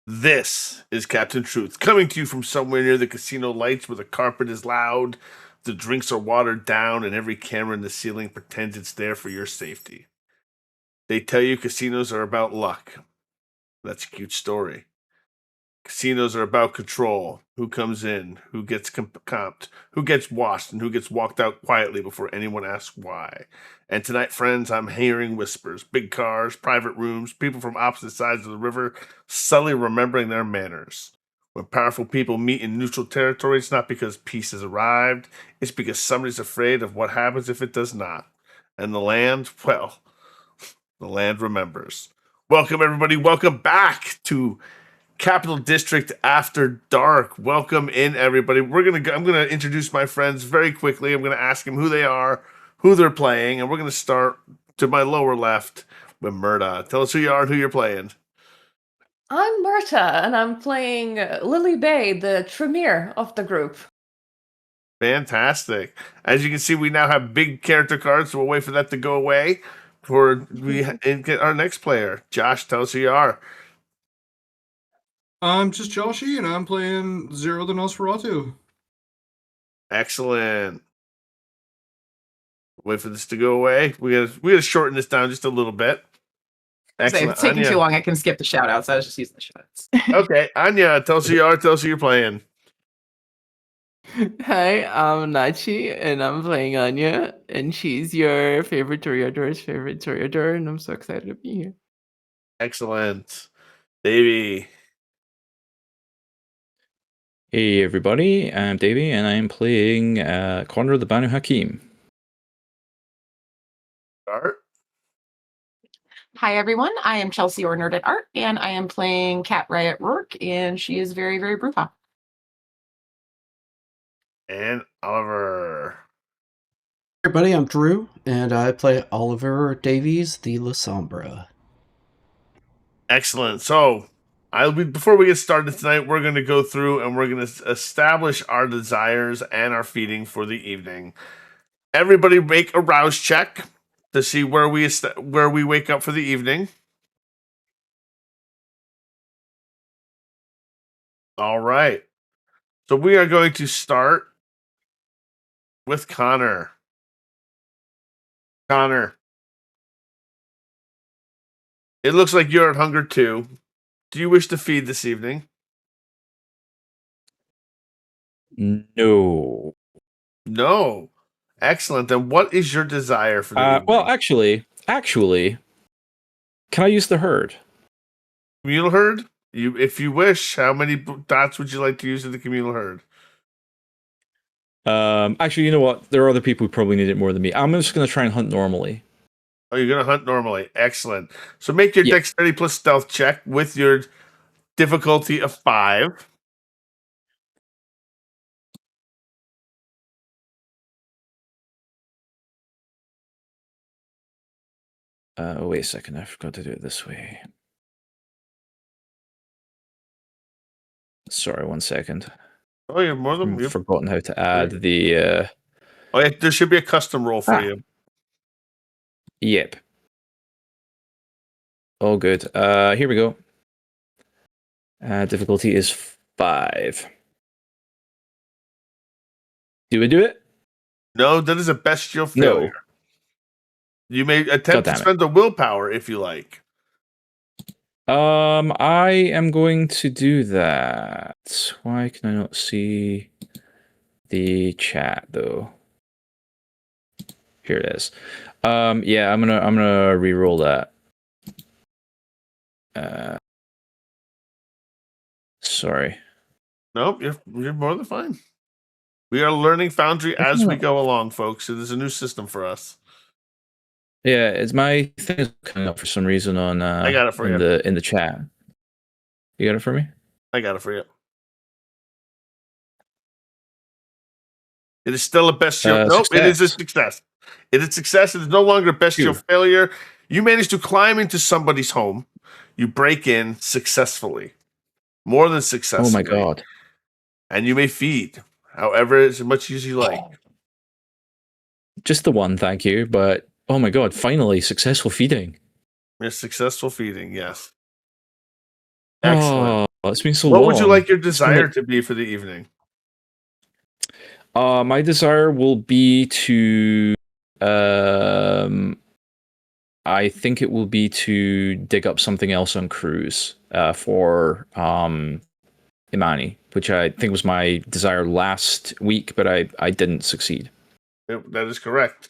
This is Captain Truth, coming to you from somewhere near the casino lights where the carpet is loud, the drinks are watered down, and every camera in the ceiling pretends it's there for your safety. They tell you casinos are about luck. That's a cute story. Casinos are about control. Who comes in, who gets comped, who gets washed, and who gets walked out quietly before anyone asks why. And tonight, friends, I'm hearing whispers, big cars, private rooms, people from opposite sides of the river subtly remembering their manners. When powerful people meet in neutral territory, it's not because peace has arrived, it's because somebody's afraid of what happens if it does not. And the land, well, the land remembers. Welcome, everybody. Welcome back to Capital District After Dark. Welcome in, everybody. I'm gonna introduce my friends very quickly. I'm gonna ask them who they are, who they're playing, and we're gonna start to my lower left with Murda. Tell us who you are and who you're playing. I'm Murta, and I'm playing Lily Bay, the Tremere of the group. Fantastic. As you can see, we now have big character cards, so we'll wait for that to go away before we get our next player. Josh, tell us who you are. I'm just Joshy, and I'm playing Zero the Nosferatu. Excellent. Wait for this to go away. We gotta shorten this down just a little bit. Excellent. If it's taking too long, I can skip the shout outs. I was just using the shout outs. Okay, Anya, tell us who you are, tell us who you're playing. Hi, I'm Nachi, and I'm playing Anya, and she's your favorite Toreador's favorite Toreador, and I'm so excited to be here. Excellent. Davey. Hey everybody, I'm Davey, and I'm playing Connor the Banu Hakim. Art. Hi everyone, I am Chelsea or Nerd at Art, and I am playing Cat Riot Rourke, and she is very, very brutal. And Oliver. Hey everybody, I'm Drew, and I play Oliver Davies, the Lasombra. Excellent. So, before we get started tonight, we're going to go through and we're going to establish our desires and our feeding for the evening. Everybody make a rouse check to see where we wake up for the evening. All right. So we are going to start with Connor. Connor. It looks like you're at hunger too. Do you wish to feed this evening? No. No. Excellent. Then what is your desire for the evening? Well, actually, can I use the herd? Communal herd? If you wish, how many dots would you like to use in the communal herd? Actually, you know what? There are other people who probably need it more than me. I'm just going to try and hunt normally. Oh, you're going to hunt normally. Excellent. So make your dexterity plus stealth check with your difficulty of 5. Wait a second. I forgot to do it this way. Sorry, 1 second. Oh, you're more than... I've forgotten how to add the... Oh, yeah, there should be a custom roll for you. Yep. All good. Here we go. Difficulty is 5. Do we do it? No, that is a bestial failure. No. You may attempt to spend the willpower if you like. I am going to do that. Why can I not see the chat though? Here it is. Yeah, I'm gonna re-roll that. Sorry. Nope, you're more than fine. We are learning Foundry as we go along, folks. It is a new system for us. Yeah, it's my thing is coming up for some reason on I got it for you. In the chat. You got it for me? I got it for you. It is still a bestial. Nope, success. It is a success. It is success. It is no longer a bestial failure. You managed to climb into somebody's home. You break in successfully. More than successfully. Oh my god. And you may feed however as much as you like. Just the one, thank you, but oh my god, finally, successful feeding. Yes, successful feeding, yes. Excellent. Oh, it's been so What long. would you like your It's been desire to be for the evening? my desire will be to I think it will be to dig up something else on Cruz for Imani, which I think was my desire last week, but I didn't succeed. Yep, that is correct.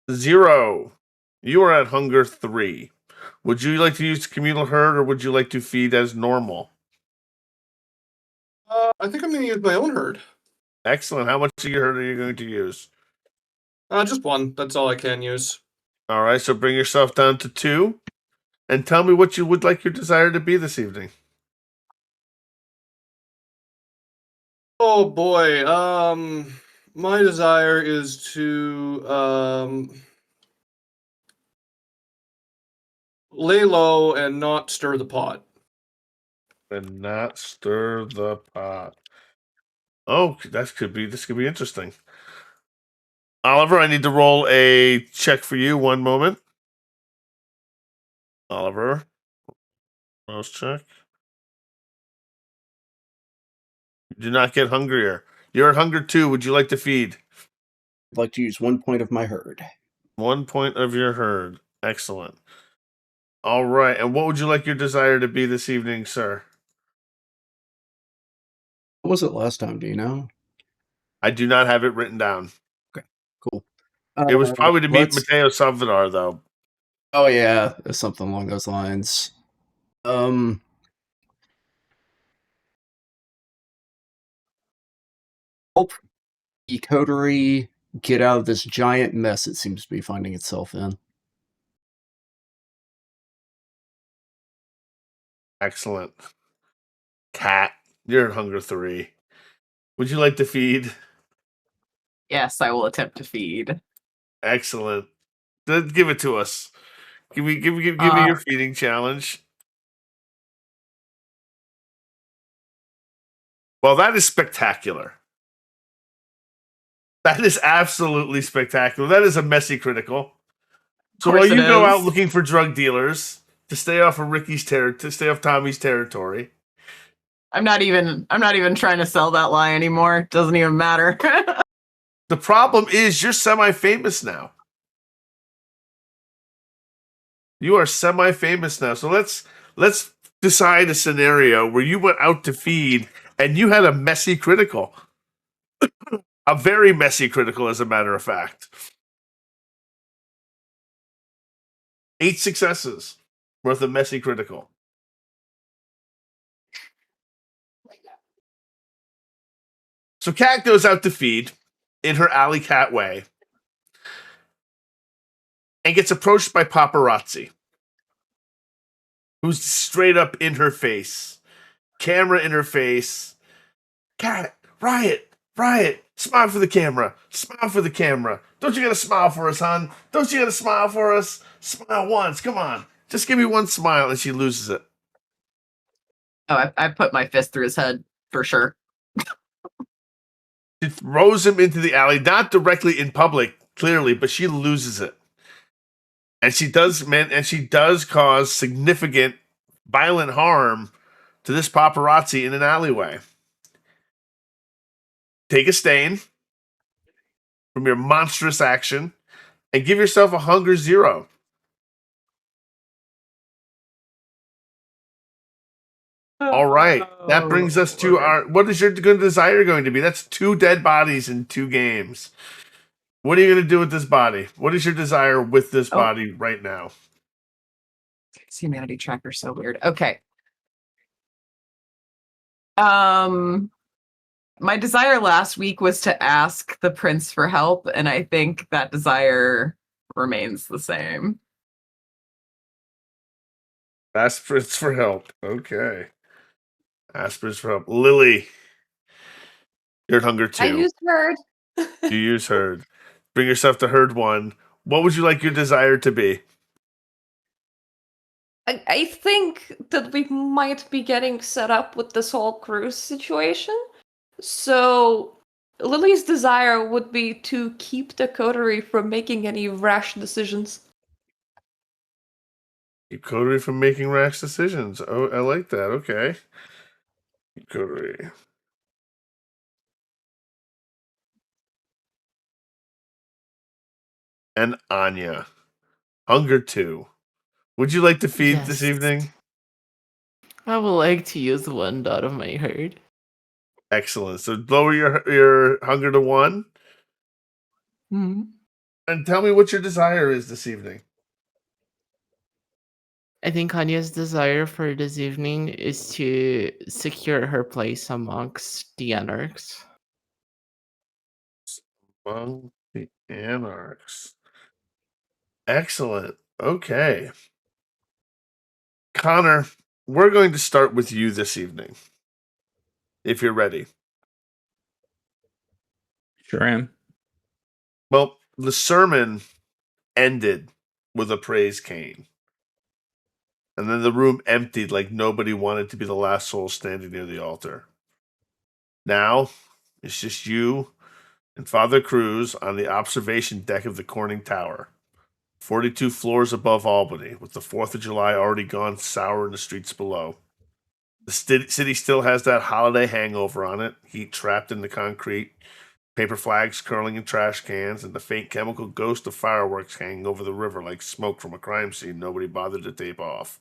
0. You are at hunger 3. Would you like to use communal herd, or would you like to feed as normal? I think I'm going to use my own herd. Excellent. How much of your herd are you going to use? Just one. That's all I can use. All right, so bring yourself down to 2, and tell me what you would like your desire to be this evening. Oh boy. My desire is to lay low and not stir the pot. And not stir the pot. Oh, this could be interesting. Oliver, I need to roll a check for you. One moment. Oliver, mouse check. You do not get hungrier. You're at hunger 2. Would you like to feed? I'd like to use 1 point of my herd. 1 point of your herd. Excellent. All right. And what would you like your desire to be this evening, sir? What was it last time? Do you know? I do not have it written down. Okay, cool. It was probably to meet let's- Mateo Salvador, though. Oh yeah, something along those lines. Help the coterie get out of this giant mess it seems to be finding itself in. Excellent. Cat, you're at hunger 3. Would you like to feed? Yes, I will attempt to feed. Excellent. Give it to us. Give me your feeding challenge. Well, that is spectacular. That is absolutely spectacular. That is a messy critical. So while you go out looking for drug dealers to stay off of Tommy's territory. I'm not even trying to sell that lie anymore. It doesn't even matter. The problem is you're semi-famous now. You are semi-famous now. So let's decide a scenario where you went out to feed and you had a messy critical. A very messy critical, as a matter of fact. 8 successes worth of messy critical. So Cat goes out to feed in her alley cat way and gets approached by paparazzi, who's straight up in her face. Camera in her face. Cat, Riot, smile for the camera. Smile for the camera. Don't you got to smile for us, hon? Don't you got to smile for us? Smile once. Come on. Just give me one smile, and she loses it. Oh, I put my fist through his head for sure. She throws him into the alley, not directly in public, clearly, but she loses it. And she does cause significant violent harm to this paparazzi in an alleyway. Take a stain from your monstrous action and give yourself a hunger 0. All right. That brings us to what is your good desire going to be? That's 2 dead bodies in 2 games. What are you going to do with this body? What is your desire with this body right now? This humanity tracker's so weird. Okay. My desire last week was to ask the prince for help, and I think that desire remains the same. Ask Prince for help. Okay. Ask Prince for help. Lily, you're at hunger 2. I used herd. You use herd. Bring yourself to herd 1. What would you like your desire to be? I think that we might be getting set up with this whole cruise situation. So Lily's desire would be to keep the coterie from making any rash decisions. Keep coterie from making rash decisions. Oh, I like that. Okay. Coterie. And Anya. Hunger 2. Would you like to feed this Yes. evening? I would like to use one dot of my herd. Excellent. So lower your hunger to 1. Hmm. And tell me what your desire is this evening. I think Anya's desire for this evening is to secure her place amongst the Anarchs. Among the Anarchs. Excellent. Okay. Connor, we're going to start with you this evening. If you're ready. Sure am. Well, the sermon ended with a praise cane. And then the room emptied like nobody wanted to be the last soul standing near the altar. Now, it's just you and Father Cruz on the observation deck of the Corning Tower, 42 floors above Albany, with the 4th of July already gone sour in the streets below. The city still has that holiday hangover on it, heat trapped in the concrete, paper flags curling in trash cans, and the faint chemical ghost of fireworks hanging over the river like smoke from a crime scene nobody bothered to tape off.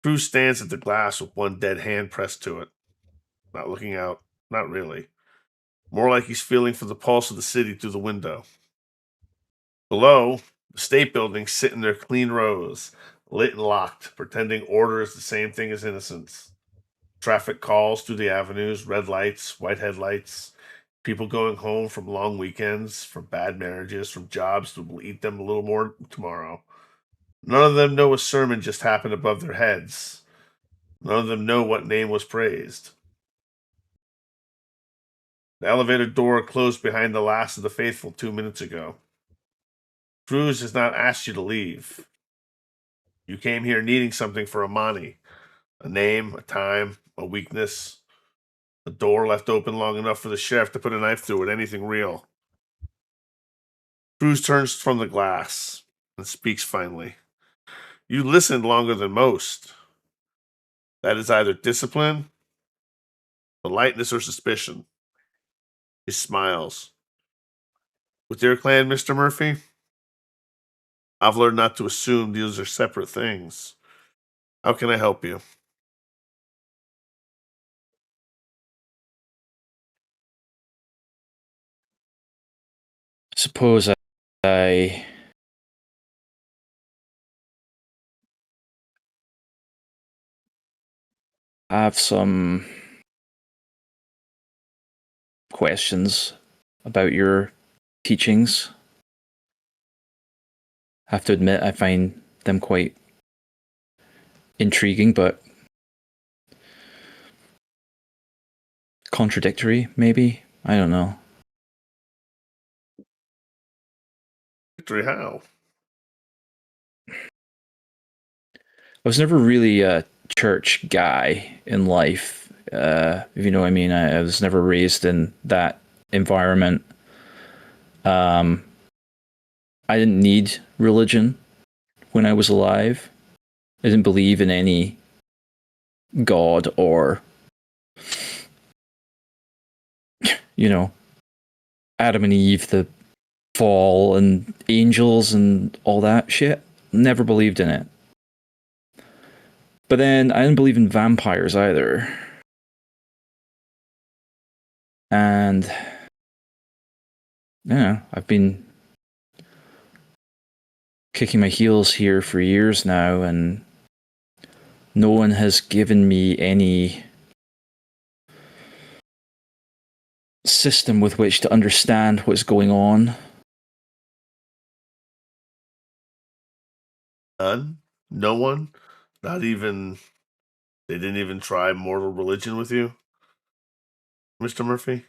Cruz stands at the glass with one dead hand pressed to it, not looking out, not really. More like he's feeling for the pulse of the city through the window. Below, the state buildings sit in their clean rows, lit and locked, pretending order is the same thing as innocence. Traffic calls through the avenues, red lights, white headlights, people going home from long weekends, from bad marriages, from jobs that will eat them a little more tomorrow. None of them know a sermon just happened above their heads. None of them know what name was praised. The elevator door closed behind the last of the faithful 2 minutes ago. Cruz has not asked you to leave. You came here needing something for Amani. A name, a time, a weakness. A door left open long enough for the sheriff to put a knife through it, anything real. Cruz turns from the glass and speaks finally. You listened longer than most. That is either discipline, politeness, or suspicion. He smiles. With your clan, Mr. Murphy, I've learned not to assume these are separate things. How can I help you? Suppose I have some questions about your teachings. I have to admit, I find them quite intriguing, but contradictory, maybe? I don't know. Victory, how? I was never really a church guy in life, if you know what I mean. I was never raised in that environment. I didn't need religion when I was alive. I didn't believe in any god or, Adam and Eve, the fall, and angels and all that shit. Never believed in it. But then I didn't believe in vampires either. And I've been kicking my heels here for years now, and no one has given me any system with which to understand what's going on. None? No one? Not even. They didn't even try mortal religion with you, Mr. Murphy?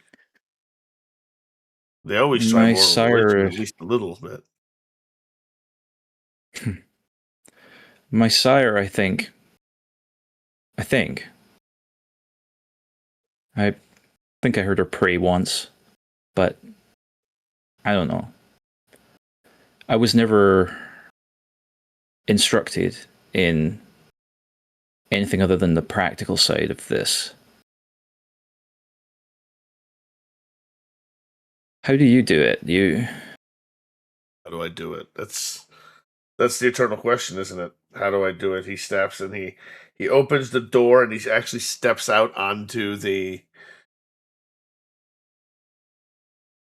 They always try My mortal religion, sire, at least a little bit. I think. I think I heard her pray once, but I don't know. I was never instructed in anything other than the practical side of this. How do you do it? How do I do it? That's the eternal question, isn't it? How do I do it? He steps and he opens the door and he actually steps out onto the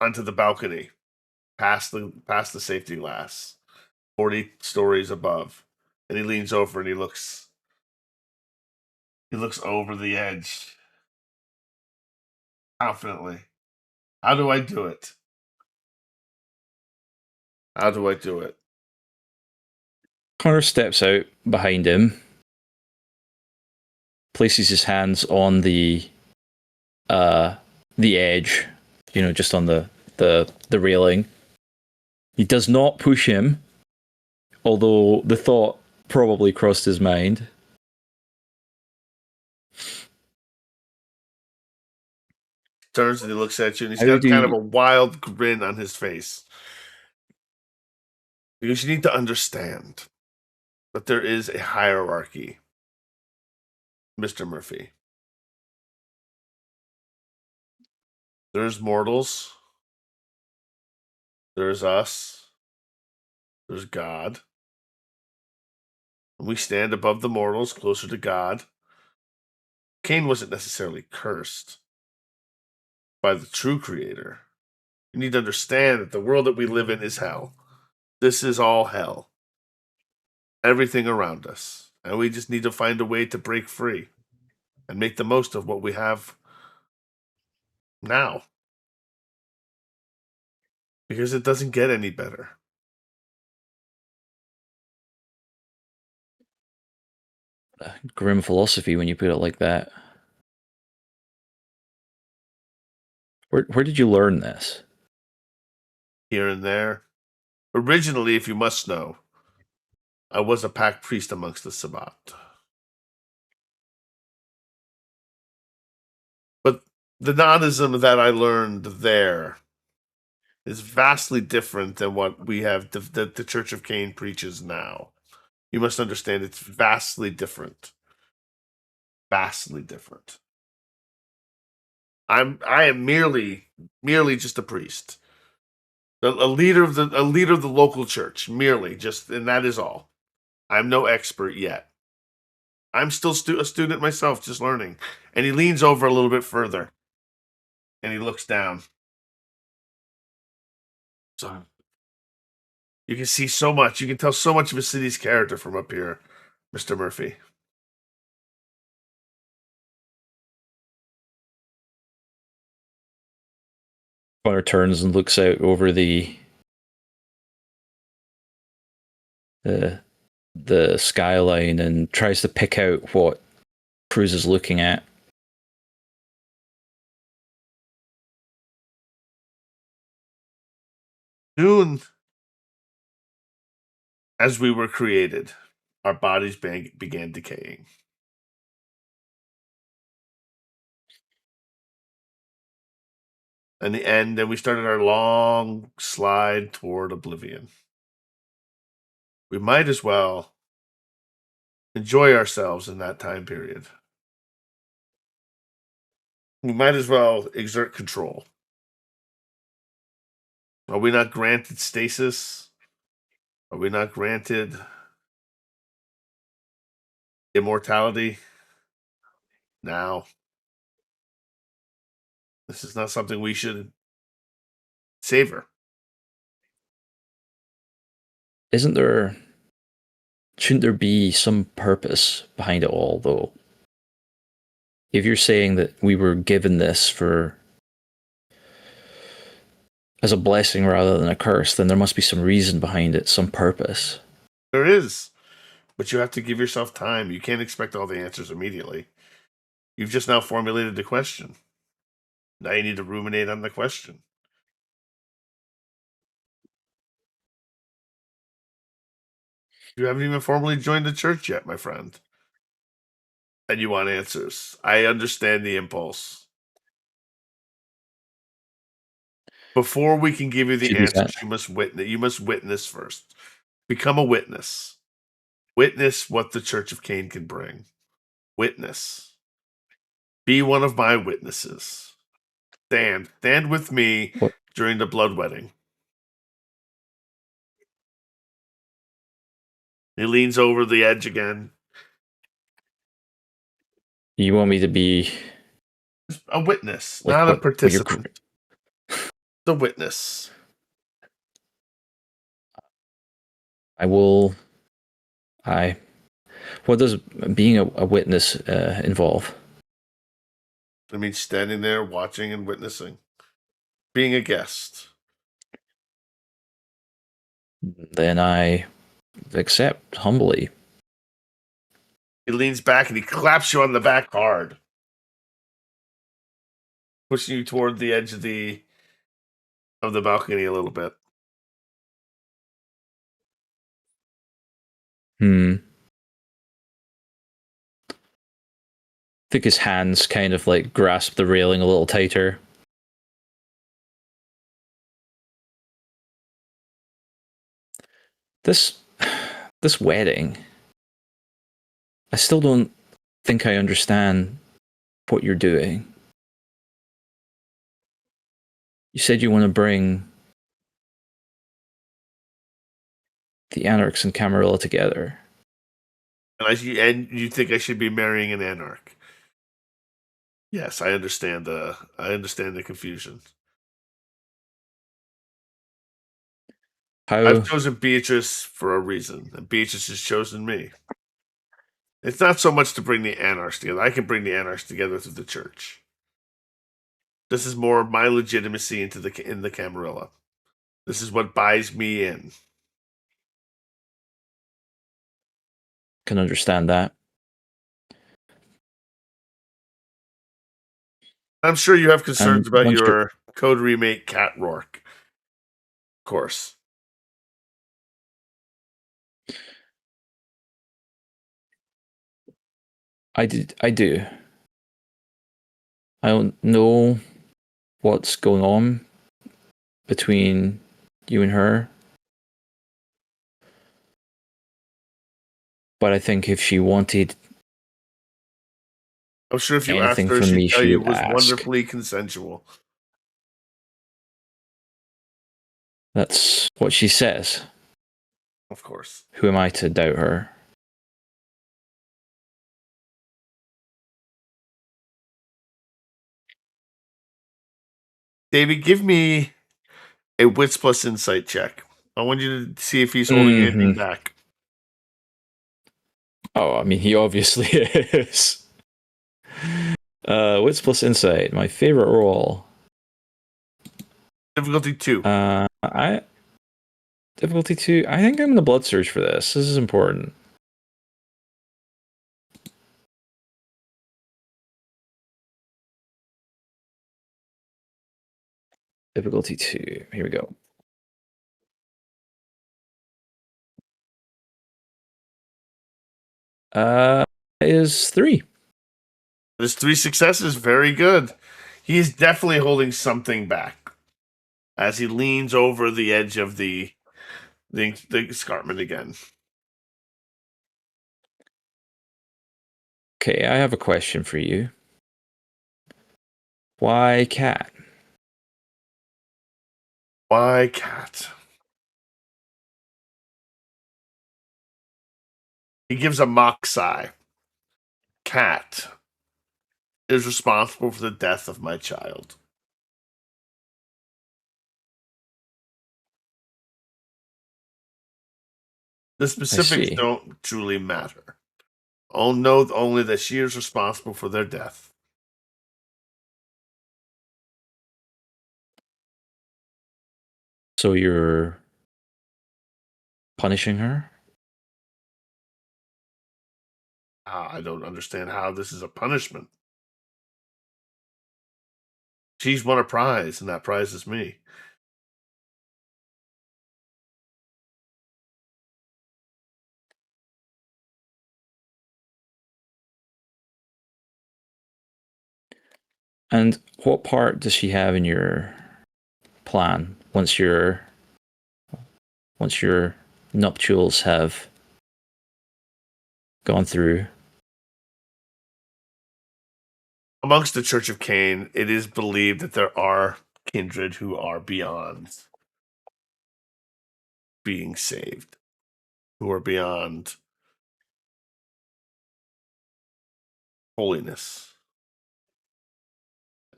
balcony, past the safety glass, 40 stories above, and he leans over and he looks over the edge confidently. How do I do it? How do I do it? Connor steps out behind him, places his hands on the edge, just on the railing. He does not push him, although the thought probably crossed his mind. Turns and he looks at you, and he's got kind of a wild grin on his face. Because you need to understand that there is a hierarchy, Mr. Murphy. There's mortals. There's us. There's God. And we stand above the mortals, closer to God. Cain wasn't necessarily cursed by the true creator. You need to understand that the world that we live in is hell. This is all hell. Everything around us. And we just need to find a way to break free and make the most of what we have now. Because it doesn't get any better. Grim philosophy when you put it like that. Where did you learn this? Here and there. Originally, if you must know, I was a pack priest amongst the Sabbat. But the nodism that I learned there is vastly different than what we have the Church of Cain preaches now. You must understand it's vastly different. Vastly different. I am merely just a priest. A leader of the local church, merely, and that is all. I'm no expert yet. I'm still a student myself, just learning. And he leans over a little bit further, and he looks down. So you can see so much. You can tell so much of a city's character from up here, Mr. Murphy. Connor turns and looks out over the skyline and tries to pick out what Cruz is looking at. Soon as we were created, our bodies began decaying. In the end, then we started our long slide toward oblivion. We might as well enjoy ourselves in that time period. We might as well exert control. Are we not granted stasis? Are we not granted immortality? Now, this is not something we should savor. Shouldn't there be some purpose behind it all, though? If you're saying that we were given this as a blessing rather than a curse, then there must be some reason behind it, some purpose. There is, but you have to give yourself time. You can't expect all the answers immediately. You've just now formulated the question. Now you need to ruminate on the question. You haven't even formally joined the church yet, my friend. And you want answers. I understand the impulse. Before we can give you the answers, you must witness. You must witness first. Become a witness. Witness what the Church of Cain can bring. Witness. Be one of my witnesses. Stand with me What? during the blood wedding. He leans over the edge again. You want me to be A witness, like not a what you're participant. The witness. I will. What does being a witness involve? I mean, standing there, watching and witnessing. Being a guest. Then I accept humbly. He leans back and he claps you on the back hard, pushing you toward the edge of the balcony a little bit. I think his hands kind of like grasp the railing a little tighter. This wedding, I still don't think I understand what you're doing. You said you want to bring the Anarchs and Camarilla together. And you think I should be marrying an Anarch? Yes, I understand the confusion. How? I've chosen Beatrice for a reason, and Beatrice has chosen me. It's not so much to bring the Anarchs together. I can bring the Anarchs together through the church. This is more my legitimacy in the Camarilla. This is what buys me in. Can understand that. I'm sure you have concerns And about once your coterie mate, Cat Rourke. Of course. I do. I don't know what's going on between you and her. But I think if she wanted I'm sure if you asked anything her, from me, she'd tell she you it would was ask. wonderfully consensual. That's what she says. Of course. Who am I to doubt her? David, give me a wits plus insight check. I want you to see if he's holding anything back. Oh, I mean, he obviously is. Wits plus insight, my favorite roll. Difficulty 2. Difficulty 2. I think I'm in the blood surge for this. This is important. Difficulty 2. Here we go. Is 3. There's 3 successes. Very good. He is definitely holding something back as he leans over the edge of the escarpment again. Okay, I have a question for you. Why cat? Why cat? He gives a mock sigh. Cat is responsible for the death of my child. The specifics see. don't truly matter. I'll know only that she is responsible for their death. So you're punishing her? I don't understand how this is a punishment. She's won a prize, and that prize is me. And what part does she have in your plan once your nuptials have gone through? Amongst the Church of Cain, it is believed that there are kindred who are beyond being saved, who are beyond holiness.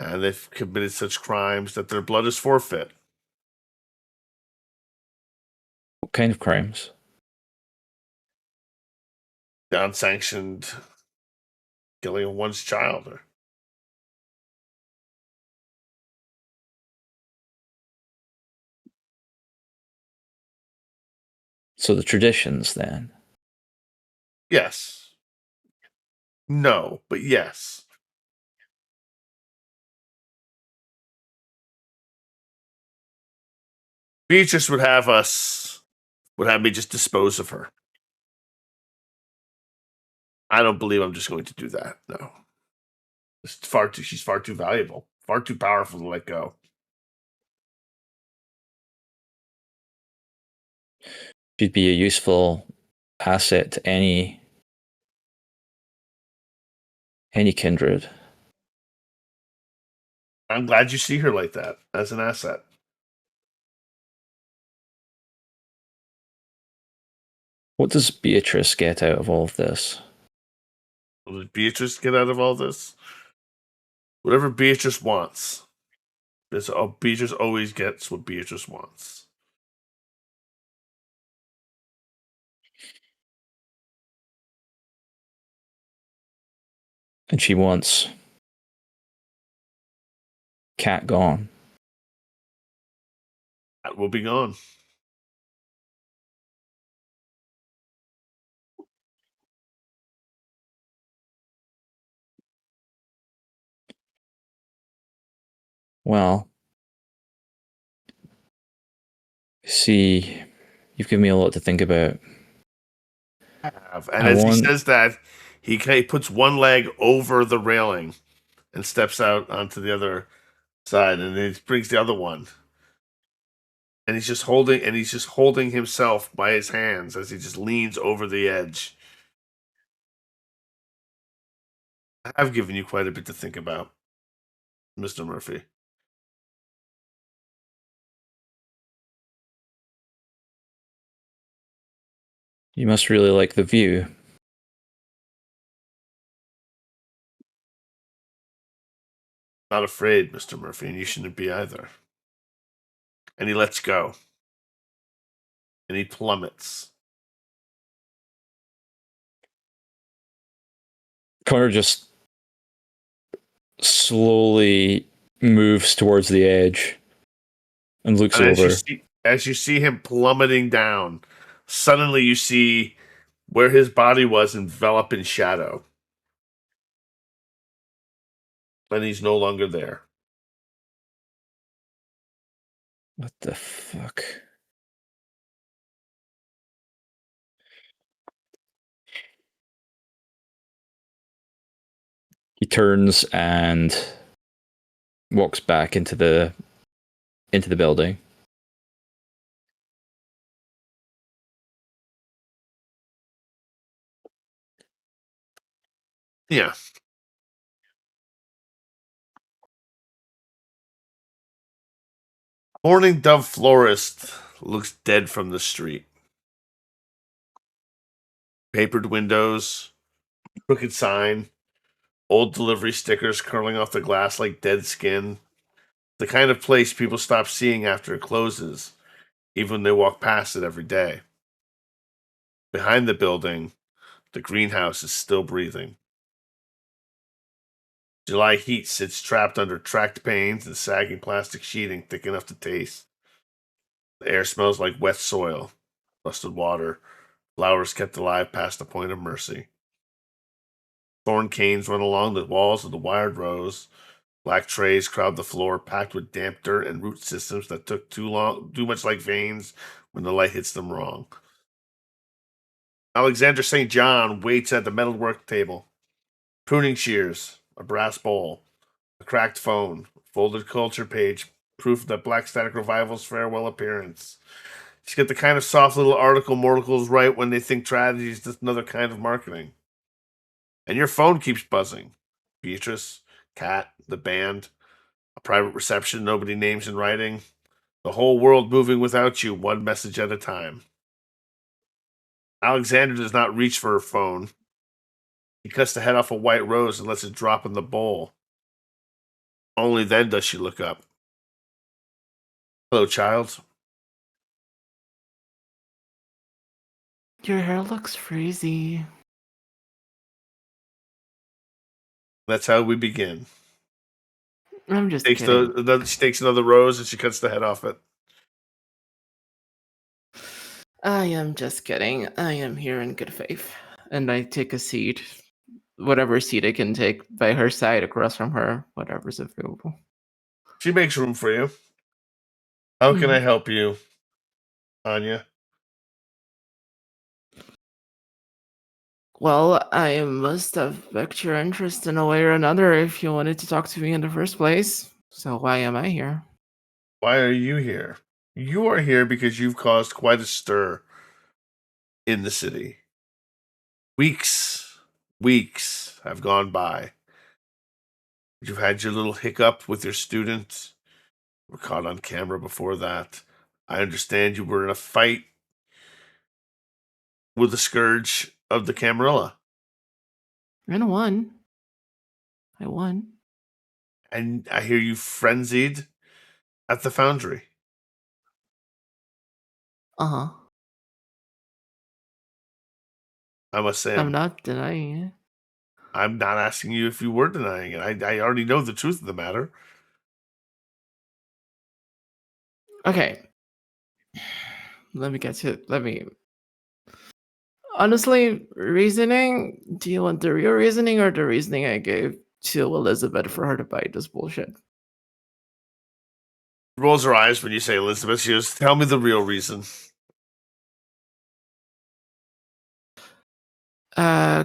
And they've committed such crimes that their blood is forfeit. What kind of crimes? The unsanctioned killing of one's child. So the traditions, then. Yes. No, but yes. Beatrice would have me just dispose of her. I don't believe I'm just going to do that. No. She's far too valuable, far too powerful to let go. She'd be a useful asset to any kindred. I'm glad you see her like that, as an asset. What does Beatrice get out of all of this? What did Beatrice get out of all this? Whatever Beatrice wants. Beatrice always gets what Beatrice wants. And she wants Cat gone. That will be gone. Well, see, you've given me a lot to think about. And as he says that, he puts one leg over the railing and steps out onto the other side, and then he brings the other one. And he's just holding himself by his hands as he just leans over the edge. I've given you quite a bit to think about, Mr. Murphy. You must really like the view. Not afraid, Mr. Murphy, and you shouldn't be either. And he lets go. And he plummets. Connor just slowly moves towards the edge and looks And over. as you see him plummeting down, suddenly you see where his body was enveloped in shadow. And he's no longer there. What the fuck? He turns and walks back into the building. Yeah. Morning Dove Florist looks dead from the street. Papered windows, crooked sign, old delivery stickers curling off the glass like dead skin. The kind of place people stop seeing after it closes, even when they walk past it every day. Behind the building, the greenhouse is still breathing. July heat sits trapped under tracked panes and sagging plastic sheeting thick enough to taste. The air smells like wet soil, rusted water, flowers kept alive past the point of mercy. Thorn canes run along the walls of the wired rows. Black trays crowd the floor, packed with damp dirt and root systems that took too much like veins when the light hits them wrong. Alexander St. John waits at the metal work table. Pruning shears, a brass bowl, a cracked phone, folded culture page, proof that Black Static Revival's farewell appearance. She's got the kind of soft little article mortals write when they think tragedy is just another kind of marketing. And your phone keeps buzzing. Beatrice, cat, the band, a private reception nobody names in writing, the whole world moving without you, one message at a time. Alexander does not reach for her phone. He cuts the head off a white rose and lets it drop in the bowl. Only then does she look up. Hello, child. Your hair looks frizzy. That's how we begin. I'm just Takes kidding. she takes another rose and she cuts the head off it. I am just kidding. I am here in good faith. And I take a seat. Whatever seat I can take by her side, across from her, whatever's available. She makes room for you. How can I help you, Anya? Well, I must have piqued your interest in a way or another if you wanted to talk to me in the first place. So why am I here? Why are you here? You are here because you've caused quite a stir in the city. Weeks have gone by. You've had your little hiccup with your student. You were caught on camera before that. I understand you were in a fight with the scourge of the Camarilla. I won. I won. And I hear you frenzied at the foundry. Uh-huh. I must say, I'm not denying it. I'm not asking you if you were denying it. I already know the truth of the matter. Okay. Honestly, reasoning, do you want the real reasoning or the reasoning I gave to Elizabeth for her to buy this bullshit? Rolls her eyes when you say Elizabeth. She goes, tell me the real reason.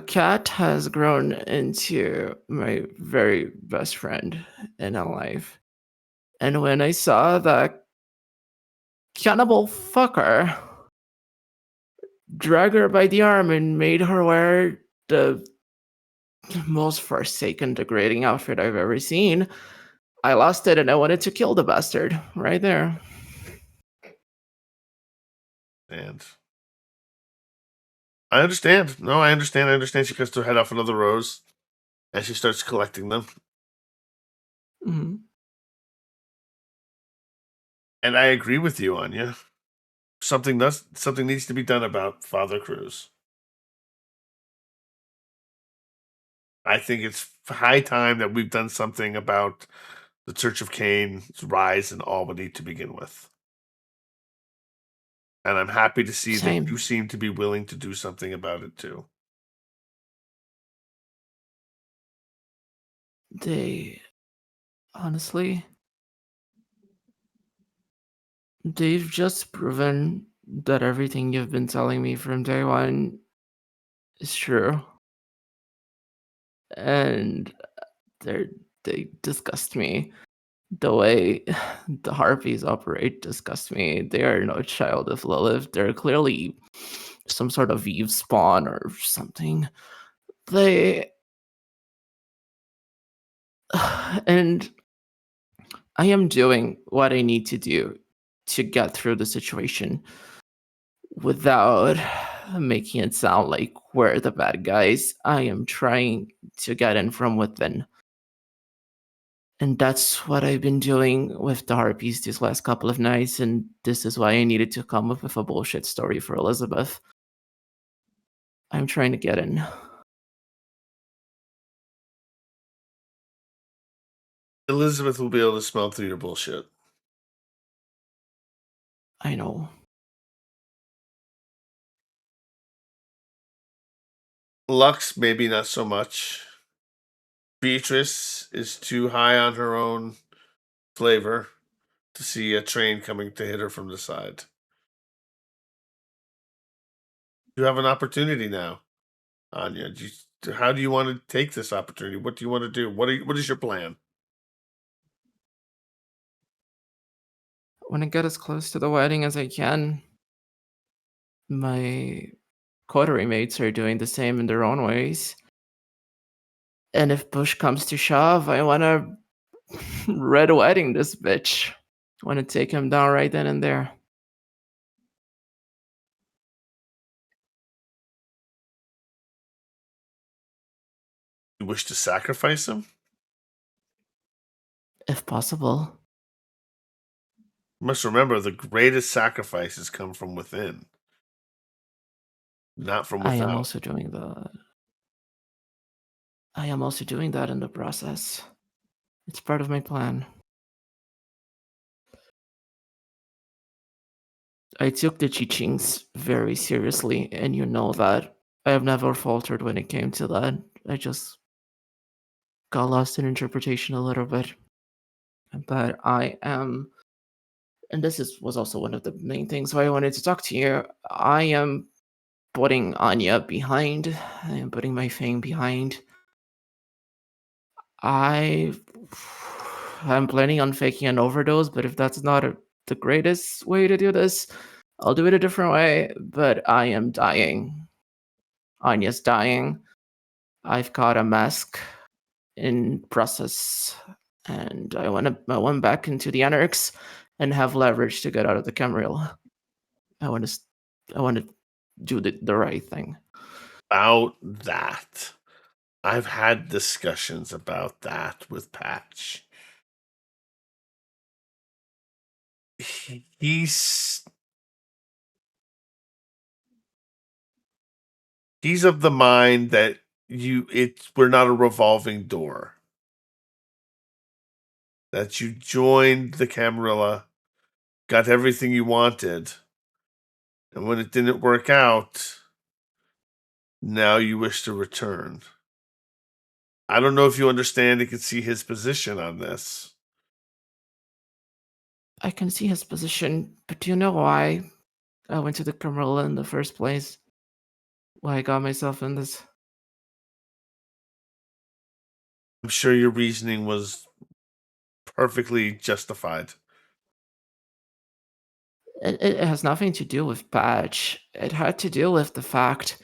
Kat has grown into my very best friend in her life. And when I saw that cannibal fucker drag her by the arm and made her wear the most forsaken, degrading outfit I've ever seen, I lost it and I wanted to kill the bastard right there. And I understand. No, I understand. I understand. She cuts her head off another rose and she starts collecting them. Mm-hmm. And I agree with you, Anya. Something needs to be done about Father Cruz. I think it's high time that we've done something about the Church of Cain's rise in Albany to begin with. And I'm happy to see Same. that you seem to be willing to do something about it too. Honestly, they've just proven that everything you've been telling me from day one is true. And they disgust me. The way the Harpies operate disgusts me. They are no child of Lilith. They're clearly some sort of Eve spawn or something. And I am doing what I need to do to get through the situation without making it sound like we're the bad guys. I am trying to get in from within. And that's what I've been doing with the Harpies these last couple of nights, and this is why I needed to come up with a bullshit story for Elizabeth. I'm trying to get in. Elizabeth will be able to smell through your bullshit. I know. Lux, maybe not so much. Beatrice is too high on her own flavor to see a train coming to hit her from the side. You have an opportunity now, Anya. How do you want to take this opportunity? What do you want to do? What is your plan? I want to get as close to the wedding as I can. My coterie mates are doing the same in their own ways. And if push comes to shove, I want to red wedding this bitch. I want to take him down right then and there. You wish to sacrifice him? If possible. You must remember the greatest sacrifices come from within, not from I without. am also doing that. I am also doing that in the process. It's part of my plan. I took the teachings very seriously, and you know that. I have never faltered when it came to that. I just got lost in interpretation a little bit. But I am, and was also one of the main things why I wanted to talk to you. I am putting Anya behind. I am putting my fame behind. I'm planning on faking an overdose, but if that's not the greatest way to do this, I'll do it a different way. But I am dying. Anya's dying. I've got a mask in process, and I went back into the Anarchs and have leverage to get out of the Camarilla. I want to do the right thing. About that, I've had discussions about that with Patch. He's of the mind that we're not a revolving door. That you joined the Camarilla, got everything you wanted, and when it didn't work out, now you wish to return. I don't know if you understand and can see his position on this. I can see his position, but do you know why I went to the Camarilla in the first place? Why I got myself in this? I'm sure your reasoning was perfectly justified. It has nothing to do with Patch. It had to do with the fact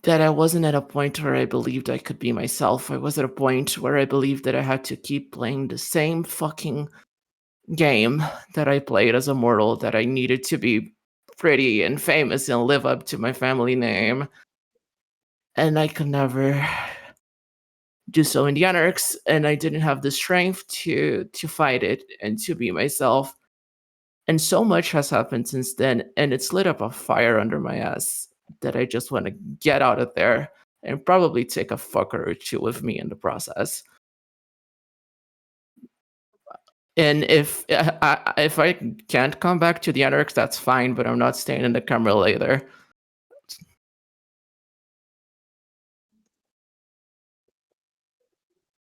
that I wasn't at a point where I believed I could be myself. I was at a point where I believed that I had to keep playing the same fucking game that I played as a mortal, that I needed to be pretty and famous and live up to my family name. And I could never do so in the Anarchs, and I didn't have the strength to fight it and to be myself. And so much has happened since then, and it's lit up a fire under my ass that I just want to get out of there and probably take a fucker or two with me in the process. And if I can't come back to the Anarchs, that's fine, but I'm not staying in the Camarilla either.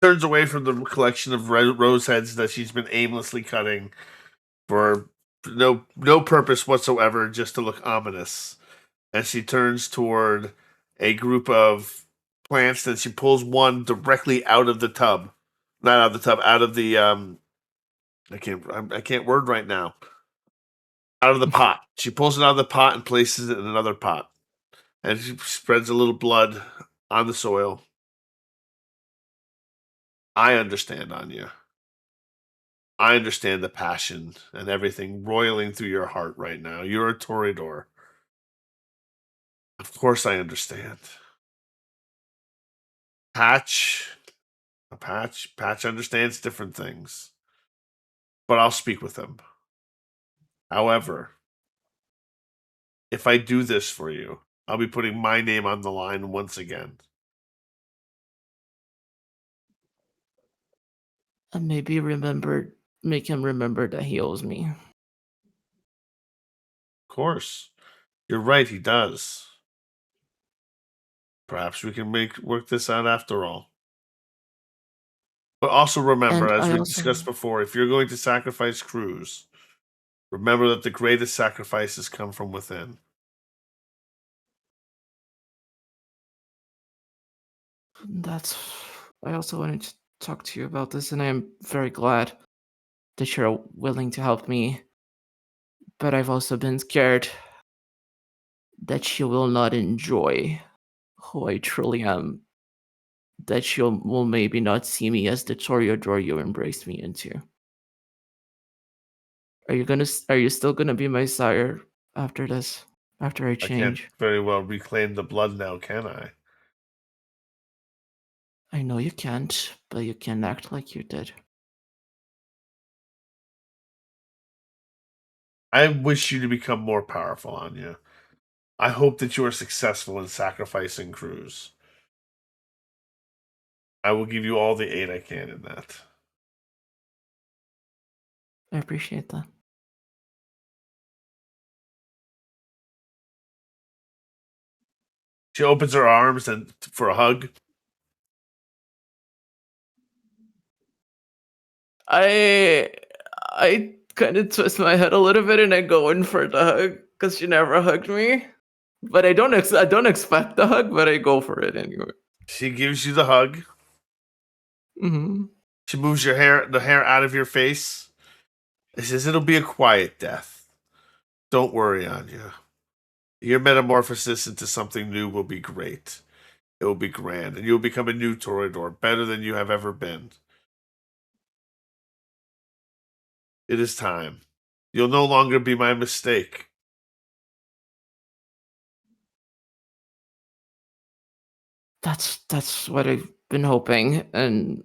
Turns away from the collection of rose heads that she's been aimlessly cutting for no purpose whatsoever, just to look ominous. And she turns toward a group of plants, and she pulls one directly out of the tub. Not out of the tub, out of the I can't word right now. Out of the pot. She pulls it out of the pot and places it in another pot. And she spreads a little blood on the soil. I understand, Anya. I understand the passion and everything roiling through your heart right now. You're a Toreador. Of course I understand. Patch understands different things. But I'll speak with him. However, if I do this for you, I'll be putting my name on the line once again. And maybe make him remember that he owes me. Of course. You're right, he does. Perhaps we can work this out after all. But also remember, And as I we also- discussed before, if you're going to sacrifice Cruz, remember that the greatest sacrifices come from within. I also wanted to talk to you about this, and I'm very glad that you're willing to help me. But I've also been scared that you will not enjoy who I truly am that she will maybe not see me as the toreador you embraced me into. Are you still gonna be my sire after this? After I I can't change? very well reclaim the blood now, can I? I know you can't, but you can act like you did. I wish you to become more powerful, Anya. I hope that you are successful in sacrificing Cruz. I will give you all the aid I can in that. I appreciate that. She opens her arms and for a hug. I kind of twist my head a little bit and I go in for the hug because she never hugged me. But I don't expect the hug, but I go for it anyway. She gives you the hug. Mm-hmm. She moves the hair out of your face. She says, "It'll be a quiet death. Don't worry, Anya. Your metamorphosis into something new will be great. It will be grand, and you'll become a new Toreador, better than you have ever been. It is time. You'll no longer be my mistake." That's what I've been hoping, and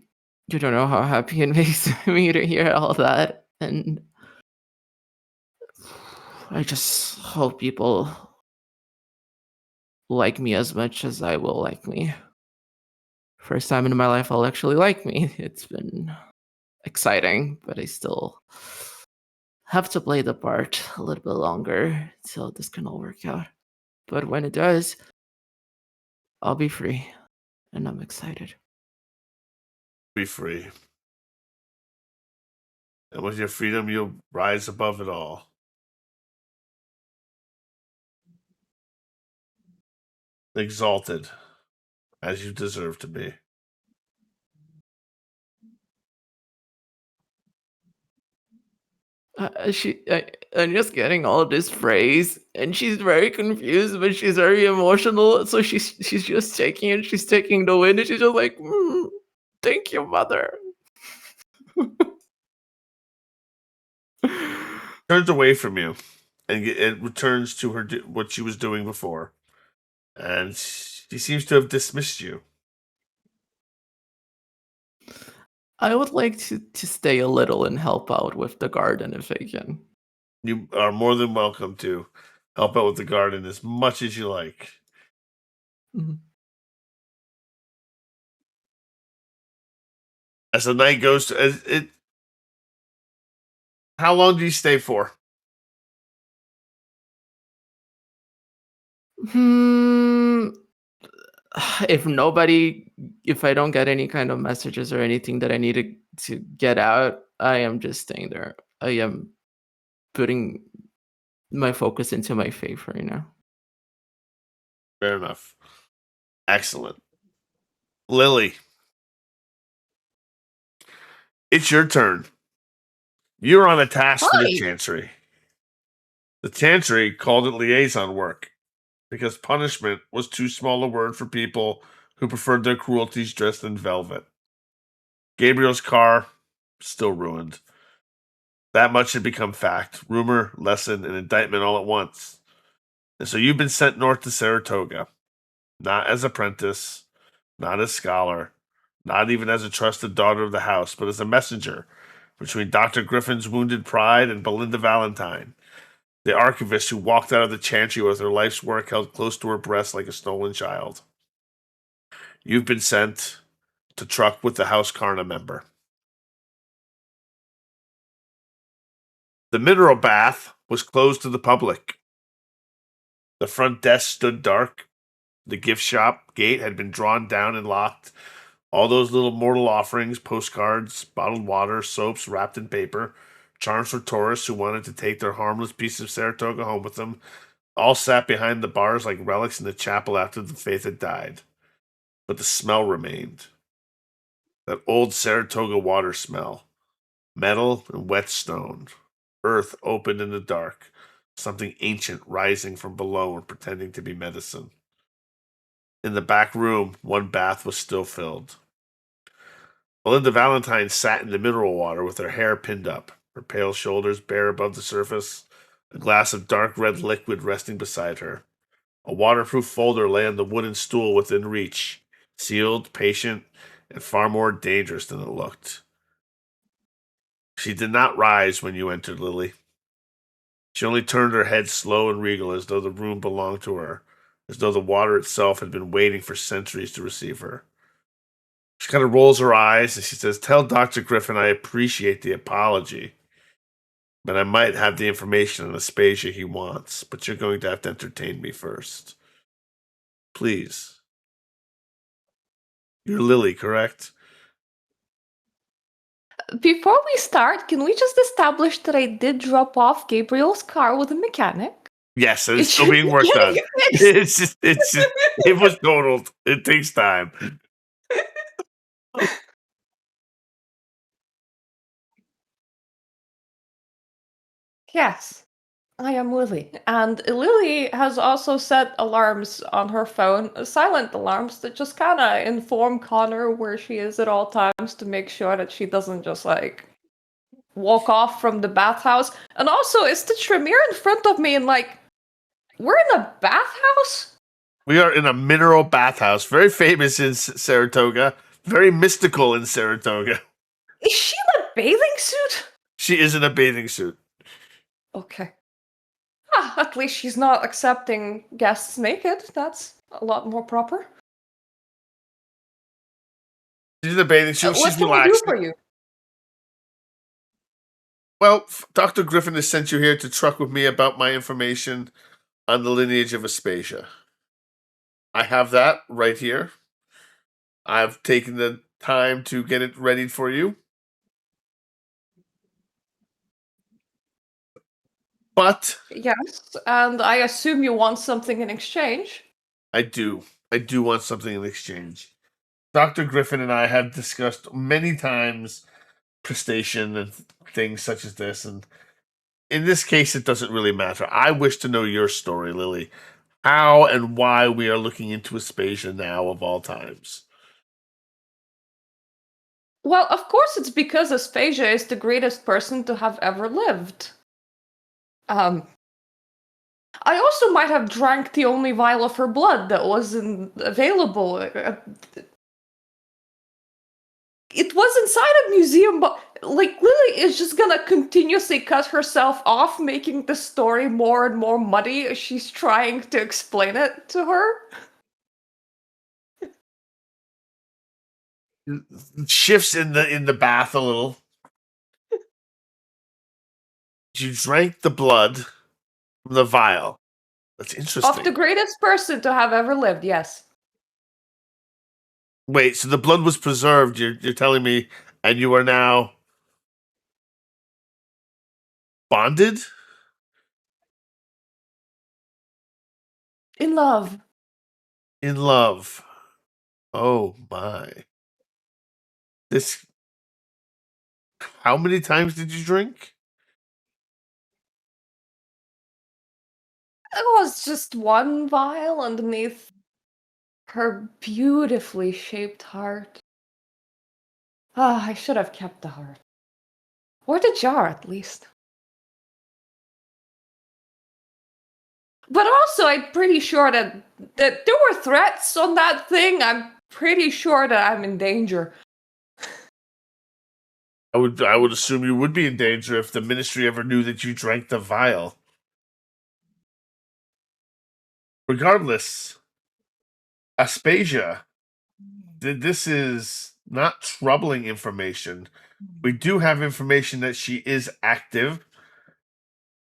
you don't know how happy it makes me to hear all that. And I just hope people like me as much as I will like me. First time in my life I'll actually like me. It's been exciting, but I still have to play the part a little bit longer so this can all work out. But when it does, I'll be free, and I'm excited. Be free. And with your freedom, you'll rise above it all. Exalted, as you deserve to be. I'm just getting all this praise, and she's very confused, but she's very emotional. So she's just taking it. She's taking the win, and she's just like, "Thank you, mother." Turns away from you, and it returns to her what she was doing before, and she seems to have dismissed you. I would like to stay a little and help out with the garden if I can. You are more than welcome to help out with the garden as much as you like. Mhm. As the night goes to it, how long do you stay for? Hmm. If I don't get any kind of messages or anything that I need to get out, I am just staying there. I am putting my focus into my faith right now. Fair enough. Excellent. Lily, it's your turn. You're on a task for the Hi. Chancery. The Chancery called it liaison work because punishment was too small a word for people who preferred their cruelties dressed in velvet. Gabriel's car, still ruined. That much had become fact, rumor, lesson, and indictment all at once. And so you've been sent north to Saratoga, not as apprentice, not as scholar, not even as a trusted daughter of the house, but as a messenger between Dr. Griffin's wounded pride and Belinda Valentine, the archivist who walked out of the chantry with her life's work held close to her breast like a stolen child. You've been sent to truck with the House Karna member. The mineral bath was closed to the public. The front desk stood dark. The gift shop gate had been drawn down and locked. All those little mortal offerings, postcards, bottled water, soaps wrapped in paper, charms for tourists who wanted to take their harmless piece of Saratoga home with them, all sat behind the bars like relics in the chapel after the faith had died. But the smell remained. That old Saratoga water smell. Metal and wet stone. Earth opened in the dark. Something ancient rising from below and pretending to be medicine. In the back room, one bath was still filled. Melinda Valentine sat in the mineral water with her hair pinned up, her pale shoulders bare above the surface, a glass of dark red liquid resting beside her. A waterproof folder lay on the wooden stool within reach, sealed, patient, and far more dangerous than it looked. She did not rise when you entered, Lily. She only turned her head slow and regal as though the room belonged to her, as though the water itself had been waiting for centuries to receive her. She kind of rolls her eyes and she says, "Tell Dr. Griffin I appreciate the apology, but I might have the information on Aspasia he wants, but you're going to have to entertain me first. Please." You're Lily, correct? Before we start, can we just establish that I did drop off Gabriel's car with a mechanic? Yes, and It it's still should being be worked on. getting fixed. It was totaled. It takes time. Yes, I am Lily. And Lily has also set alarms on her phone, silent alarms that just kind of inform Connor where she is at all times to make sure that she doesn't just like walk off from the bathhouse. And also, is the Tremere in front of me and like, we're in a bathhouse? We are in a mineral bathhouse, very famous in Saratoga, very mystical in Saratoga. Is she in a bathing suit? She is in a bathing suit. Okay. At least she's not accepting guests naked. That's a lot more proper. She's in a bathing suit. What She's can we do relaxing. for you? Well, Dr. Griffin has sent you here to truck with me about my information on the lineage of Aspasia. I have that right here. I've taken the time to get it ready for you. But Yes, and I assume you want something in exchange. I do. I do want something in exchange. Dr. Griffin and I have discussed many times prestation and things such as this, and in this case, it doesn't really matter. I wish to know your story, Lily. How and why we are looking into Aspasia now of all times. Well, of course it's because Aspasia is the greatest person to have ever lived. I also might have drank the only vial of her blood that wasn't available. It was inside a museum, but like Lily is just gonna continuously cut herself off, making the story more and more muddy as she's trying to explain it to her. Shifts in the bath a little. You drank the blood from the vial. That's interesting. Of the greatest person to have ever lived, yes. Wait, so the blood was preserved, you're telling me, and you are now bonded? In love. In love. Oh my. This. How many times did you drink? It was just one vial underneath her beautifully shaped heart. Ah, I should have kept the heart. Or the jar, at least. But also, I'm pretty sure that there were threats on that thing. I'm pretty sure that I'm in danger. I would assume you would be in danger if the ministry ever knew that you drank the vial. Regardless, Aspasia, this is not troubling information. We do have information that she is active,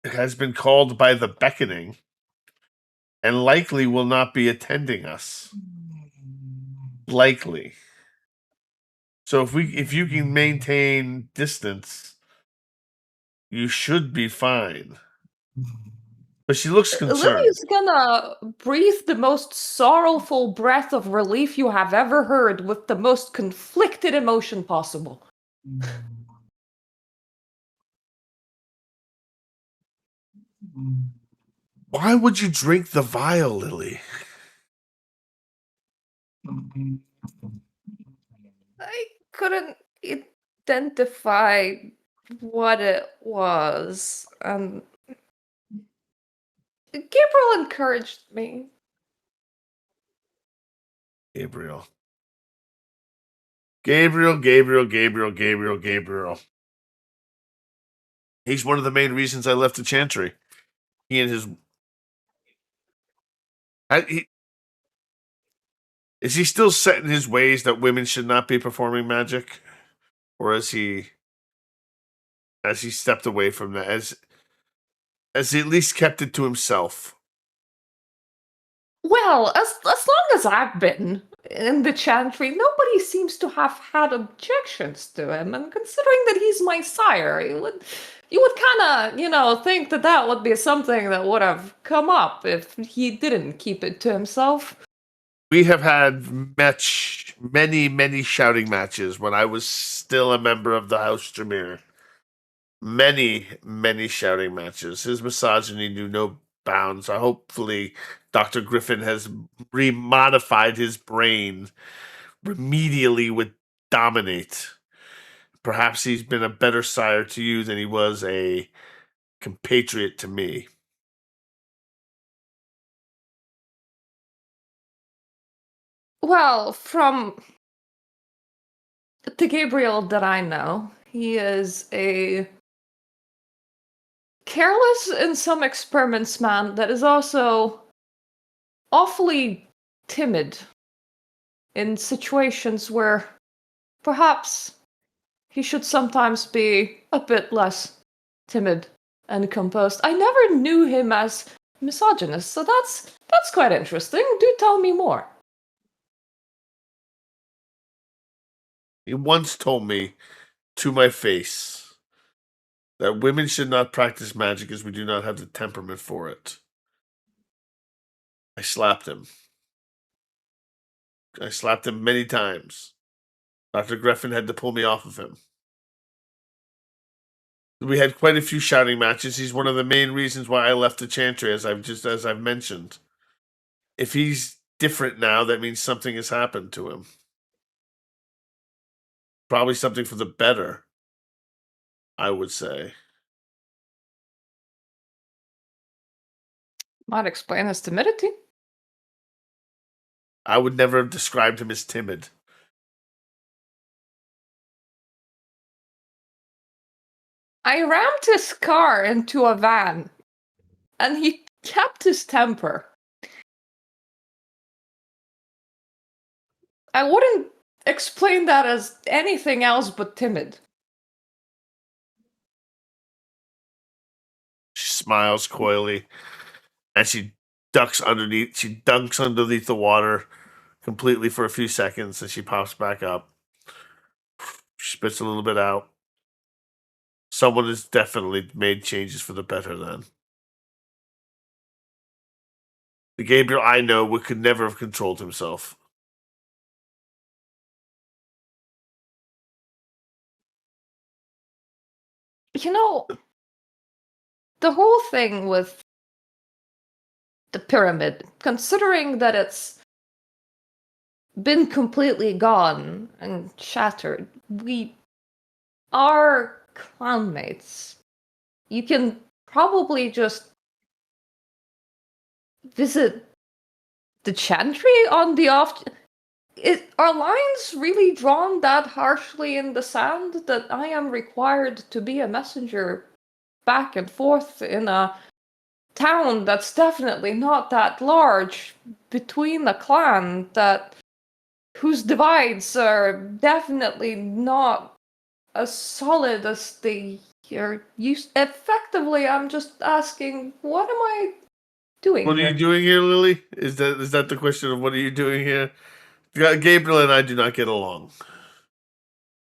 has been called by the beckoning, and likely will not be attending us. Likely. So if you can maintain distance, you should be fine. But she looks concerned. Lily's gonna breathe the most sorrowful breath of relief you have ever heard with the most conflicted emotion possible. Why would you drink the vial, Lily? I couldn't identify what it was, and Gabriel encouraged me. Gabriel. Gabriel. He's one of the main reasons I left the Chantry. He and his... Is he still set in his ways that women should not be performing magic? Or has he stepped away from that? Has he at least kept it to himself? Well, as long as I've been in the Chantry, nobody seems to have had objections to him. And considering that he's my sire, you would kind of, think that would be something that would have come up if he didn't keep it to himself. We have had many shouting matches when I was still a member of the House Tremere. Many shouting matches. His misogyny knew no bounds. Hopefully, Dr. Griffin has remodified his brain remedially with dominate. Perhaps he's been a better sire to you than he was a compatriot to me. Well, from the Gabriel that I know, he is a careless in some experiments man that is also awfully timid in situations where perhaps he should sometimes be a bit less timid and composed. I never knew him as misogynist, so that's quite interesting. Do tell me more. He once told me to my face that women should not practice magic as we do not have the temperament for it. I slapped him. I slapped him many times. Dr. Griffin had to pull me off of him. We had quite a few shouting matches. He's one of the main reasons why I left the Chantry, as I've mentioned. If he's different now, that means something has happened to him. Probably something for the better, I would say. Might explain his timidity. I would never have described him as timid. I rammed his car into a van, and he kept his temper. I wouldn't explain that as anything else but timid. She smiles coyly, and she dunks underneath the water completely for a few seconds, and she pops back up. She spits a little bit out. Someone has definitely made changes for the better then. The Gabriel I know could never have controlled himself. The whole thing with the pyramid, considering that it's been completely gone and shattered, we are clanmates. You can probably just visit the Chantry on the off. Are lines really drawn that harshly in the sand that I am required to be a messenger back and forth in a town that's definitely not that large between a clan whose divides are definitely not as solid as they are used? Effectively, I'm just asking, what am I doing What are here? you doing here, Lily? Is that the question of what are you doing here? Gabriel and I do not get along.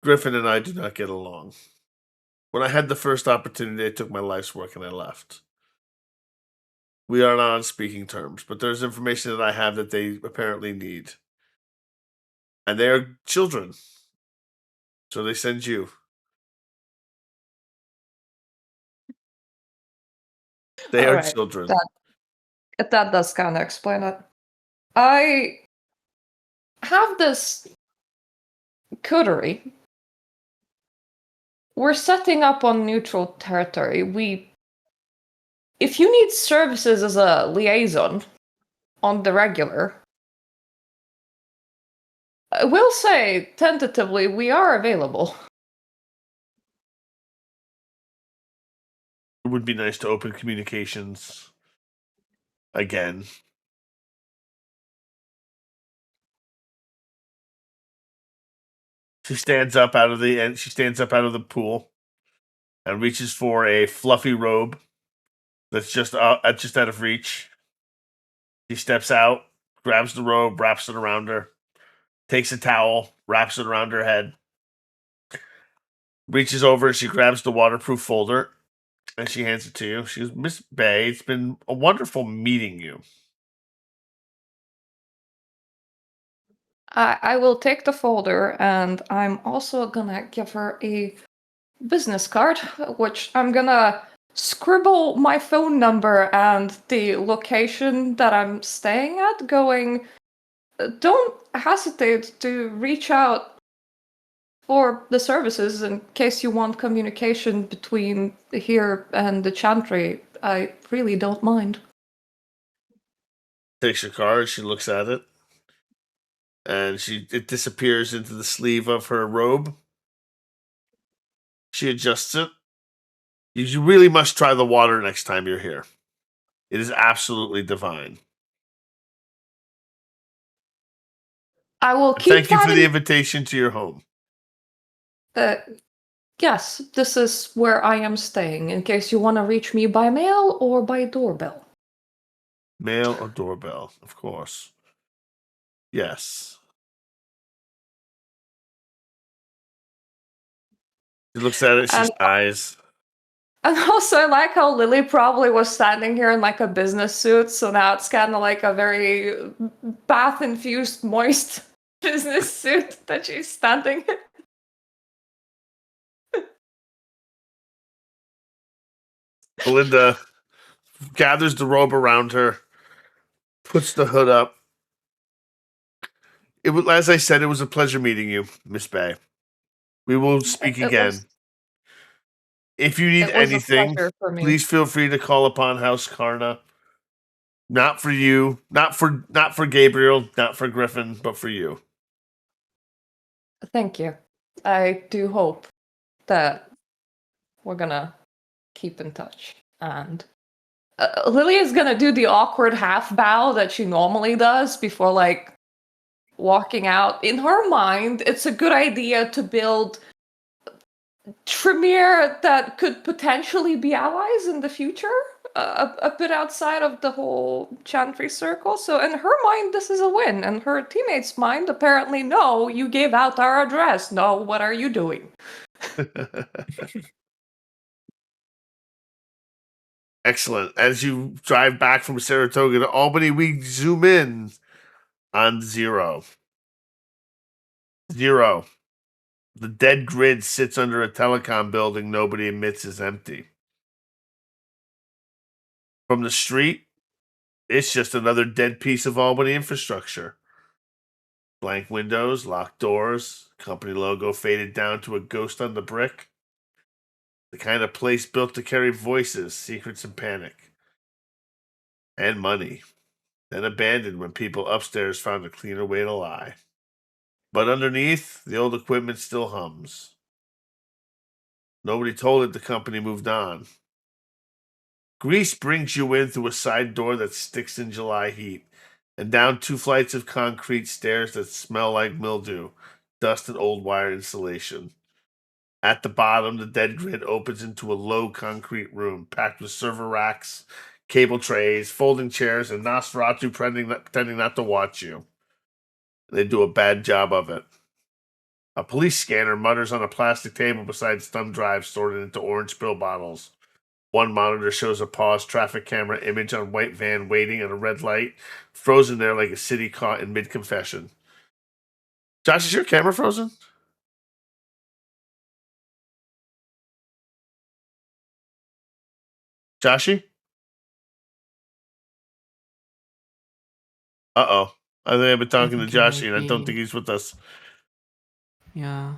Griffin and I do not get along. When I had the first opportunity, I took my life's work and I left. We are not on speaking terms, but there's information that I have that they apparently need. And they are children. So they send you. They are Alright, children. that does kind of explain it. I have this coterie. We're setting up on neutral territory. If you need services as a liaison on the regular, I will say, tentatively, we are available. It would be nice to open communications again. She stands up out of the pool and reaches for a fluffy robe that's just out of reach. She steps out, grabs the robe, wraps it around her, takes a towel, wraps it around her head, reaches over, she grabs the waterproof folder, and she hands it to you. She goes, Miss Bay, it's been a wonderful meeting you. I will take the folder, and I'm also gonna give her a business card, which I'm gonna scribble my phone number and the location that I'm staying at, going, don't hesitate to reach out for the services in case you want communication between here and the chantry. I really don't mind. Takes your card, she looks at it, and it disappears into the sleeve of her robe. She adjusts it. You really must try the water next time you're here. It is absolutely divine. I will keep Thank you that for in- the invitation to your home. Yes, this is where I am staying, in case you want to reach me by mail or by doorbell. Mail or doorbell, of course. Yes. She looks at it, she sighs. And also, I like how Lily probably was standing here in like a business suit, so now it's kind of like a very bath-infused, moist business suit that she's standing in. Belinda gathers the robe around her, puts the hood up. It was, as I said, it was a pleasure meeting you, Miss Bay. We will speak again. If you need It was a anything, pleasure for me. please feel free to call upon House Karna. Not for you, not for Gabriel, not for Griffin, but for you. Thank you. I do hope that we're gonna keep in touch. And Lily is gonna do the awkward half bow that she normally does before like walking out. In her mind, it's a good idea to build Tremere that could potentially be allies in the future, a bit outside of the whole Chantry circle. So in her mind, this is a win. And her teammates' mind, apparently, no, you gave out our address. No, what are you doing? Excellent. As you drive back from Saratoga to Albany, we zoom in on Zero. Zero. The dead grid sits under a telecom building nobody admits is empty. From the street, it's just another dead piece of Albany infrastructure. Blank windows, locked doors, company logo faded down to a ghost on the brick. The kind of place built to carry voices, secrets, and panic. And money. Then abandoned when people upstairs found a cleaner way to lie. But underneath, the old equipment still hums. Nobody told it the company moved on. Grease brings you in through a side door that sticks in July heat, and down 2 flights of concrete stairs that smell like mildew, dust, and old wire insulation. At the bottom, the dead grid opens into a low concrete room packed with server racks, cable trays, folding chairs, and Nosferatu pretending not to watch you. They do a bad job of it. A police scanner mutters on a plastic table beside thumb drives sorted into orange pill bottles. One monitor shows a paused traffic camera image on white van waiting at a red light, frozen there like a city caught in mid-confession. Josh, is your camera frozen? Joshy? Uh-oh. I think I've been talking to think it Josh, might and I don't be. think he's with us. Yeah.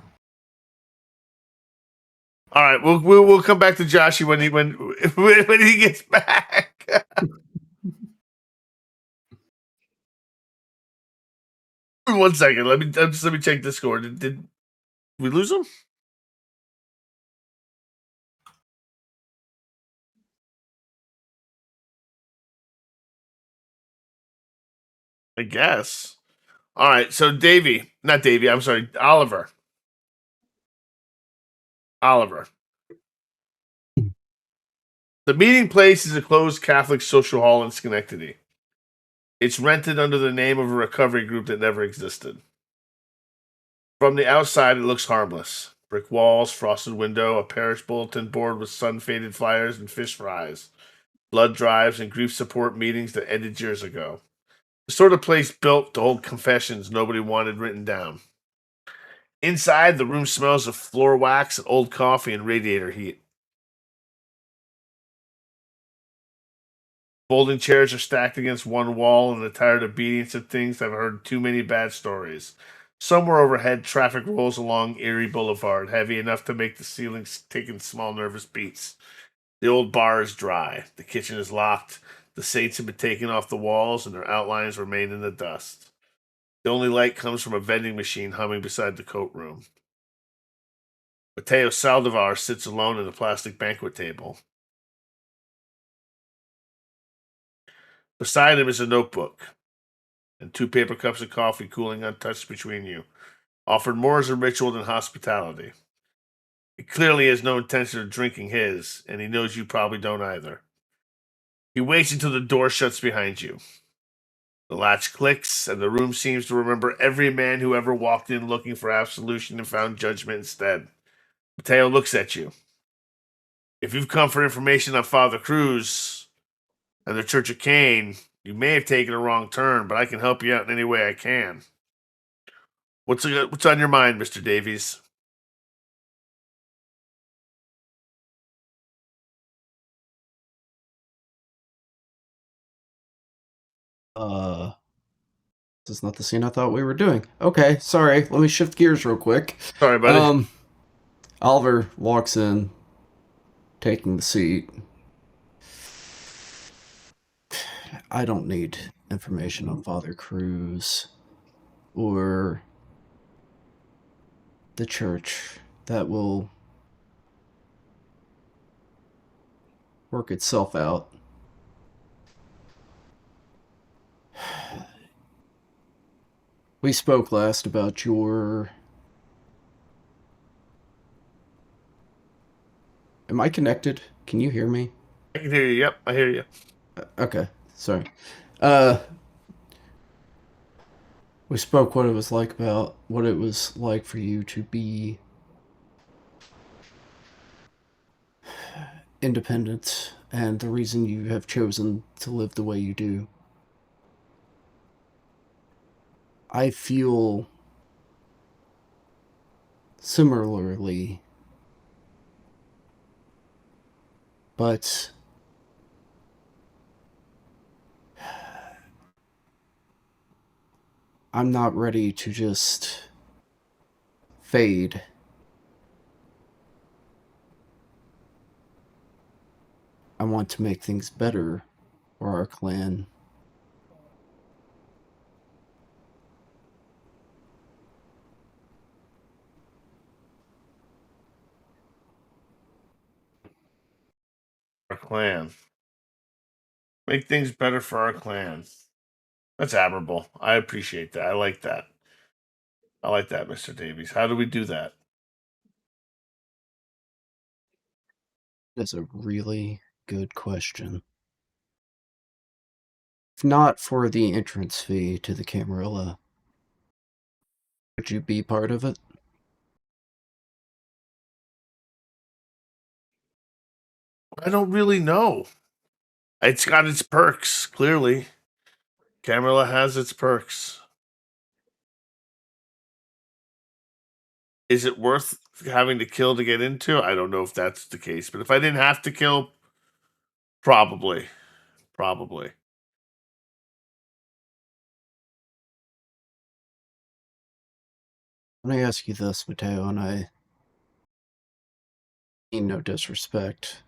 All right, we'll come back to Joshy when he gets back. One second, let me check Discord. Did we lose him? I guess. All right, so not Davy. I'm sorry, Oliver. Oliver. The meeting place is a closed Catholic social hall in Schenectady. It's rented under the name of a recovery group that never existed. From the outside, it looks harmless. Brick walls, frosted window, a parish bulletin board with sun-faded flyers and fish fries, blood drives, and grief support meetings that ended years ago. The sort of place built to hold confessions nobody wanted written down. Inside, the room smells of floor wax and old coffee and radiator heat. Folding chairs are stacked against one wall, and the tired obedience of things have heard too many bad stories. Somewhere overhead, traffic rolls along Erie Boulevard, heavy enough to make the ceilings tick in small nervous beats. The old bar is dry. The kitchen is locked. The saints have been taken off the walls, and their outlines remain in the dust. The only light comes from a vending machine humming beside the coat room. Mateo Saldivar sits alone at a plastic banquet table. Beside him is a notebook and 2 paper cups of coffee cooling untouched between you, offered more as a ritual than hospitality. He clearly has no intention of drinking his, and he knows you probably don't either. He waits until the door shuts behind you. The latch clicks, and the room seems to remember every man who ever walked in looking for absolution and found judgment instead. Mateo looks at you. If you've come for information on Father Cruz and the Church of Cain, you may have taken a wrong turn, but I can help you out in any way I can. What's on your mind, Mr. Davies? This is not the scene I thought we were doing. Okay, sorry. Let me shift gears real quick. Sorry, buddy. Oliver walks in, taking the seat. I don't need information on Father Cruz or the church. That will work itself out. We spoke last about your... Am I connected? Can you hear me? I can hear you. Yep, I hear you. Okay, sorry. We spoke what it was like for you to be independent and the reason you have chosen to live the way you do. I feel similarly, but I'm not ready to just fade. I want to make things better for our clan. Our clan. Make things better for our clan. That's admirable. I appreciate that. I like that. I like that, Mr. Davies. How do we do that? That's a really good question. If not for the entrance fee to the Camarilla, would you be part of it? I don't really know. It's got its perks, clearly. Camarilla has its perks. Is it worth having to kill to get into? I don't know if that's the case, but if I didn't have to kill, probably. Probably. Let me ask you this, Mateo, and I mean no disrespect.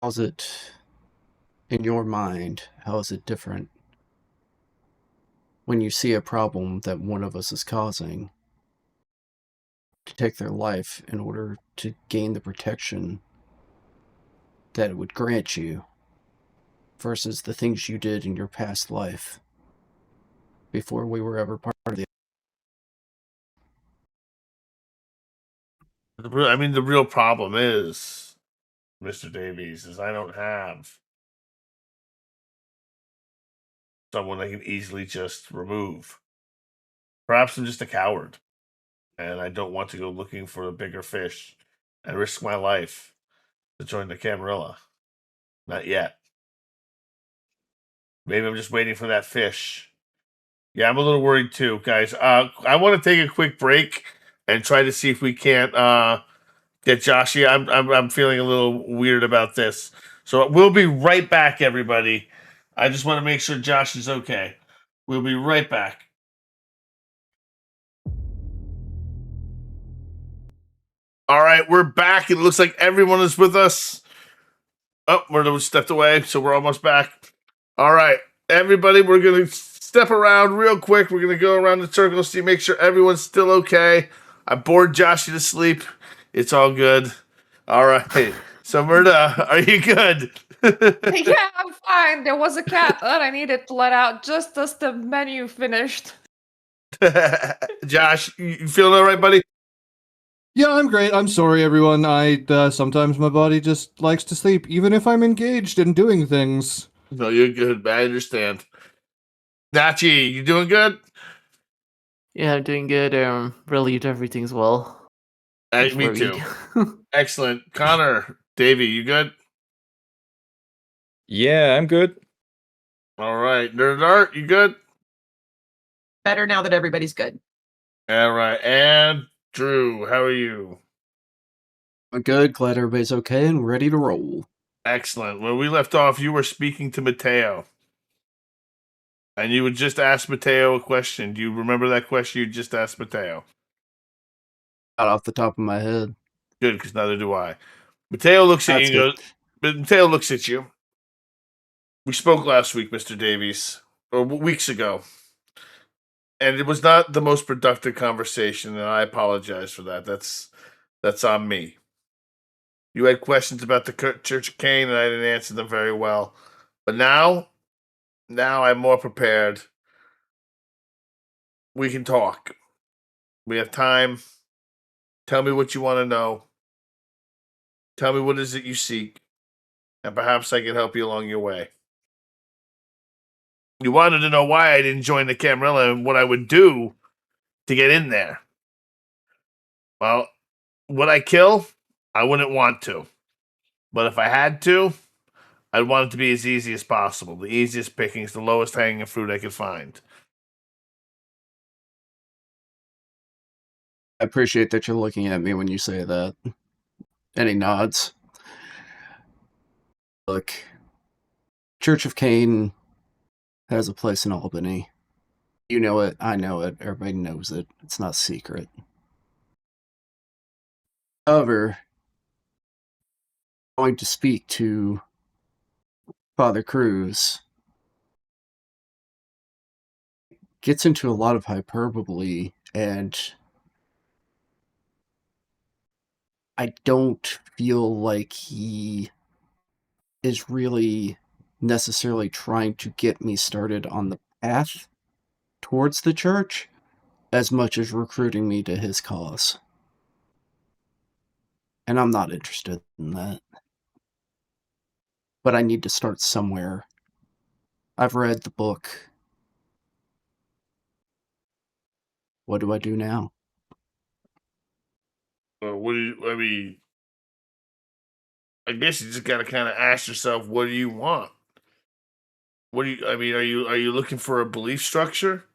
How's it, in your mind, how is it different when you see a problem that one of us is causing to take their life in order to gain the protection that it would grant you versus the things you did in your past life before we were ever part of the... I mean, the real problem is, Mr. Davies, is I don't have someone I can easily just remove. Perhaps I'm just a coward, and I don't want to go looking for a bigger fish and risk my life to join the Camarilla. Not yet. Maybe I'm just waiting for that fish. Yeah, I'm a little worried too, guys. I want to take a quick break and try to see if we can't get Josh here. I'm feeling a little weird about this. So we'll be right back, everybody. I just want to make sure Josh is okay. We'll be right back. All right, we're back. It looks like everyone is with us. Oh, we're stepped away, so we're almost back. All right, everybody, we're going to step around real quick. We're going to go around the circle, see, make sure everyone's still okay. I bored Joshy to sleep. It's all good. All right. So, Murda, are you good? Yeah, I'm fine. There was a cat that I needed to let out just as the menu finished. Josh, you feeling all right, buddy? Yeah, I'm great. I'm sorry, everyone. Sometimes my body just likes to sleep, even if I'm engaged in doing things. No, you're good. I understand. Nachi, you doing good? Yeah, I'm doing good. Relieved everything's well. Just Me worried. too. Excellent. Connor, Davey, you good? Yeah, I'm good. All right. Nerd Art, you good? Better now that everybody's good. All right. And Drew, how are you? I'm good, glad everybody's okay and ready to roll. Excellent. When we left off, you were speaking to Mateo. And you would just ask Mateo a question. Do you remember that question you just asked Mateo? Not off the top of my head. Good, because neither do I. Mateo looks at That's you and good. goes, but Mateo looks at you. We spoke last week, Mr. Davies, or weeks ago. And it was not the most productive conversation, and I apologize for that. That's on me. You had questions about the Church of Cain, and I didn't answer them very well. But now I'm more prepared. We can talk. We have time. Tell me what you want to know. Tell me what is it you seek, and perhaps I can help you along your way. You wanted to know why I didn't join the Camarilla and what I would do to get in there. Well, would I kill? I wouldn't want to. But if I had to, I'd want it to be as easy as possible. The easiest pickings, the lowest hanging fruit I could find. I appreciate that you're looking at me when you say that. Any nods? Look, Church of Cain has a place in Albany. You know it, I know it, everybody knows it. It's not secret. However, I'm going to speak to Father Cruz. Gets into a lot of hyperbole, and I don't feel like he is really necessarily trying to get me started on the path towards the church as much as recruiting me to his cause. And I'm not interested in that. But I need to start somewhere. I've read the book. What do I do now? What do you? I mean, I guess you just got to kind of ask yourself, what do you want? What do you? I mean, are you looking for a belief structure?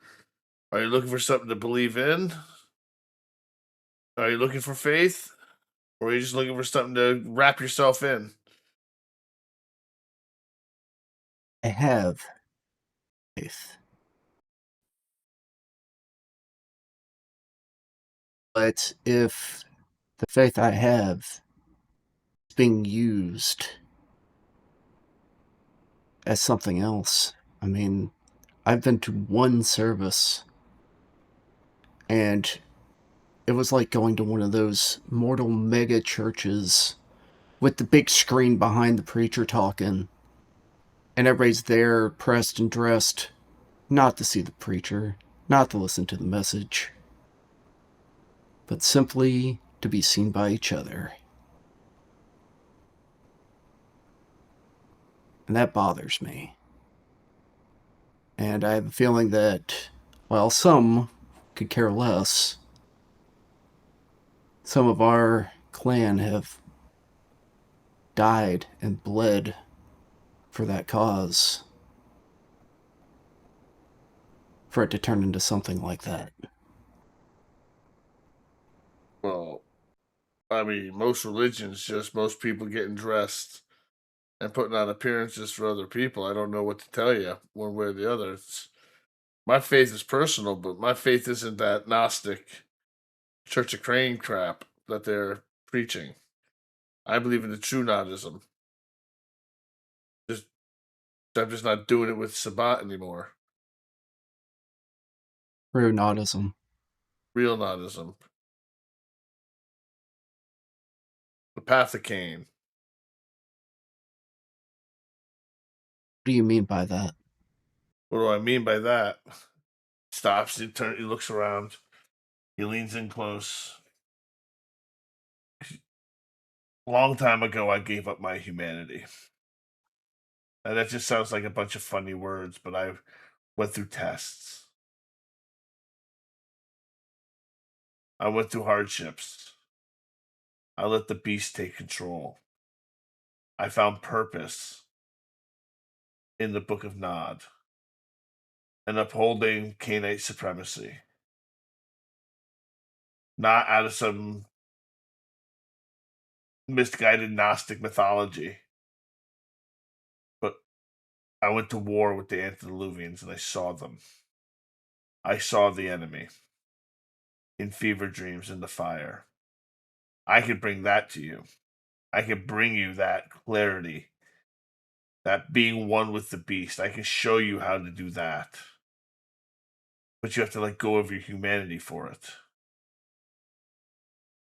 Are you looking for something to believe in? Are you looking for faith, or are you just looking for something to wrap yourself in? I have faith. But if the faith I have is being used as something else, I mean, I've been to one service, and it was like going to one of those mortal mega churches with the big screen behind the preacher talking, and everybody's there pressed and dressed, not to see the preacher, not to listen to the message, but simply to be seen by each other. And that bothers me. And I have a feeling that, while some could care less, some of our clan have died and bled for that cause, for it to turn into something like that. Well, I mean, most religions, just most people getting dressed and putting on appearances for other people. I don't know what to tell you, one way or the other. My faith is personal, but my faith isn't that Gnostic Church of Crane crap that they're preaching. I believe in the true Nodism. I'm just not doing it with Sabbat anymore. True Nodism. Real Nodism. The path of Cain. What do you mean by that? What do I mean by that? Stops, he looks around, he leans in close. Long time ago, I gave up my humanity. And that just sounds like a bunch of funny words, but I went through tests. I went through hardships. I let the beast take control. I found purpose in the Book of Nod and upholding Cainite supremacy. Not out of some misguided Gnostic mythology, but I went to war with the antediluvians and I saw them. I saw the enemy in fever dreams in the fire. I could bring that to you. I can bring you that clarity, that being one with the beast. I can show you how to do that. But you have to let go of your humanity for it.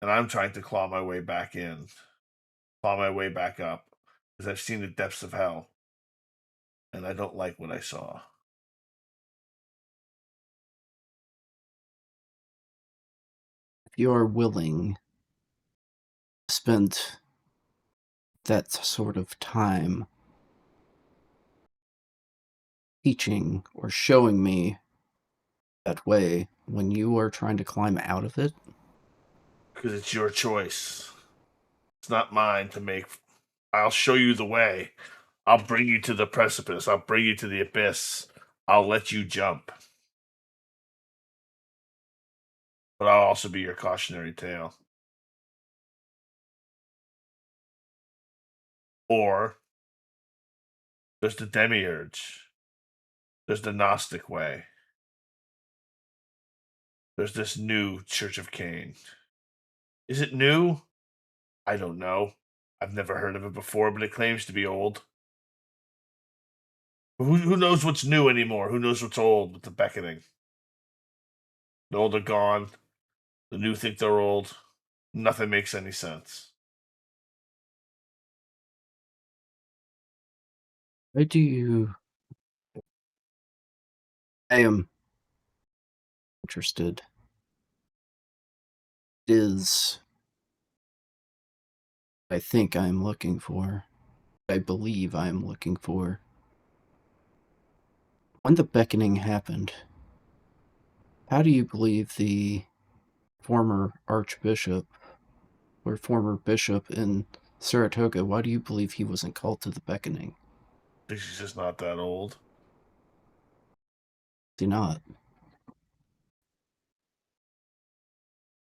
And I'm trying to claw my way back in, claw my way back up, because I've seen the depths of hell. And I don't like what I saw. If you are willing to spend that sort of time teaching or showing me that way when you are trying to climb out of it, Because it's your choice. It's not mine to make. I'll show you the way. I'll bring you to the precipice. I'll bring you to the abyss. I'll let you jump. But I'll also be your cautionary tale. Or there's the demiurge. There's the Gnostic way. There's this new Church of Cain. Is it new? I don't know. I've never heard of it before, but it claims to be old. Who knows what's new anymore? Who knows what's old with the beckoning? The old are gone. The new think they're old. Nothing makes any sense. why do you... I am interested. Is I think I am looking for. I believe I am looking for. When the beckoning happened, how do you believe the former archbishop or former bishop in Saratoga, why do you believe he wasn't called to the beckoning? He's just not that old. Is he not?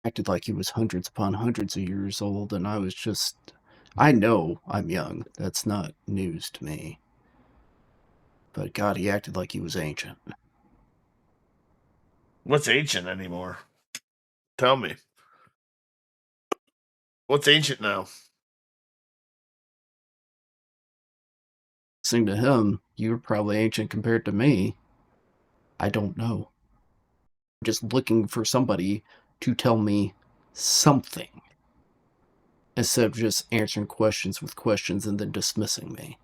Acted like he was hundreds upon hundreds of years old, and I was just... I know I'm young. That's not news to me. But God, he acted like he was ancient. What's ancient anymore? Tell me. What's ancient now? Listening to him, you're probably ancient compared to me. I don't know. I'm just looking for somebody to tell me something instead of just answering questions with questions and then dismissing me.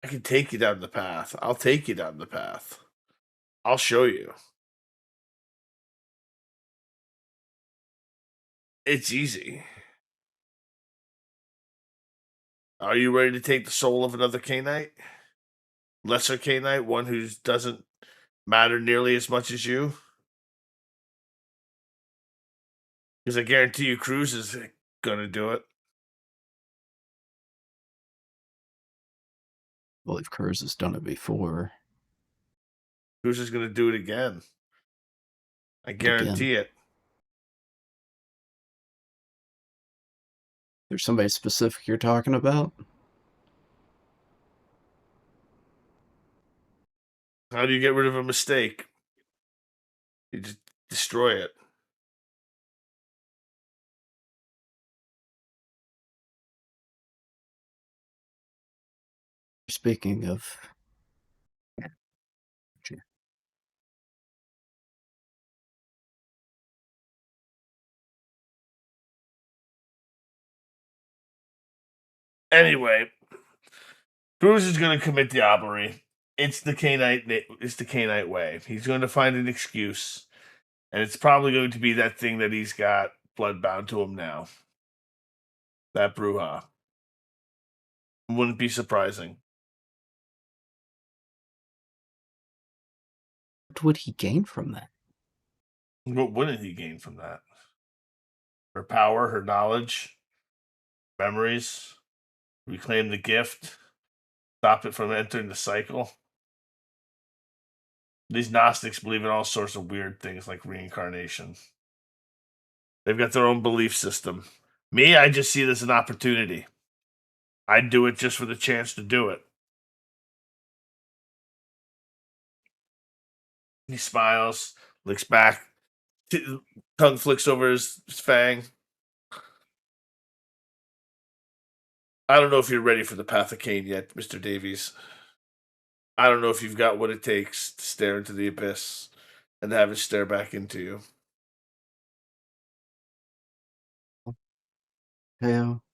I can take you down the path. I'll take you down the path. I'll show you. It's easy. Are you ready to take the soul of another Canite? Lesser Canite, one who doesn't matter nearly as much as you? Because I guarantee you Cruz is going to do it. Well, if Cruz has done it before. Cruz is going to do it again. I guarantee it. There's somebody specific you're talking about? How do you get rid of a mistake? You just destroy it. Speaking of... Anyway, Cruz is going to commit the robbery. It's the Canite way. He's going to find an excuse, and it's probably going to be that thing that he's got bloodbound to him now. That brouhaha. Wouldn't be surprising. What would he gain from that? What wouldn't he gain from that? Her power, her knowledge, memories, reclaim the gift, stop it from entering the cycle. These Gnostics believe in all sorts of weird things like reincarnation. They've got their own belief system. Me, I just see it as an opportunity. I'd do it just for the chance to do it. He smiles, looks back, tongue flicks over his fang. I don't know if you're ready for the path of Cain yet, Mr. Davies. I don't know if you've got what it takes to stare into the abyss and have it stare back into you. Hell.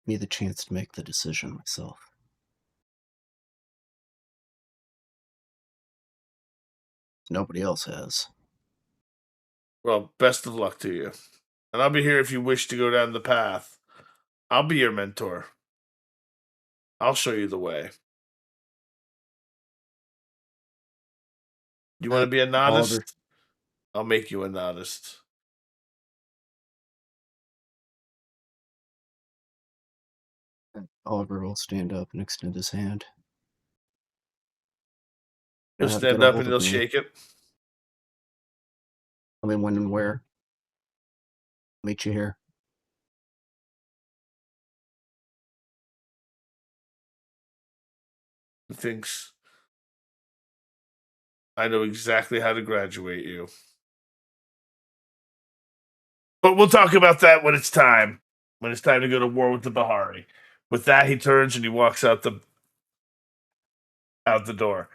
Me the chance to make the decision myself. Nobody else has. Well, best of luck to you. And I'll be here if you wish to go down the path. I'll be your mentor. I'll show you the way. You want to be a nodist? Oliver. I'll make you a nodist. Oliver will stand up and extend his hand. He'll Have to stand get a up hold and of he'll me. shake it. Tell me when and where. Meet you here. He thinks, I know exactly how to graduate you. But we'll talk about that when it's time. When it's time to go to war with the Bahari. With that, he turns and he walks out the door.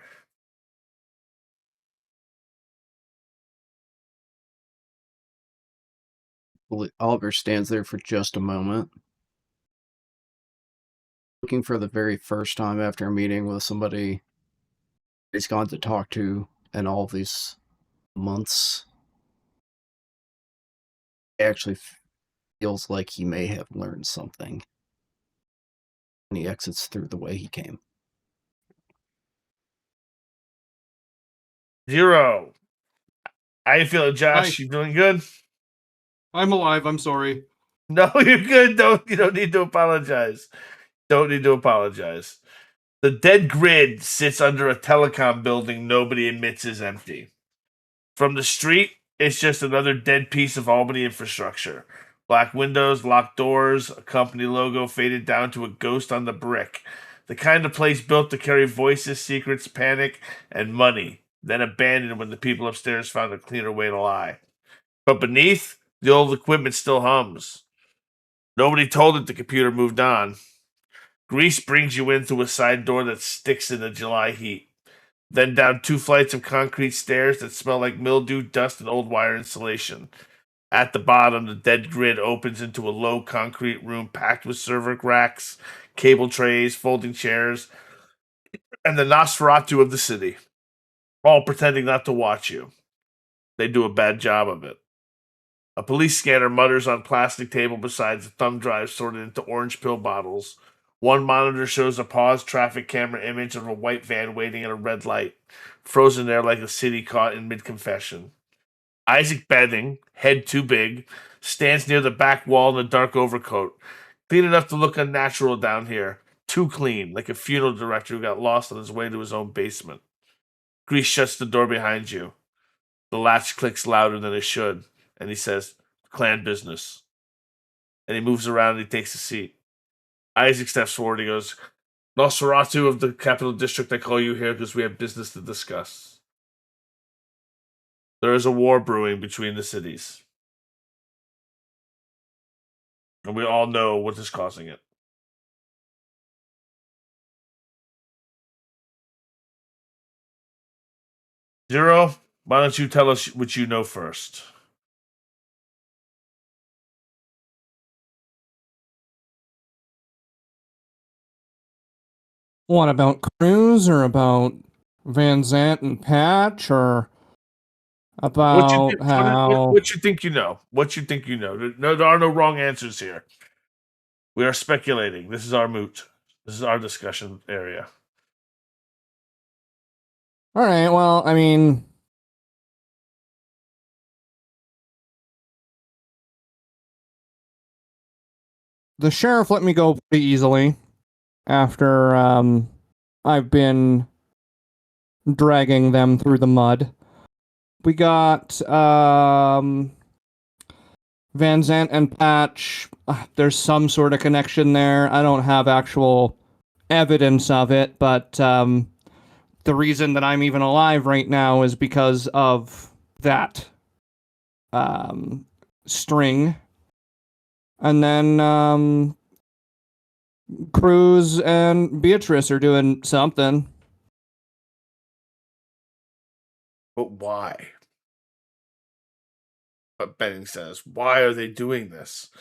Oliver stands there for just a moment, looking for the very first time after a meeting with somebody he's gone to talk to in all of these months. He actually feels like he may have learned something. And he exits through the way he came. 0. How you feeling, Josh? Hi. You doing good? I'm alive. I'm sorry. No, you're good. You don't need to apologize. Don't need to apologize. The dead grid sits under a telecom building nobody admits is empty. From the street, it's just another dead piece of Albany infrastructure. Black windows, locked doors, a company logo faded down to a ghost on the brick. The kind of place built to carry voices, secrets, panic, and money then abandoned when the people upstairs found a cleaner way to lie. But beneath, the old equipment still hums. Nobody told it the computer moved on. Grease brings you in through a side door that sticks in the July heat. Then down 2 flights of concrete stairs that smell like mildew, dust, and old wire insulation. At the bottom, the dead grid opens into a low concrete room packed with server racks, cable trays, folding chairs, and the Nosferatu of the city, all pretending not to watch you. They do a bad job of it. A police scanner mutters on plastic table beside the thumb drive sorted into orange pill bottles. One monitor shows a paused traffic camera image of a white van waiting at a red light, frozen there like a city caught in mid-confession. Isaac Bedding, head too big, stands near the back wall in a dark overcoat, clean enough to look unnatural down here. Too clean, like a funeral director who got lost on his way to his own basement. Grease shuts the door behind you. The latch clicks louder than it should, and he says, "Clan business." And he moves around and he takes a seat. Isaac steps forward. He goes, "Nosferatu of the Capital District, I call you here because we have business to discuss. There is a war brewing between the cities. And we all know what is causing it. Zero, why don't you tell us what you know first?" What about Cruz, or about Van Zant and Patch, or about how... What you think you know? What you think you know? No, there are no wrong answers here. We are speculating. This is our moot. This is our discussion area. All right, well, I mean, the sheriff let me go pretty easily after I've been dragging them through the mud. We got Van Zant and Patch. There's some sort of connection there. I don't have actual evidence of it, but the reason that I'm even alive right now is because of that string. And then Cruz and Beatrice are doing something. But why? But Benning says, why are they doing this?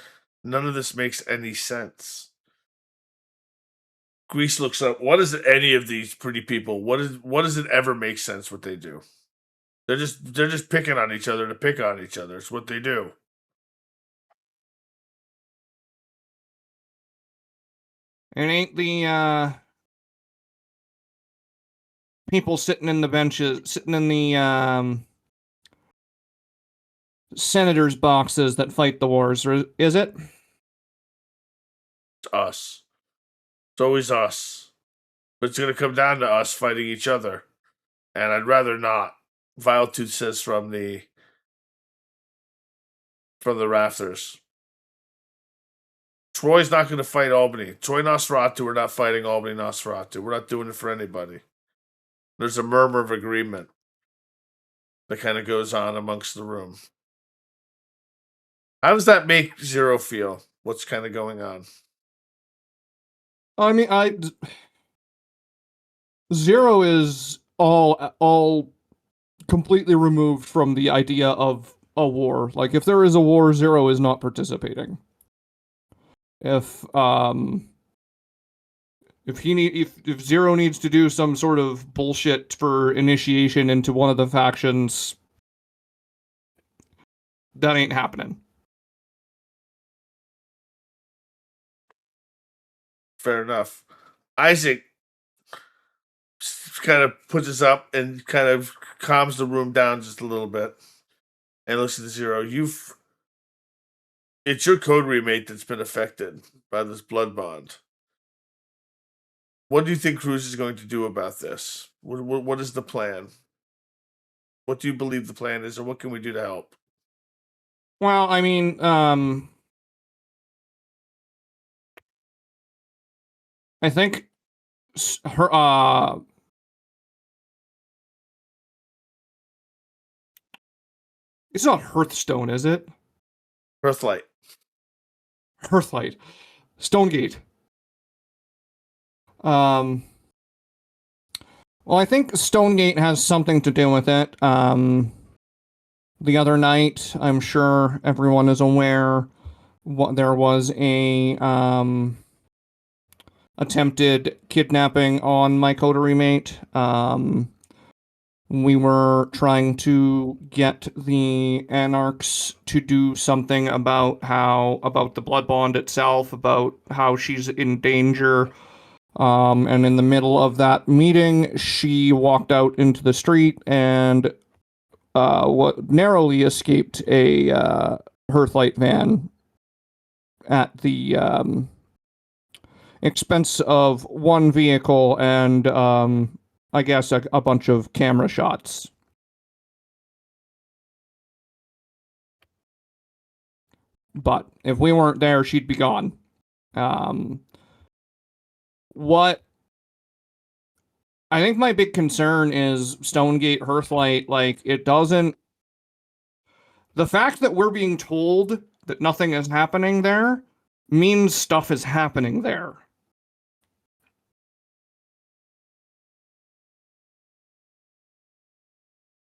None of this makes any sense. Grease looks up. What is any of these pretty people? What does it ever make sense what they do? They're just picking on each other to pick on each other. It's what they do. It ain't the people sitting in the benches, sitting in the senators' boxes that fight the wars, or is it? It's us. It's always us. But it's going to come down to us fighting each other. And I'd rather not. Viletooth says from the rafters. Troy's not going to fight Albany. Troy Nosferatu, we're not fighting Albany Nosferatu. We're not doing it for anybody. There's a murmur of agreement that kind of goes on amongst the room. How does that make Zero feel? What's kind of going on? I mean, Zero is all completely removed from the idea of a war. Like, if there is a war, Zero is not participating. If Zero needs to do some sort of bullshit for initiation into one of the factions, that ain't happening. Fair enough. Isaac kind of puts us up and kind of calms the room down just a little bit and looks at the Zero. It's your coterie mate that's been affected by this blood bond. What do you think Cruz is going to do about this? What is the plan? What do you believe the plan is, or what can we do to help? Well, I mean, I think her It's not Hearthstone, is it? Earthlight. Hearthlight. Stonegate. Well, I think Stonegate has something to do with it. The other night, I'm sure everyone is aware, there was a attempted kidnapping on my coterie mate. We were trying to get the Anarchs to do something about the blood bond itself, about how she's in danger. And in the middle of that meeting, she walked out into the street and what narrowly escaped a Hearthlight van at the expense of one vehicle and I guess a bunch of camera shots. But if we weren't there, she'd be gone. What I think my big concern is Stonegate Hearthlight. Like, it doesn't. The fact that we're being told that nothing is happening there means stuff is happening there.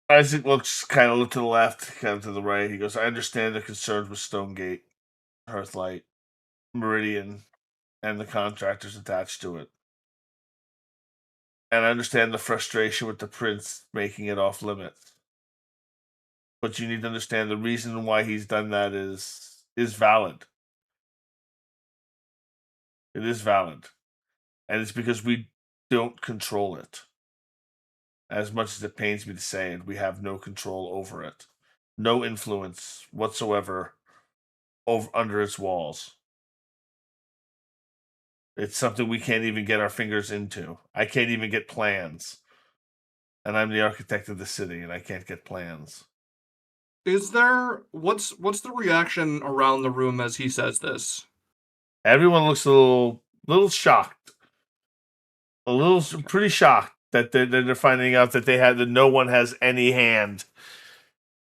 Isaac looks kind of to the left, kind of to the right. He goes, I understand the concerns with Stonegate, Hearthlight, Meridian, and the contractors attached to it. And I understand the frustration with the prince making it off limits. But you need to understand the reason why he's done that is valid. It is valid. And it's because we don't control it. As much as it pains me to say it, we have no control over it. No influence whatsoever under its walls. It's something we can't even get our fingers into. I can't even get plans. And I'm the architect of the city, and I can't get plans. Is there what's the reaction around the room as he says this? Everyone looks a little shocked. Pretty shocked that they're finding out that that no one has any hand.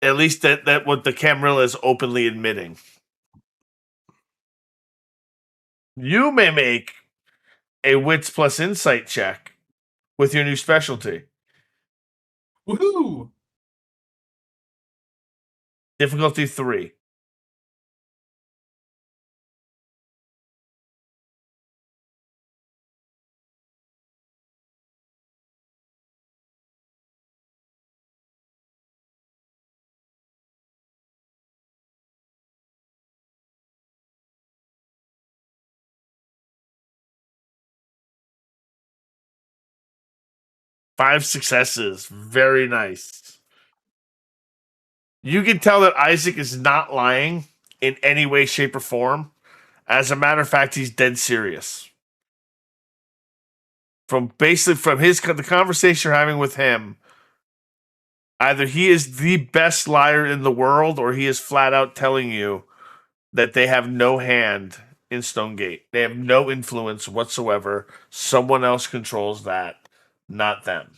At least that what the Camarilla is openly admitting. You may make a wits plus insight check with your new specialty. Woohoo! Difficulty 3. Five successes. Very nice. You can tell that Isaac is not lying in any way, shape, or form. As a matter of fact, he's dead serious. From the conversation you're having with him, either he is the best liar in the world, or he is flat out telling you that they have no hand in Stonegate. They have no influence whatsoever. Someone else controls that, not them.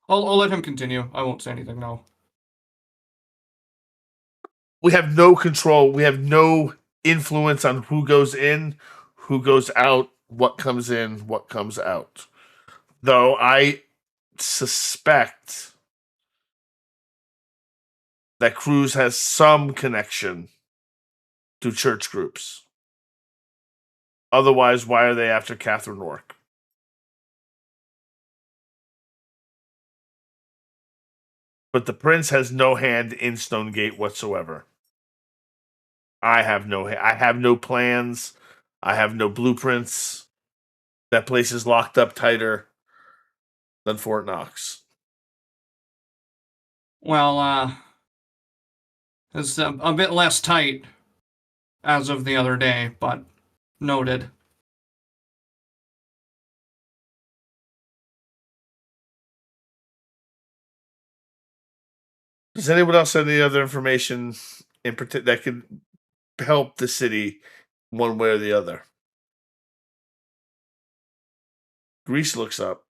I'll let him continue. I won't say anything now. We have no control. We have no influence on who goes in, who goes out, what comes in, what comes out. Though I suspect that Cruz has some connection to church groups. Otherwise, why are they after Catherine Rourke? But the prince has no hand in Stonegate whatsoever. I have no plans. I have no blueprints. That place is locked up tighter than Fort Knox. Well, it's a bit less tight as of the other day, but noted. Does anyone else have any other information in that could help the city one way or the other? Grease looks up.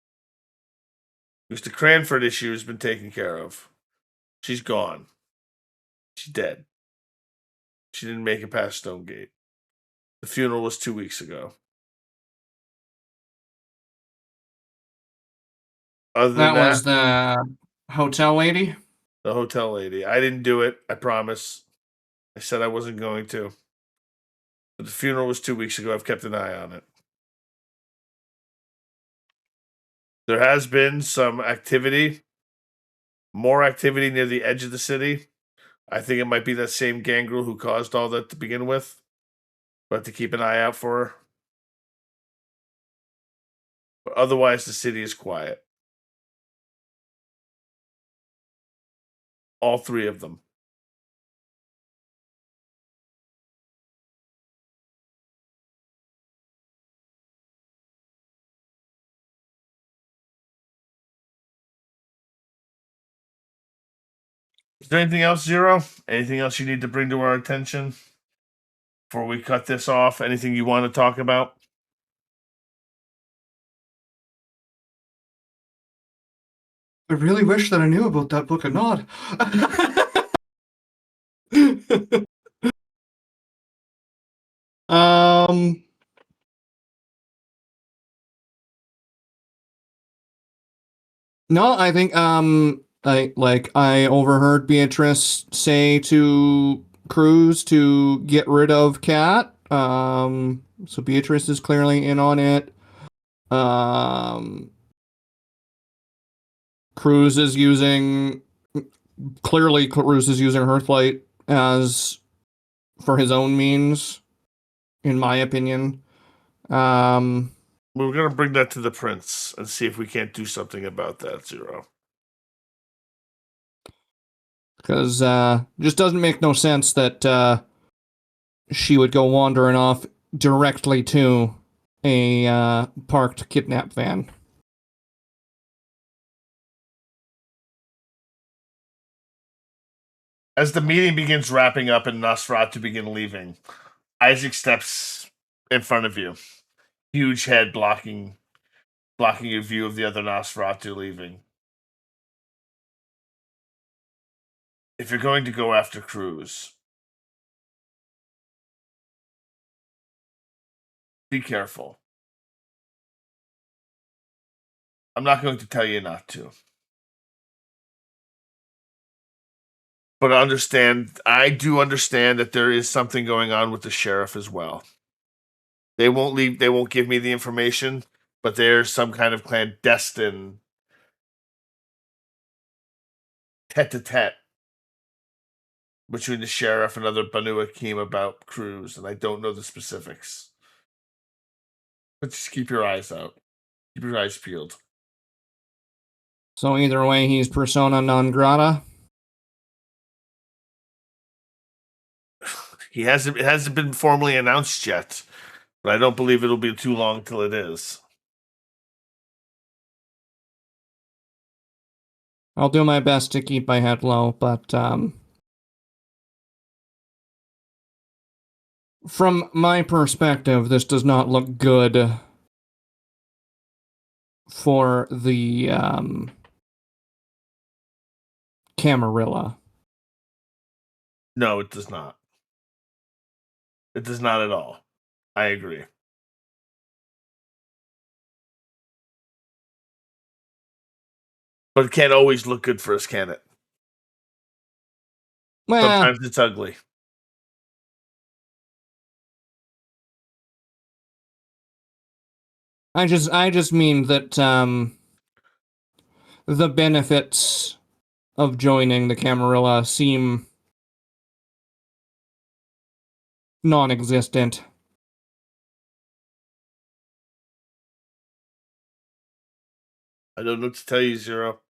Because the Cranford issue has been taken care of. She's gone. She's dead. She didn't make it past Stonegate. The funeral was 2 weeks ago. Other than That was the hotel lady? the hotel lady. I didn't do it. I promise. I said I wasn't going to. But the funeral was 2 weeks ago. I've kept an eye on it. There has been some activity. More activity near the edge of the city. I think it might be that same gangrel who caused all that to begin with. But to keep an eye out for her. But otherwise, the city is quiet. All three of them. Is there anything else, Zero? Anything else you need to bring to our attention before we cut this off? Anything you want to talk about? I really wish that I knew about that book of Nod. um, no, I think I overheard Beatrice say to Cruz to get rid of Cat. So Beatrice is clearly in on it. Cruz is using Earthlight as for his own means, in my opinion. We're going to bring that to the prince and see if we can't do something about that, Zero. Because just doesn't make no sense that she would go wandering off directly to a parked kidnap van. As the meeting begins wrapping up and Nosferatu begin leaving, Isaac steps in front of you. Huge head blocking your view of the other Nosferatu leaving. If you're going to go after Cruz, be careful. I'm not going to tell you not to. But I do understand that there is something going on with the sheriff as well. They won't give me the information, but there's some kind of clandestine tete-a-tete between the sheriff and other Banu Hakim about Cruz, and I don't know the specifics. But just keep your eyes out. Keep your eyes peeled. So either way, he's persona non grata. It hasn't been formally announced yet, but I don't believe it'll be too long till it is. I'll do my best to keep my head low, but from my perspective, this does not look good for the Camarilla. No, it does not. It does not at all. I agree. But it can't always look good for us, can it? Well, Sometimes it's ugly. I just mean that the benefits of joining the Camarilla seem non-existent. I don't know what to tell you, Zero.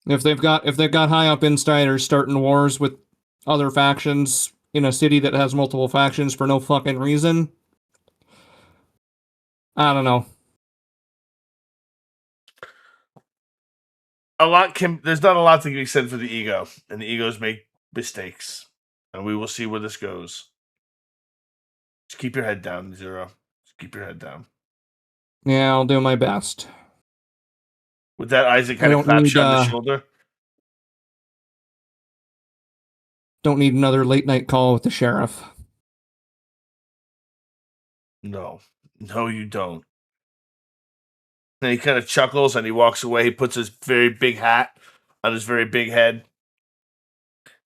If they've got high up insiders starting wars with other factions in a city that has multiple factions for no fucking reason, I don't know. There's not a lot to be said for the ego, and the egos make mistakes, and we will see where this goes. Just keep your head down, Zero. Just keep your head down. Yeah, I'll do my best. With that, Isaac I kind of don't claps need you on the shoulder. don't need another late night call with the sheriff. No, you don't. And he kind of chuckles and he walks away. He puts his very big hat on his very big head,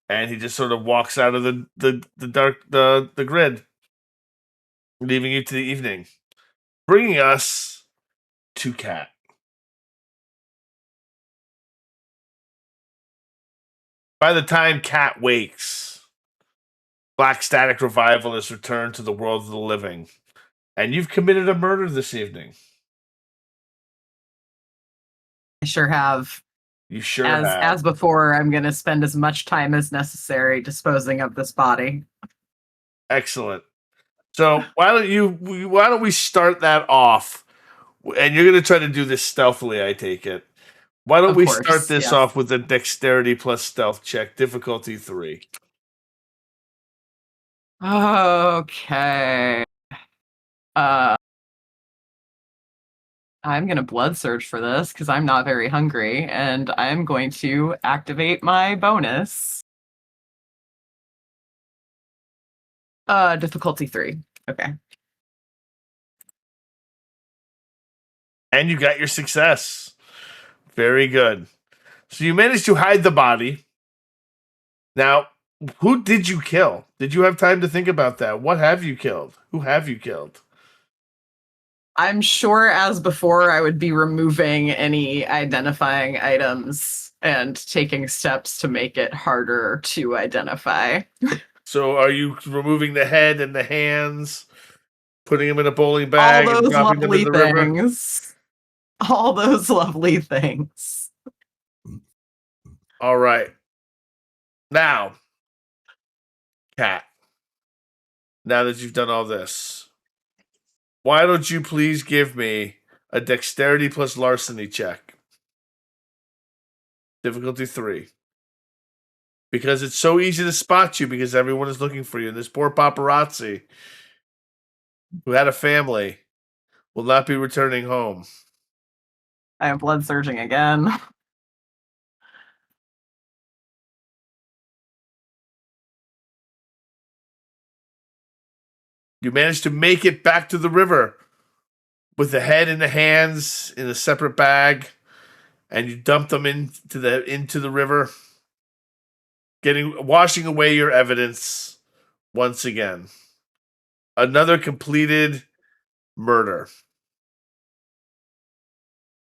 and he just sort of walks out of the grid, leaving you to the evening, bringing us to Cat. By the time Cat wakes, Black Static Revival has returned to the world of the living, and you've committed a murder this evening. I sure have. You sure As have. before, I'm going to spend as much time as necessary disposing of this body. Excellent. So why don't we start that off? And you're going to try to do this stealthily, I take it. Why don't Of we course, start this yes. off with a dexterity plus stealth check, difficulty 3. Okay. I'm going to blood search for this because I'm not very hungry, and I'm going to activate my bonus. Difficulty 3. Okay. And you got your success. Very good. So you managed to hide the body. Now, who did you kill? Did you have time to think about that? What have you killed? Who have you killed? I'm sure, as before, I would be removing any identifying items and taking steps to make it harder to identify. So are you removing the head and the hands, putting them in a bowling All bag and those dropping them in lovely the river? things. All those lovely things. All right. Now, Cat, now that you've done all this, why don't you please give me a dexterity plus larceny check? Difficulty 3. Because it's so easy to spot you because everyone is looking for you. And this poor paparazzi who had a family will not be returning home. I am blood surging again. You managed to make it back to the river with the head and the hands in a separate bag, and you dump them into the river, washing away your evidence once again. Another completed murder.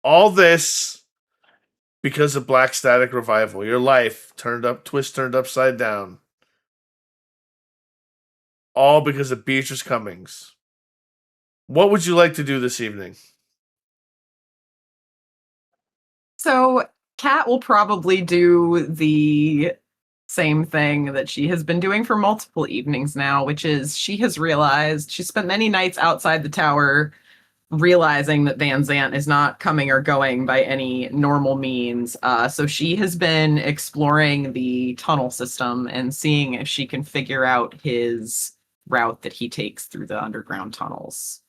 All this because of Black Static Revival. Your life turned upside down. All because of Beatrice Cummings. What would you like to do this evening? So, Kat will probably do the same thing that she has been doing for multiple evenings now, which is she has realized she spent many nights outside the tower realizing that Van Zant is not coming or going by any normal means. So she has been exploring the tunnel system and seeing if she can figure out his route that he takes through the underground tunnels.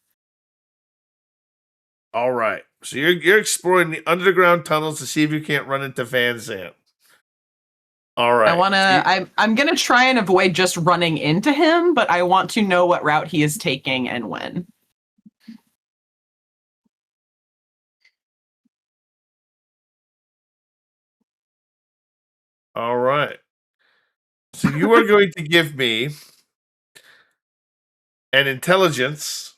All right. So you're exploring the underground tunnels to see if you can't run into Van Zant. All right. I'm gonna try and avoid just running into him, but I want to know what route he is taking and when. All right. So you are going to give me an intelligence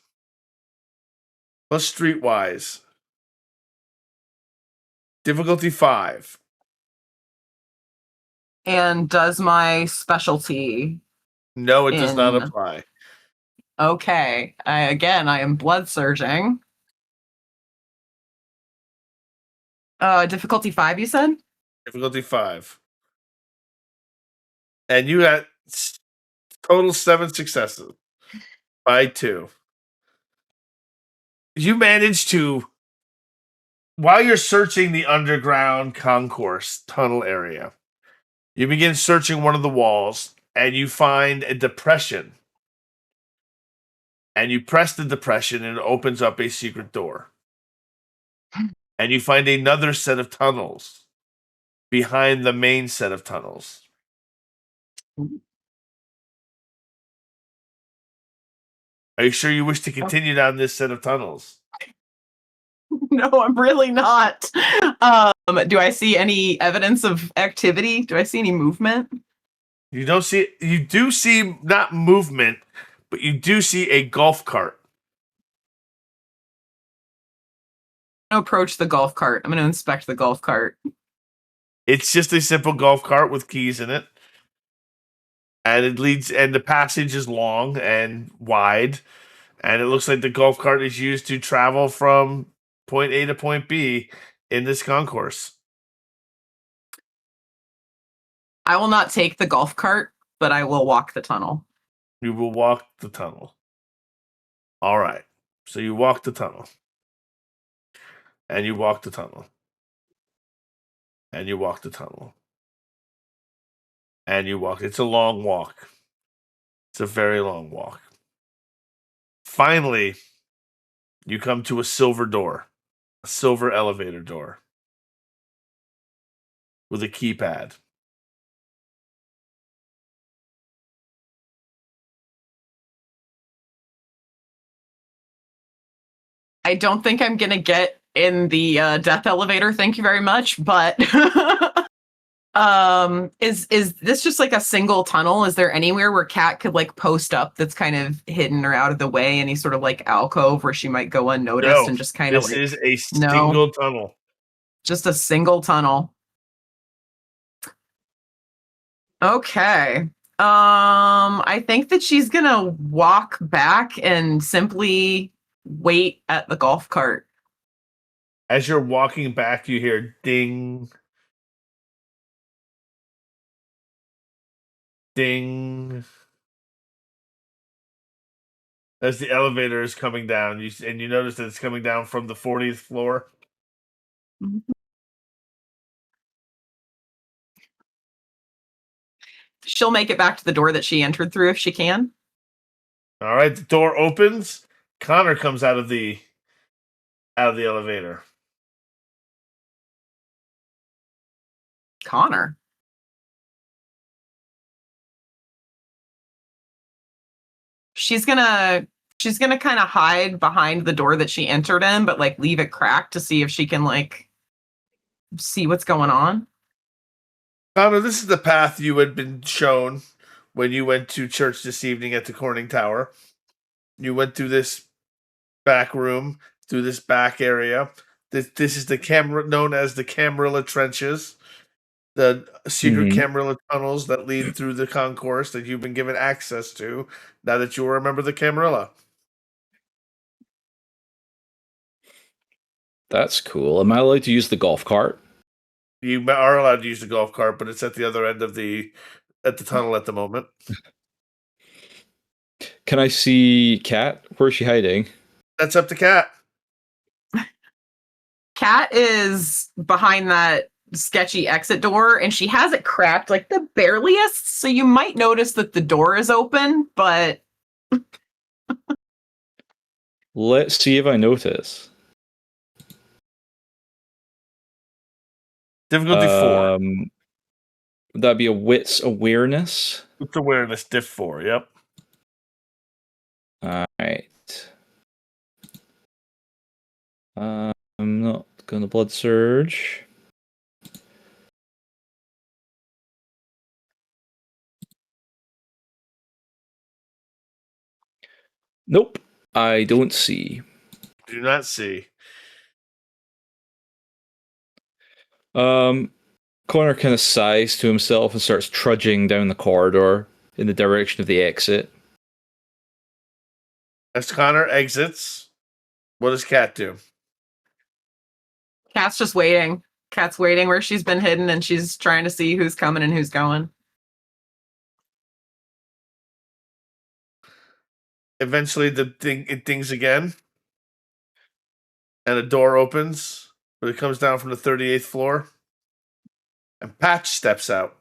plus streetwise. Difficulty 5. And does my specialty? No, it does not apply. Okay. I am blood surging. Difficulty 5, you said? Difficulty 5. And you got total 7 successes by 2. You managed to, while you're searching the underground concourse tunnel area, you begin searching one of the walls and you find a depression and you press the depression and it opens up a secret door. And you find another set of tunnels behind the main set of tunnels. Are you sure you wish to continue down this set of tunnels? No, I'm really not. Do I see any evidence of activity? Do I see any movement? You do see not movement, but you do see a golf cart. I'm gonna approach the golf cart. I'm going to inspect the golf cart. It's just a simple golf cart with keys in it. And the passage is long and wide. And it looks like the golf cart is used to travel from point A to point B in this concourse. I will not take the golf cart, but I will walk the tunnel. You will walk the tunnel. All right. So you walk the tunnel. And you walk the tunnel. And you walk the tunnel. And you walk. It's a long walk. It's a very long walk. Finally, you come to a silver door. A silver elevator door. With a keypad. I don't think I'm going to get in the death elevator. Thank you very much. But is this just like a single tunnel? Is there anywhere where Kat could like post up that's kind of hidden or out of the way? Any sort of like alcove where she might go unnoticed and just kind of this like, is a single tunnel. just a single tunnel. Okay. I think that she's gonna walk back and simply wait at the golf cart. As you're walking back, you hear ding, ding. As the elevator is coming down, you notice that it's coming down from the 40th floor. She'll make it back to the door that she entered through if she can. All right, the door opens. Connor comes out of the elevator. Connor. She's gonna kind of hide behind the door that she entered in, but like leave it cracked to see if she can like see what's going on. Connor, this is the path you had been shown when you went to church this evening at the Corning Tower. You went through this back room, through this back area. This is the known as the Camarilla trenches, the secret Camarilla tunnels that lead through the concourse that you've been given access to now that you remember the Camarilla. That's cool. Am I allowed to use the golf cart? You are allowed to use the golf cart, but it's at the other end of the tunnel at the moment. Can I see Kat? Where's she hiding? That's up to Kat. Kat is behind that sketchy exit door, and she has it cracked like the bareliest. So you might notice that the door is open, but Let's see if I notice. Difficulty 4. Would that be a wits awareness? It's awareness, diff 4, yep. Alright. I'm not gonna blood surge. Nope. I don't see. Do not see. Connor kind of sighs to himself and starts trudging down the corridor in the direction of the exit. As Connor exits, what does Kat do? Kat's just waiting. Kat's waiting where she's been hidden, and she's trying to see who's coming and who's going. Eventually, it dings again, and a door opens, but it comes down from the 38th floor, and Patch steps out.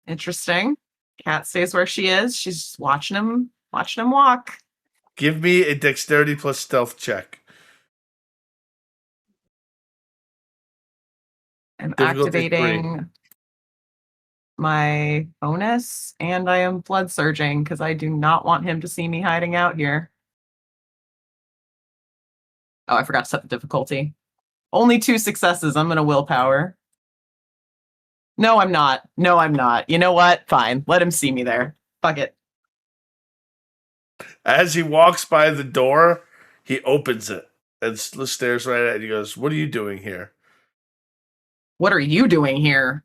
Interesting. Cat stays where she is. She's just watching him walk. Give me a dexterity plus stealth check. I'm Difficulty 3. activating my bonus, and I am blood surging because I do not want him to see me hiding out here. Oh, I forgot to set the difficulty. Only 2 successes. I'm gonna willpower. No, I'm not. No, I'm not. You know what? Fine. Let him see me there. Fuck it. As he walks by the door, he opens it and stares right at it. He goes, "What are you doing here?" What are you doing here?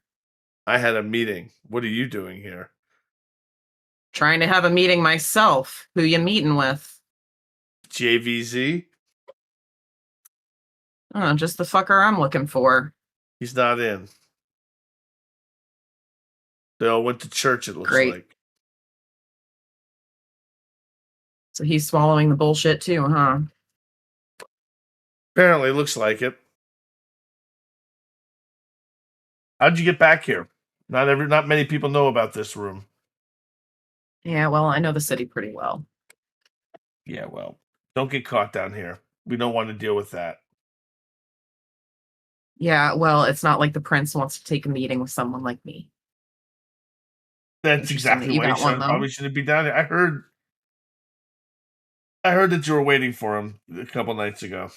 "I had a meeting. What are you doing here?" Trying to have a meeting myself. Who you meeting with? JVZ? Oh, just the fucker I'm looking for. He's not in. They all went to church, it looks Great. like. So he's swallowing the bullshit too, huh? Apparently, looks like it. How'd you get back here? Not many people know about this room. Yeah, well, I know the city pretty well. Yeah, well, don't get caught down here. We don't want to deal with that. Yeah, well, it's not like the prince wants to take a meeting with someone like me. That's Interesting that exactly you why got one, you though. probably shouldn't be down here. I heard that you were waiting for him a couple nights ago.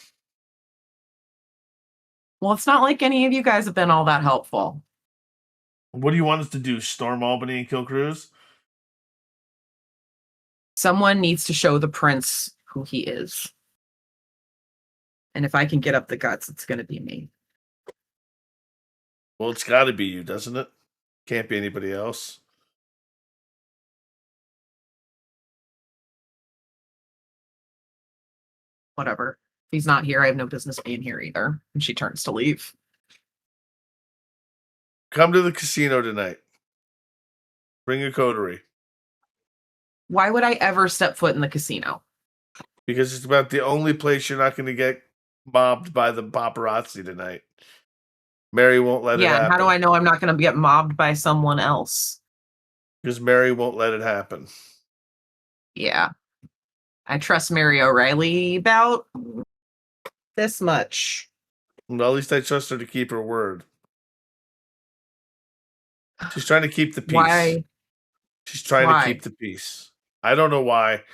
Well, it's not like any of you guys have been all that helpful. What do you want us to do? Storm Albany and kill Cruz? Someone needs to show the prince who he is. And if I can get up the guts, it's going to be me. Well, it's got to be you, doesn't it? Can't be anybody else. Whatever. If he's not here, I have no business being here either. And she turns to leave. Come to the casino tonight. Bring a coterie. Why would I ever step foot in the casino? Because it's about the only place you're not going to get mobbed by the paparazzi tonight. Mary won't let it Yeah, happen. and how do I know I'm not going to get mobbed by someone else? Because Mary won't let it happen. Yeah. I trust Mary O'Reilly about this much. Well, at least I trust her to keep her word. She's trying to keep the peace. Why? She's trying Why? to keep the peace. I don't know why.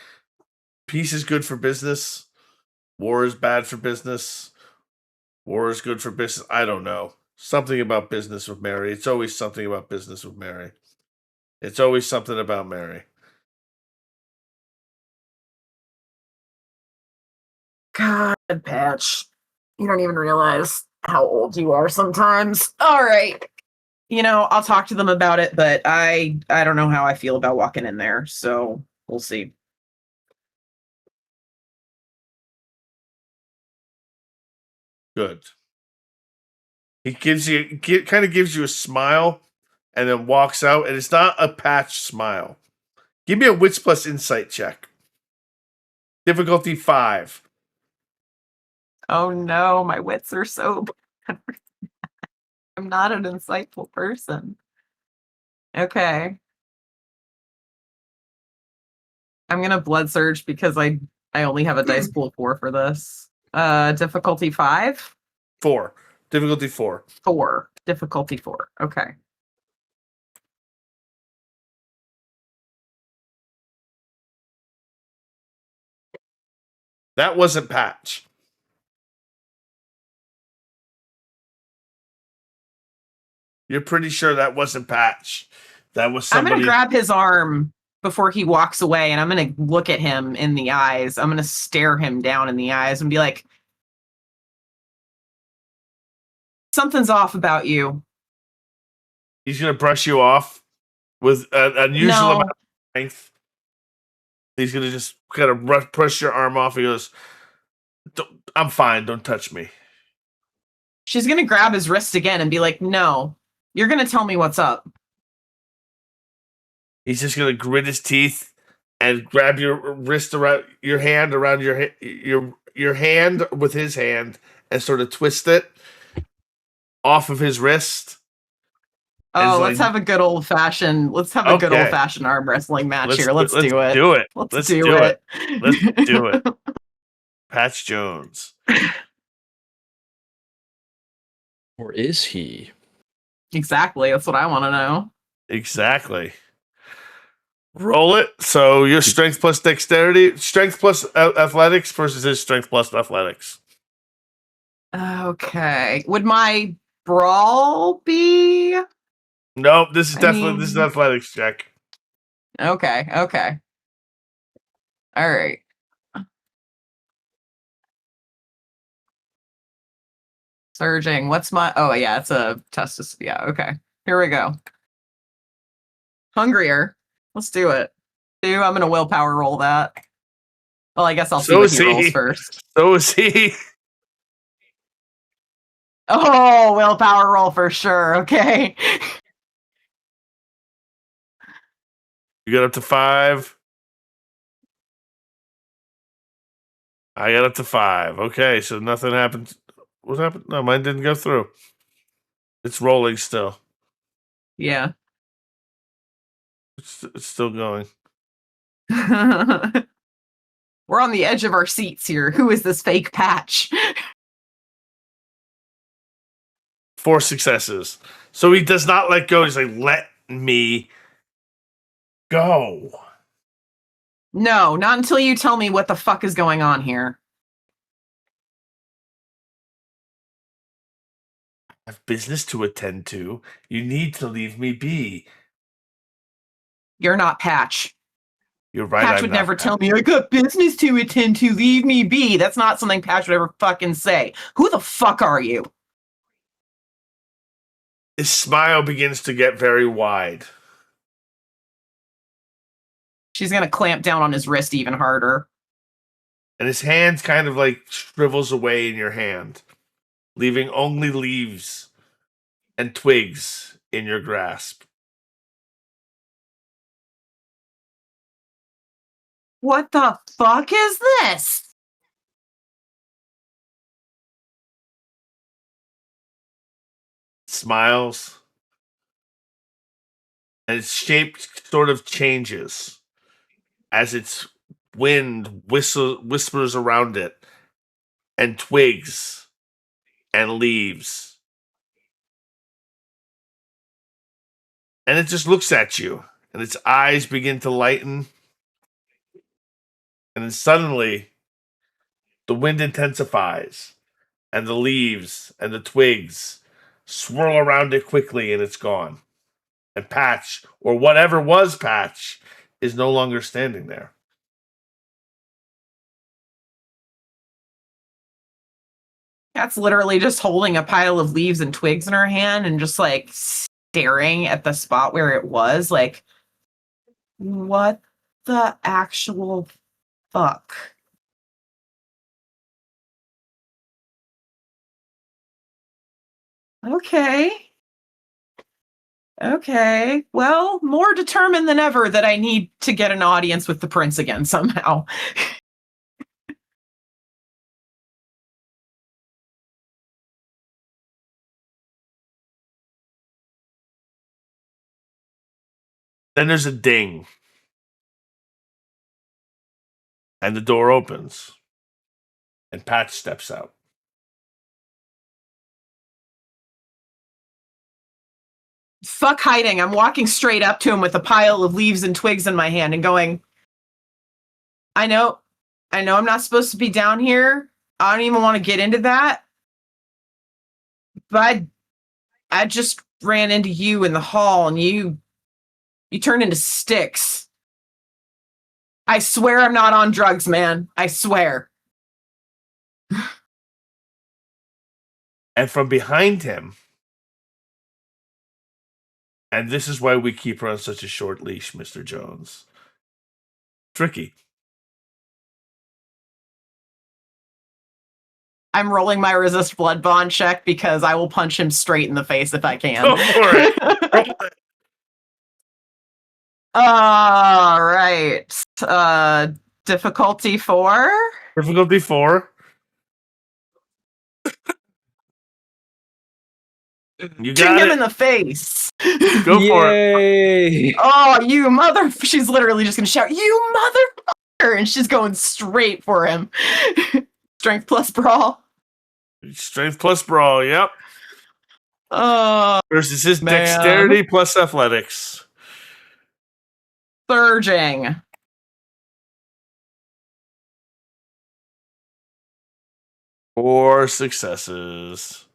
Peace is good for business. War is bad for business. War is good for business. I don't know. Something about business with Mary. It's always something about business with Mary. It's always something about Mary. God, Patch. You don't even realize how old you are sometimes. All right. You know, I'll talk to them about it, but I don't know how I feel about walking in there, so we'll see. Good. He kind of gives you a smile and then walks out, and it's not a Patch smile. Give me a wits plus insight check. Difficulty 5. Oh no, my wits are so bad. I'm not an insightful person. Okay. I'm gonna blood surge because I only have a dice pool of 4 for this. Difficulty 5? 4. Difficulty 4. 4. Difficulty 4. Okay. That wasn't Patch. You're pretty sure that wasn't Patch. That was somebody. I'm gonna grab his arm before he walks away, and I'm gonna look at him in the eyes. I'm gonna stare him down in the eyes and be like, something's off about you. He's going to brush you off with an unusual amount of strength. He's going to just kind of push your arm off. He goes, "I'm fine. Don't touch me." She's gonna grab his wrist again and be like, no, you're gonna tell me what's up. He's just going to grit his teeth and grab your wrist around your hand, around your hand with his hand, and sort of twist it off of his wrist. And it's Oh, let's like, have a good old fashioned. Let's have a good Okay. old fashioned arm wrestling match let's here. Let's do it. do it. Let's do it. Let's do it. Patch Jones. Or is he? Exactly. That's what I want to know. Exactly. Roll it. So your strength plus dexterity, strength plus athletics versus his strength plus athletics. Okay. Would my brawl be Nope. This is I definitely this is an mean- athletics check. okay? Okay. All right. Surging. What's my? Oh yeah, it's a testis. Yeah. Okay. Here we go. Hungrier. Let's do it. I'm gonna willpower roll that. Well, I guess I'll see So what is he rolls he. first. So is he. Oh, willpower roll for sure. Okay. You got up to 5. I got up to 5. Okay, so nothing happened. What happened? No, mine didn't go through. It's rolling still. Yeah. It's still going. We're on the edge of our seats here. Who is this fake Patch? 4 successes. So he does not let go. He's like, let me go. No, not until you tell me what the fuck is going on here. I have business to attend to. You need to leave me be. You're not Patch. You're right. Patch I'm would not never Patch. tell me, I got business to attend to, leave me be. That's not something Patch would ever fucking say. Who the fuck are you? His smile begins to get very wide. She's gonna clamp down on his wrist even harder. And his hand kind of like shrivels away in your hand, leaving only leaves and twigs in your grasp. What the fuck is this? Smiles. And its shape sort of changes as its wind whispers around it, and twigs and leaves. And it just looks at you, and its eyes begin to lighten. And then suddenly, the wind intensifies, and the leaves and the twigs swirl around it quickly, and it's gone. And Patch, or whatever was Patch, is no longer standing there. That's literally just holding a pile of leaves and twigs in her hand and just like staring at the spot where it was. Like, what the actual fuck? Okay. Okay. Well, more determined than ever that I need to get an audience with the prince again somehow. Then there's a ding. And the door opens. And Patch steps out. Fuck hiding. I'm walking straight up to him with a pile of leaves and twigs in my hand and going, I know I'm not supposed to be down here. I don't even want to get into that. But I just ran into you in the hall and you turned into sticks. I swear I'm not on drugs, man. I swear. And from behind him, and this is why we keep her on such a short leash, Mr. Jones. Tricky. I'm rolling my resist blood bond check because I will punch him straight in the face if I can. Go for it. All right. Difficulty 4. Difficulty 4. You Shoot got him it. in the face. Go for it. Yay! Oh, you mother! She's literally just gonna shout, "You motherfucker!" And she's going straight for him. Strength plus brawl. Strength plus brawl. Yep. Oh, Versus his man. dexterity plus athletics. surging. Four successes.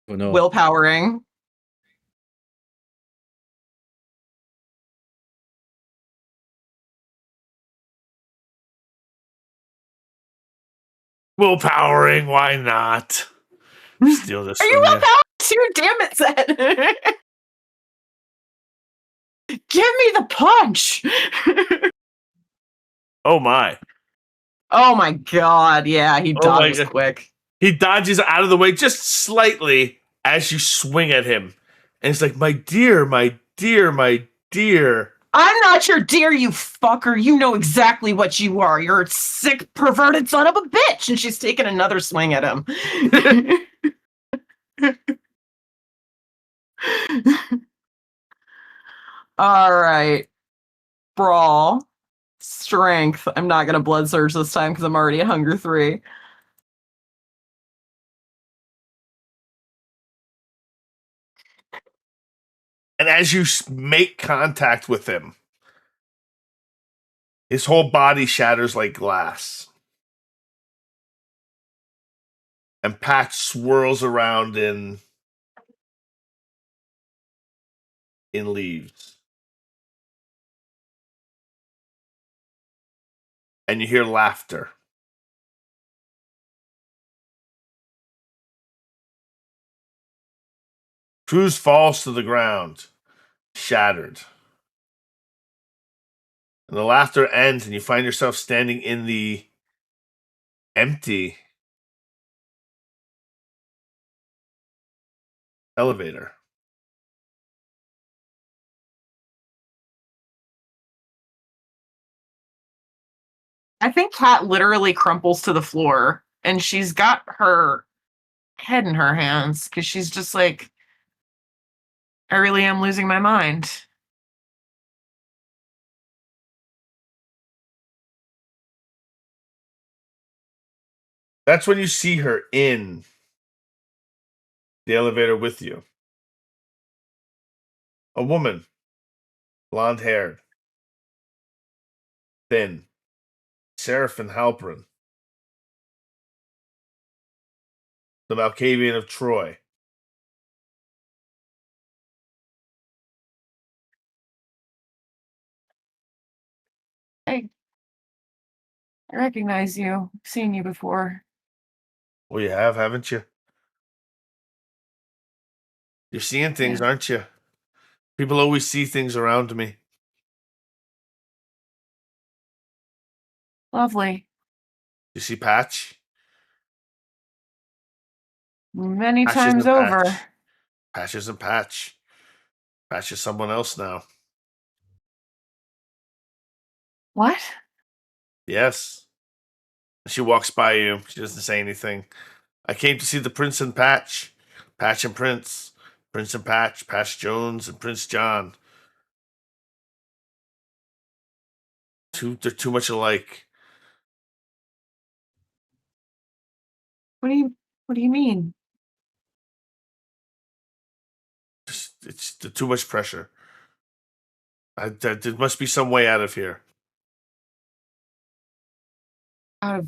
Oh no. Willpowering. Willpowering. Why not? Steal this Are from you you. willpowering too? Damn it, Zed. Give me the punch. Oh my. Oh my god, yeah, he Oh my dodges God. quick. He dodges out of the way just slightly as you swing at him. And it's like, my dear, my dear, my dear. I'm not your dear, you fucker. You know exactly what you are. You're a sick, perverted son of a bitch. And she's taking another swing at him. All right. Brawl. Strength. I'm not going to blood surge this time because I'm already at hunger 3. And as you make contact with him, his whole body shatters like glass. And Patch swirls around in leaves. And you hear laughter. Cruz falls to the ground, shattered. And the laughter ends, and you find yourself standing in the empty elevator. I think Kat literally crumples to the floor and she's got her head in her hands because she's just like, I really am losing my mind. That's when you see her in the elevator with you. A woman, blonde haired, thin, Seraphin Halperin, the Malkavian of Troy. Hey, I recognize you. I've seen you before. Well, you have, haven't you? You're seeing things, Yeah. aren't you? People always see things around me. Lovely. You see Patch? Many Patch times isn't over. Patch. Patch isn't Patch. Patch is someone else now. What? Yes. She walks by you. She doesn't say anything. I came to see the Prince and Patch. Patch and Prince. Prince and Patch. Patch Jones and Prince John. They're too much alike. What do you mean? It's too much pressure. There must be some way out of here. Out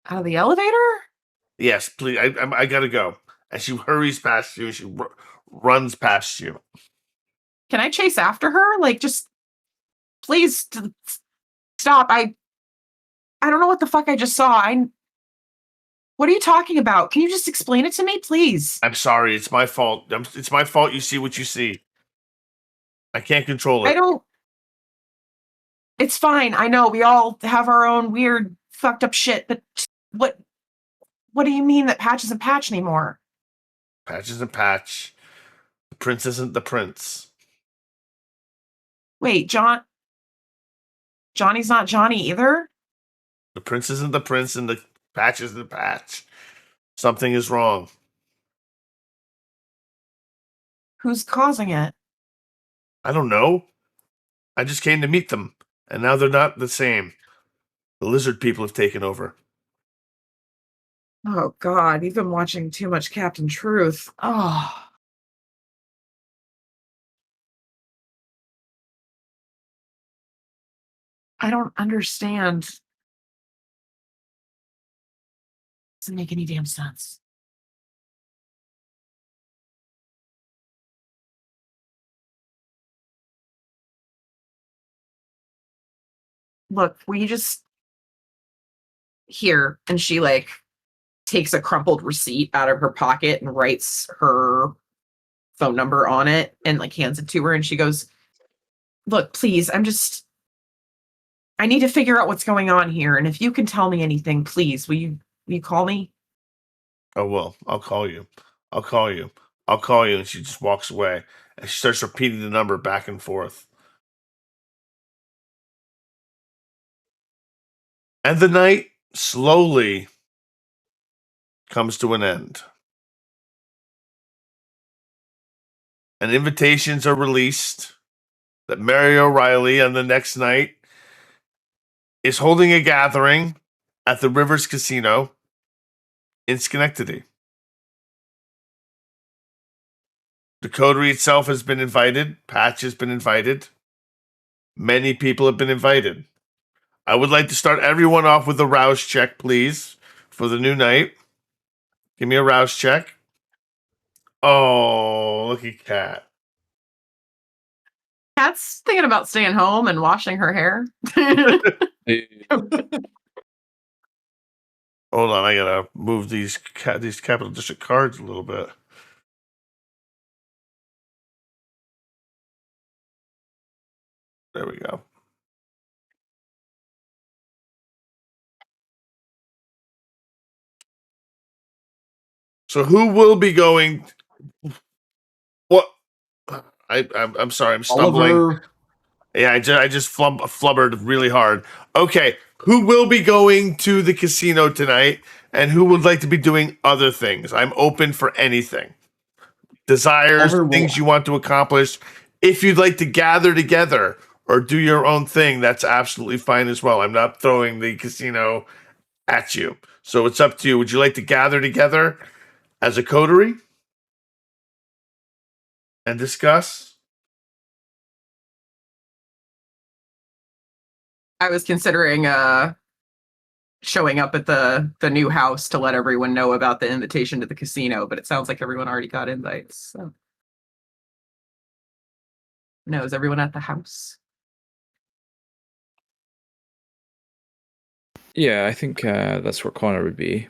of the elevator? Yes, please. I gotta go. And she hurries past you. She runs past you. Can I chase after her? Like, just please stop. I don't know what the fuck I just saw. What are you talking about? Can you just explain it to me, please? I'm sorry. It's my fault. It's my fault. You see what you see. I can't control it. I don't. It's fine. I know we all have our own weird, fucked up shit, but what do you mean that Patch isn't Patch anymore? Patch isn't Patch. The Prince isn't the Prince. Wait, John. Johnny's not Johnny either? The prince isn't the prince, and the patch isn't the patch. Something is wrong. Who's causing it? I don't know. I just came to meet them, and now they're not the same. The lizard people have taken over. Oh God, you've been watching too much Captain Truth. Oh. I don't understand. Doesn't make any damn sense. Look, will you just here? And she like takes a crumpled receipt out of her pocket and writes her phone number on it and like hands it to her. And she goes, look, please, I need to figure out what's going on here. And if you can tell me anything, please, will you call me? Oh, well, I'll call you. I'll call you. I'll call you. And she just walks away. And she starts repeating the number back and forth. And the night slowly comes to an end. And invitations are released that Mary O'Reilly on the next night is holding a gathering at the Rivers Casino in Schenectady. The coterie itself has been invited. Patch has been invited. Many people have been invited. I would like to start everyone off with a rouse check, please, for the new night. Give me a rouse check. Oh, look at Kat. Kat's thinking about staying home and washing her hair. Hold on, I gotta move these Capital District cards a little bit. There we go. So who will be going? What? I'm sorry. I'm stumbling. Oliver. Yeah, I just flubbered really hard. Okay, who will be going to the casino tonight, and who would like to be doing other things? I'm open for anything. Desires, Oliver will- things you want to accomplish. If you'd like to gather together or do your own thing, that's absolutely fine as well. I'm not throwing the casino at you. So it's up to you. Would you like to gather together as a coterie and discuss? I was considering showing up at the new house to let everyone know about the invitation to the casino, but it sounds like everyone already got invites. So. No, is everyone at the house? Yeah, I think that's where Connor would be.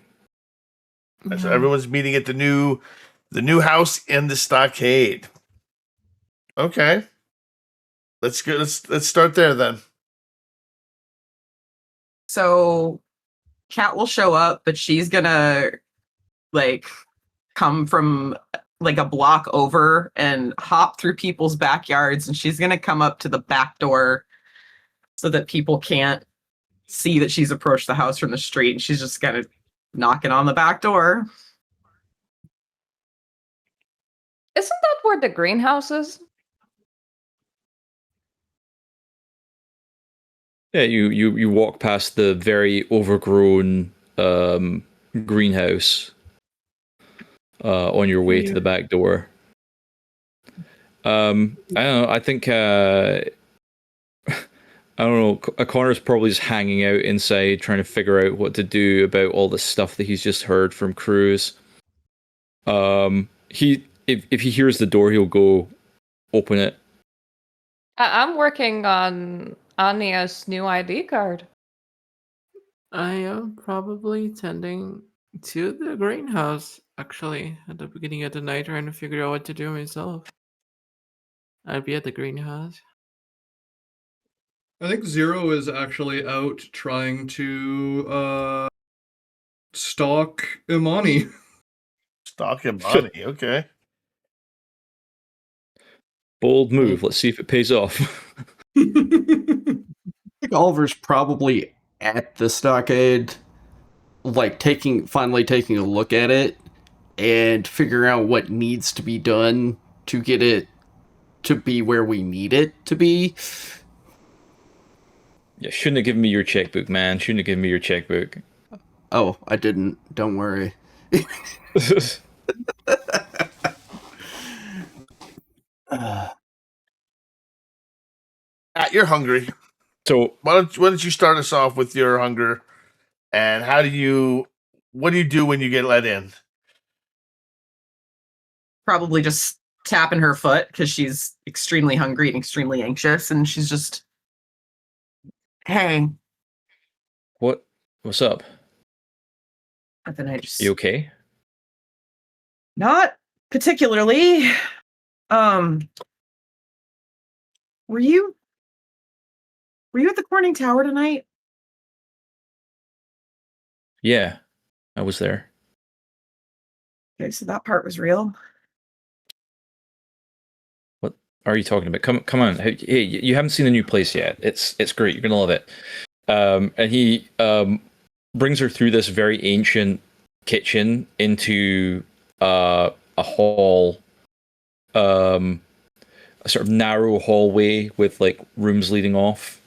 So everyone's meeting at the new house in the stockade. Okay. Let's go. Let's start there then. So Kat will show up, but she's gonna like come from like a block over and hop through people's backyards, and she's gonna come up to the back door so that people can't see that she's approached the house from the street, and she's just kind of knocking on the back door. Isn't that where the greenhouse is? Yeah, you walk past the very overgrown greenhouse on your way to the back door. I don't know. I think I don't know. Connor's probably just hanging out inside, trying to figure out what to do about all the stuff that he's just heard from Cruz. If he hears the door, he'll go open it. I'm working on Anya's new ID card. I am probably tending to the greenhouse, actually, at the beginning of the night, trying to figure out what to do myself. I'd be at the greenhouse. I think Zero is actually out trying to stalk Imani. Stalk Imani, okay. Bold move. Let's see if it pays off. think Oliver's probably at the stockade, like finally taking a look at it and figuring out what needs to be done to get it to be where we need it to be. Yeah, shouldn't have given me your checkbook, man. Shouldn't have given me your checkbook. Oh, I didn't. Don't worry. You're hungry. So Why don't you start us off with your hunger, and what do you do when you get let in? Probably just tapping her foot because she's extremely hungry and extremely anxious, and she's just, hey. what's up? And then I just, You okay? not particularly. Were you at the Corning Tower tonight? Yeah, I was there. Okay, so that part was real. What are you talking about? Come on. Hey, you haven't seen the new place yet. It's great. You're gonna love it. And he brings her through this very ancient kitchen into a hall, a sort of narrow hallway with like rooms leading off,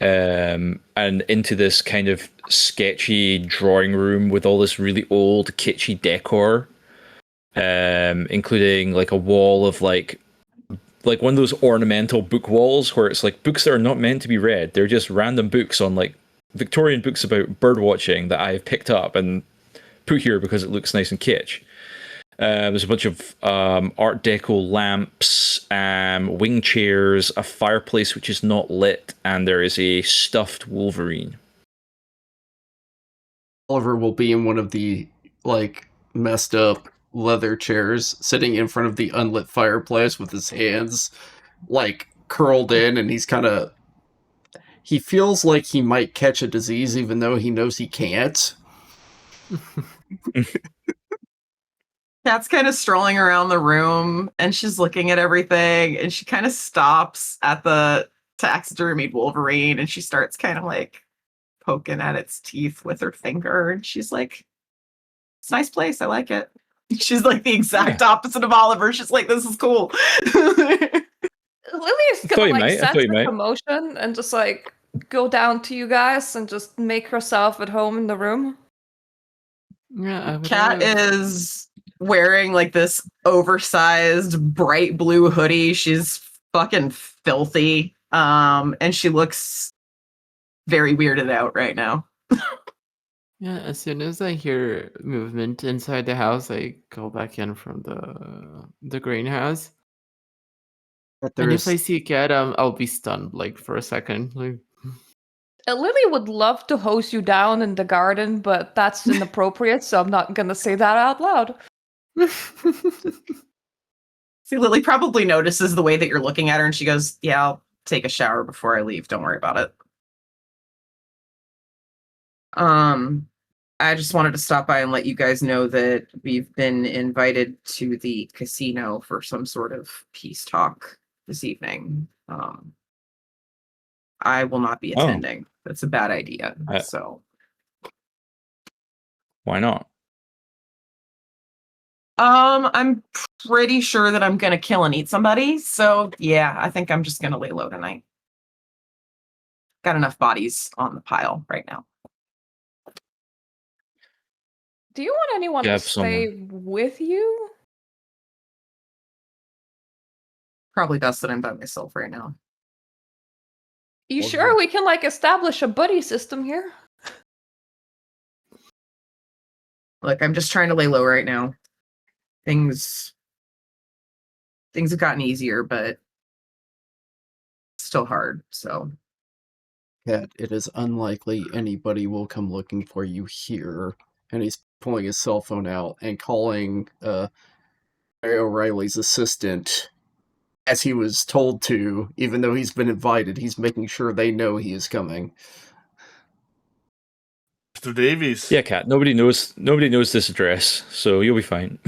and into this kind of sketchy drawing room with all this really old kitschy decor, including like a wall of like one of those ornamental book walls where it's like books that are not meant to be read. They're just random books on like Victorian books about bird watching that I've picked up and put here because it looks nice and kitsch. There's a bunch of Art Deco lamps, wing chairs, a fireplace which is not lit, and there is a stuffed Wolverine. Oliver will be in one of the, like, messed up leather chairs, sitting in front of the unlit fireplace with his hands, like, curled in, and he feels like he might catch a disease even though he knows he can't. Kat's kind of strolling around the room and she's looking at everything and she kind of stops at the taxidermied Wolverine and she starts kind of like poking at its teeth with her finger and she's like, it's a nice place, I like it. She's like the exact opposite of Oliver. She's like, this is cool. Lily's gonna like sense the commotion and just like go down to you guys and just make herself at home in the room. Yeah, Kat is wearing like this oversized bright blue hoodie. She's fucking filthy. And she looks very weirded out right now. Yeah, as soon as I hear movement inside the house, I go back in from the greenhouse. And if I see Kat, I'll be stunned like for a second. Like, Lily would love to hose you down in the garden, but that's inappropriate, so I'm not gonna say that out loud. See, Lily probably notices the way that you're looking at her and she goes, yeah, I'll take a shower before I leave. Don't worry about it. I just wanted to stop by and let you guys know that we've been invited to the casino for some sort of peace talk this evening. I will not be attending. That's a bad idea. So why not? I'm pretty sure that I'm gonna kill and eat somebody. So yeah, I think I'm just gonna lay low tonight. Got enough bodies on the pile right now. Do you want anyone to stay with you? Probably best that I'm by myself right now. You sure we can like establish a buddy system here? Look, I'm just trying to lay low right now. Things have gotten easier, but still hard, so. Kat, it is unlikely anybody will come looking for you here. And he's pulling his cell phone out and calling Mary O'Reilly's assistant as he was told to, even though he's been invited. He's making sure they know he is coming. Mr. Davies. Yeah, Kat. Nobody knows this address, so you'll be fine.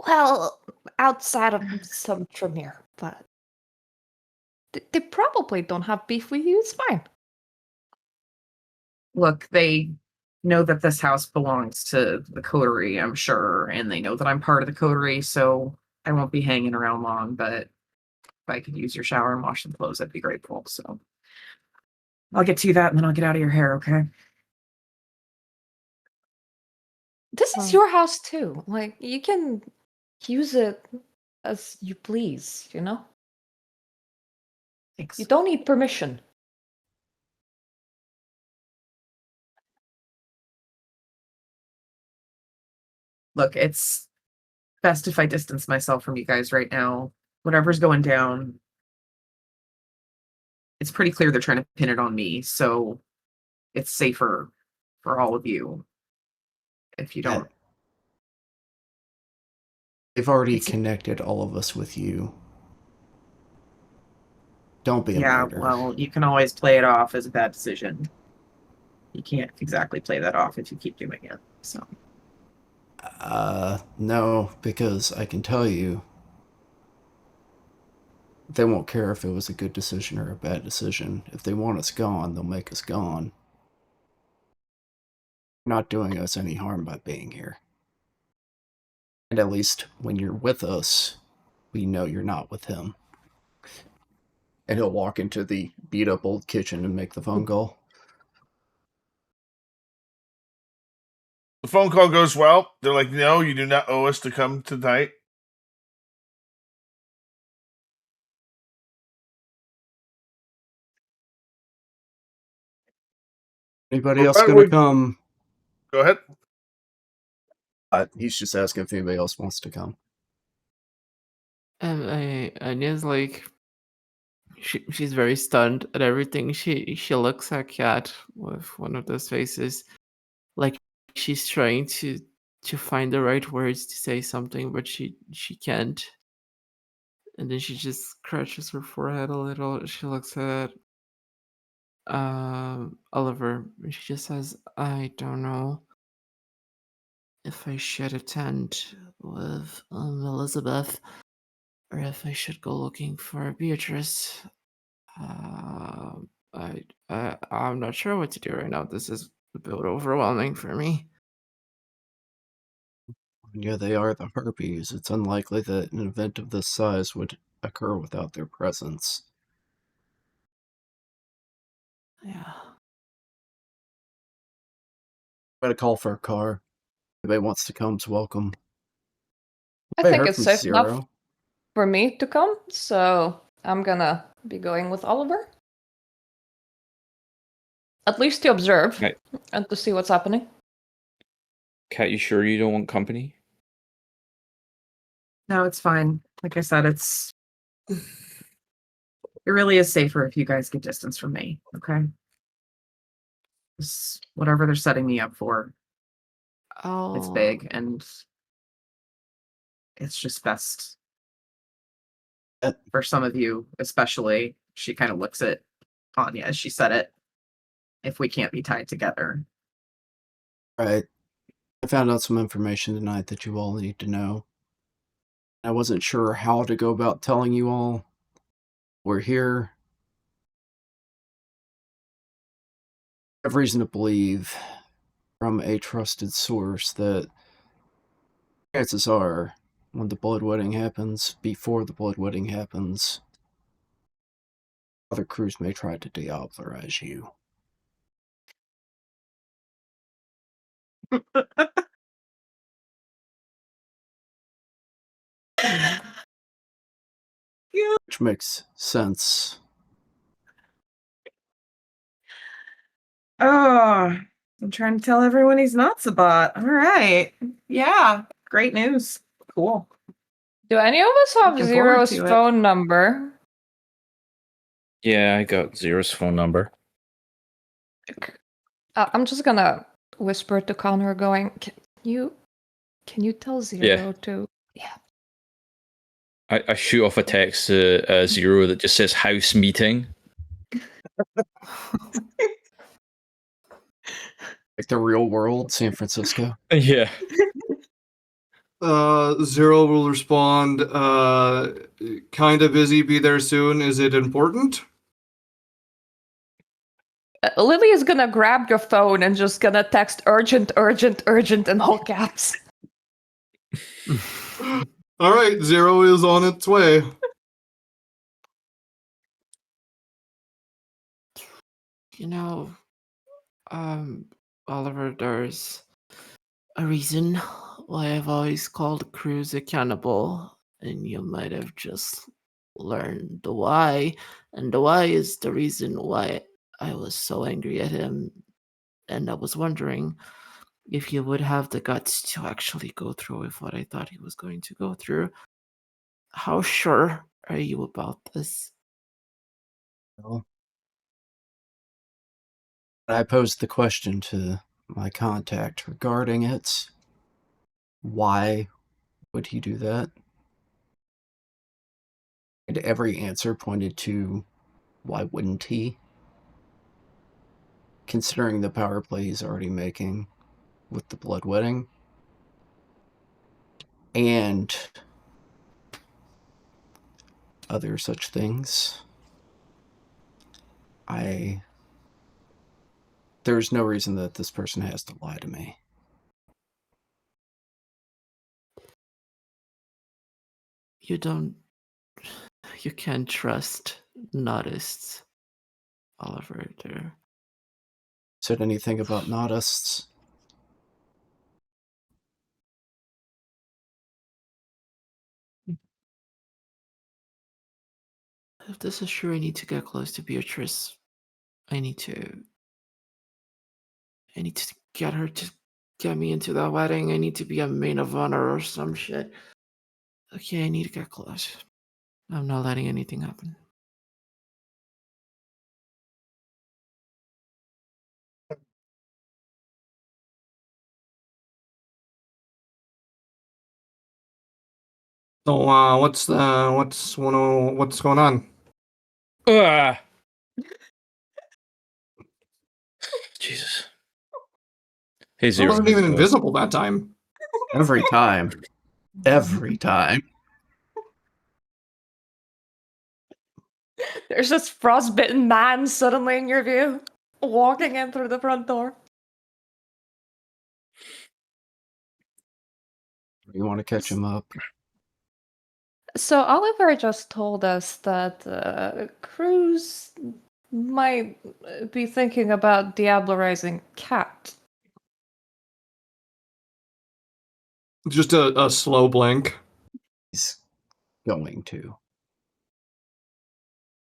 Well, outside of some Tremere, but They probably don't have beef with you. It's fine. Look, they know that this house belongs to the coterie, I'm sure, and they know that I'm part of the coterie, so I won't be hanging around long, but if I could use your shower and wash some clothes, I'd be grateful. So I'll get to that and then I'll get out of your hair, okay? This is your house too. Like, you can use it as you please, you know? Thanks. You don't need permission. Look, it's best if I distance myself from you guys right now. Whatever's going down, it's pretty clear they're trying to pin it on me, so it's safer for all of you if you don't. They've already It's- connected all of us with you. Don't be a Yeah, martyr. well, you can always play it off as a bad decision. You can't exactly play that off if you keep doing it. So No, because I can tell you, they won't care if it was a good decision or a bad decision. If they want us gone, they'll make us gone. Not doing us any harm by being here. And at least when you're with us, we know you're not with him. And he'll walk into the beat up old kitchen and make the phone call. The phone call goes well. They're like, no, you do not owe us to come tonight. Anybody Well, else right, gonna come? Go ahead. He's just asking if anybody else wants to come. And Anya's like, she's very stunned at everything. She looks at Kat with one of those faces, like she's trying to find the right words to say something, but she can't. And then she just scratches her forehead a little. She looks at Oliver, and she just says, "I don't know if I should attend with Elizabeth, or if I should go looking for Beatrice. I'm not sure what to do right now. This is a bit overwhelming for me." Yeah, they are the Harpies. It's unlikely that an event of this size would occur without their presence. Yeah. I'm gonna call for a car. Anybody wants to come's welcome. I Hey, think heard it's from safe Zero. enough for me to come, so I'm gonna be going with Oliver. At least to observe Right. and to see what's happening. Kat, you sure you don't want company? no, it's fine. Like I said, it really is safer if you guys get distance from me. Okay. Whatever they're setting me up for, Oh, it's big and it's just best for some of you, especially. She kind of looks at Anya as she said it. If we can't be tied together. Right. I found out some information tonight that you all need to know. I wasn't sure how to go about telling you all. We're here. I have reason to believe from a trusted source that chances are when the blood wedding happens, before the blood wedding happens, Father Cruz may try to deoblerize you. Which makes sense. Oh, I'm trying to tell everyone he's not Sabat. All right. Yeah. Great news. Cool. Do any of us have Looking forward Zero's to it. phone number? Yeah, I got Zero's phone number. I'm just gonna whisper to Connor, going, can you tell Zero to? Yeah. I shoot off a text to Zero that just says house meeting. Like the real world, San Francisco. Yeah. Zero will respond, kinda busy, be there soon. Is it important? Lily is gonna grab your phone and just gonna text urgent, urgent, urgent in all caps. Alright, Zero is on its way. You know, Oliver, there's a reason why I've always called Cruz accountable, and you might have just learned the why. And the why is the reason why I was so angry at him, and I was wondering if he would have the guts to actually go through with what I thought he was going to go through. How sure are you about this? Well, I posed the question to my contact regarding it. Why would he do that? And every answer pointed to why wouldn't he? Considering the power play he's already making with the blood wedding. And other such things. There's no reason that this person has to lie to me. You can't trust Nodists, Oliver. Said anything about Nodists? If this is true, I need to get close to Beatrice. I need to get her to get me into that wedding. I need to be a maid of honor or some shit. Okay, I need to get close. I'm not letting anything happen. So, what's going on? Jesus. Hey, I Zero. wasn't even invisible that time. Every time. Every time. There's this frostbitten man suddenly in your view, walking in through the front door. You want to catch him up? So Oliver just told us that Cruz might be thinking about diablerizing Cat. Just a slow blink. He's going to.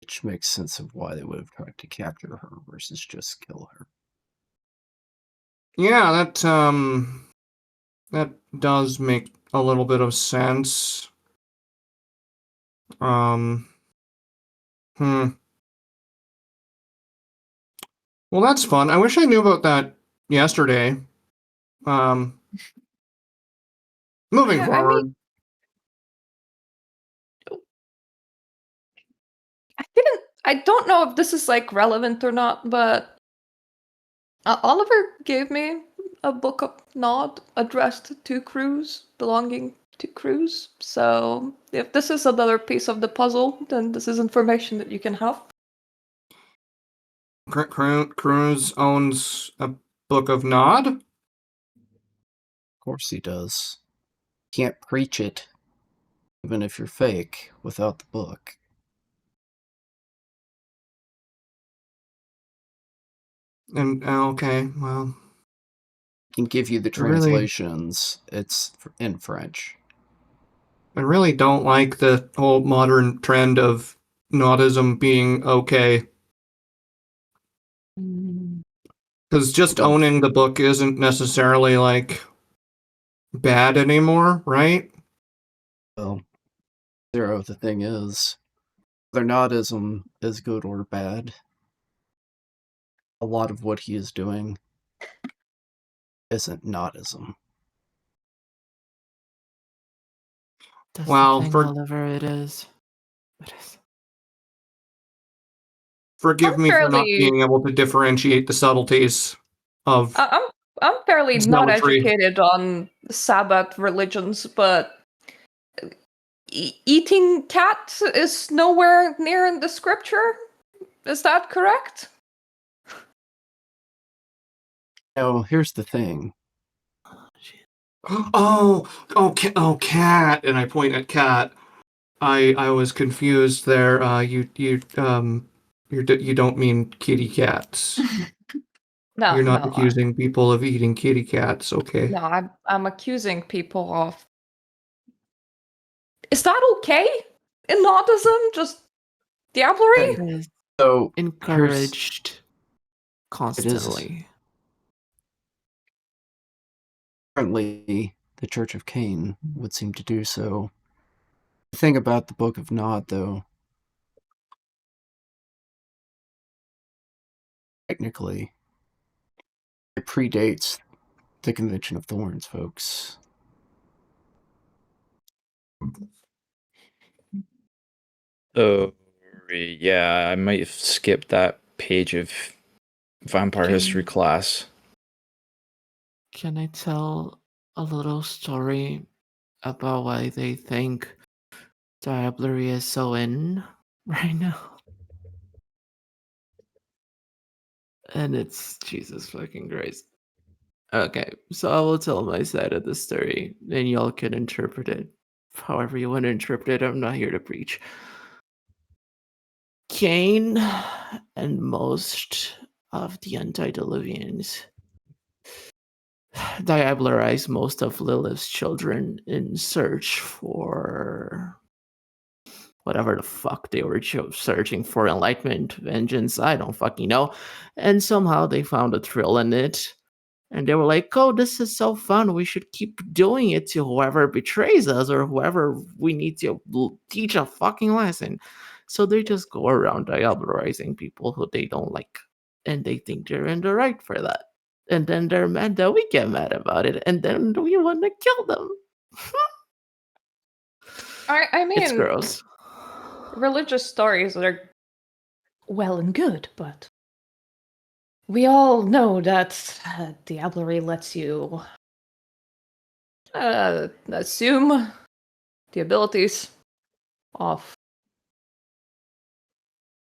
Which makes sense of why they would have tried to capture her versus just kill her. Yeah, that does make a little bit of sense. Well, that's fun. I wish I knew about that yesterday. Moving Yeah, forward. I don't know if this is like relevant or not, but Oliver gave me a book of Nod addressed to Cruz, belonging to Cruz. So if this is another piece of the puzzle, then this is information that you can have. Cruz owns a book of Nod? Of course he does. Can't preach it, even if you're fake, without the book. And okay, well, I can give you the translations. It's in French. I really don't like the whole modern trend of Nodism being okay. Because just owning the book isn't necessarily, like, bad anymore, right? Well, Zero, the thing is, whether Nodism is good or bad, a lot of what he is doing isn't Nodism. That's Well, the thing, Oliver, it is. It is. Forgive me for not being able to differentiate the subtleties of I'm fairly It's not zealotry. educated on Sabbath religions, but eating cat is nowhere near in the scripture. Is that correct? Now, here's the thing. Oh, cat! And I point at cat. I was confused there. You don't mean kitty cats. No, You're not no, accusing people of eating kitty cats, okay? no. I'm accusing people of. Is that okay in Nautism? Just diablerie? Hey, It is so here's encouraged constantly. currently the Church of Cain would seem to do so. The thing about the Book of Nod, though, technically, it predates the Convention of Thorns, folks. Oh, yeah, I might have skipped that page of vampire history Okay. class. Can I tell a little story about why they think diablerie is so in right now? And it's Jesus fucking Christ. Okay, so I will tell my side of the story, and y'all can interpret it however you want to interpret it. I'm not here to preach. Cain and most of the antediluvians diablerized most of Lilith's children in search for whatever the fuck they were searching for, enlightenment, vengeance, I don't fucking know. And somehow they found a thrill in it. And they were like, oh, this is so fun. We should keep doing it to whoever betrays us or whoever we need to teach a fucking lesson. So they just go around diablerizing people who they don't like. And they think they're in the right for that. And then they're mad that we get mad about it. And then we want to kill them. I mean, It's gross. religious stories are well and good, but we all know that diablerie lets you assume the abilities of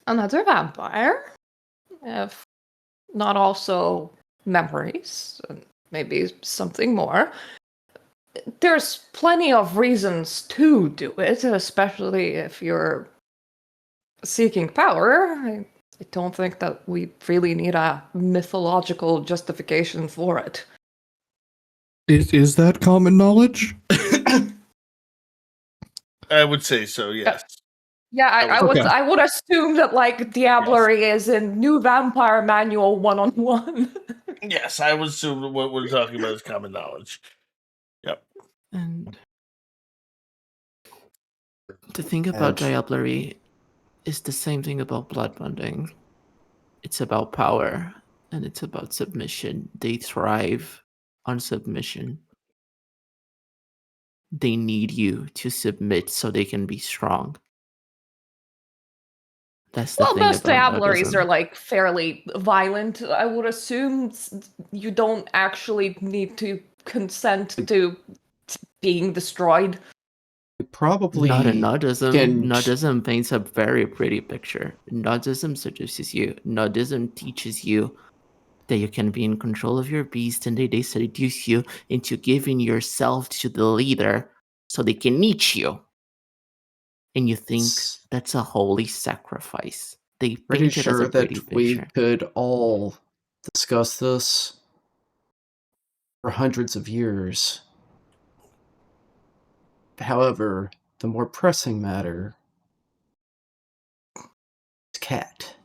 another vampire, if not also memories, and maybe something more. There's plenty of reasons to do it, especially if you're seeking power. I don't think that we really need a mythological justification for it. Is that common knowledge? I would say so, yes. Yeah, Okay. I would assume that like diablerie is in New Vampire Manual 1-on-1. Yes, I would assume that what we're talking about is common knowledge. Yep. And the thing about diablerie is the same thing about bloodbonding. It's about power and it's about submission. They thrive on submission. They need you to submit so they can be strong. That's the Well, thing most about diableries nudism. are like fairly violent. I would assume you don't actually need to consent to being destroyed. Probably Not in nudism. can- Nudism paints a very pretty picture. Nudism seduces you. Nudism teaches you that you can be in control of your beast, and they seduce you into giving yourself to the leader so they can eat you. And you think that's a holy sacrifice. They pretty paint it as sure a pretty that we picture. could all discuss this for hundreds of years. However, the more pressing matter is cat.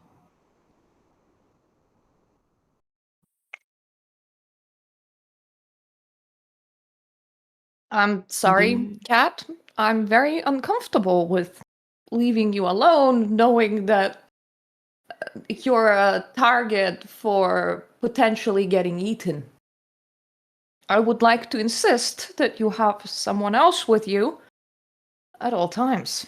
I'm sorry, Kat. I'm very uncomfortable with leaving you alone, knowing that you're a target for potentially getting eaten. I would like to insist that you have someone else with you at all times.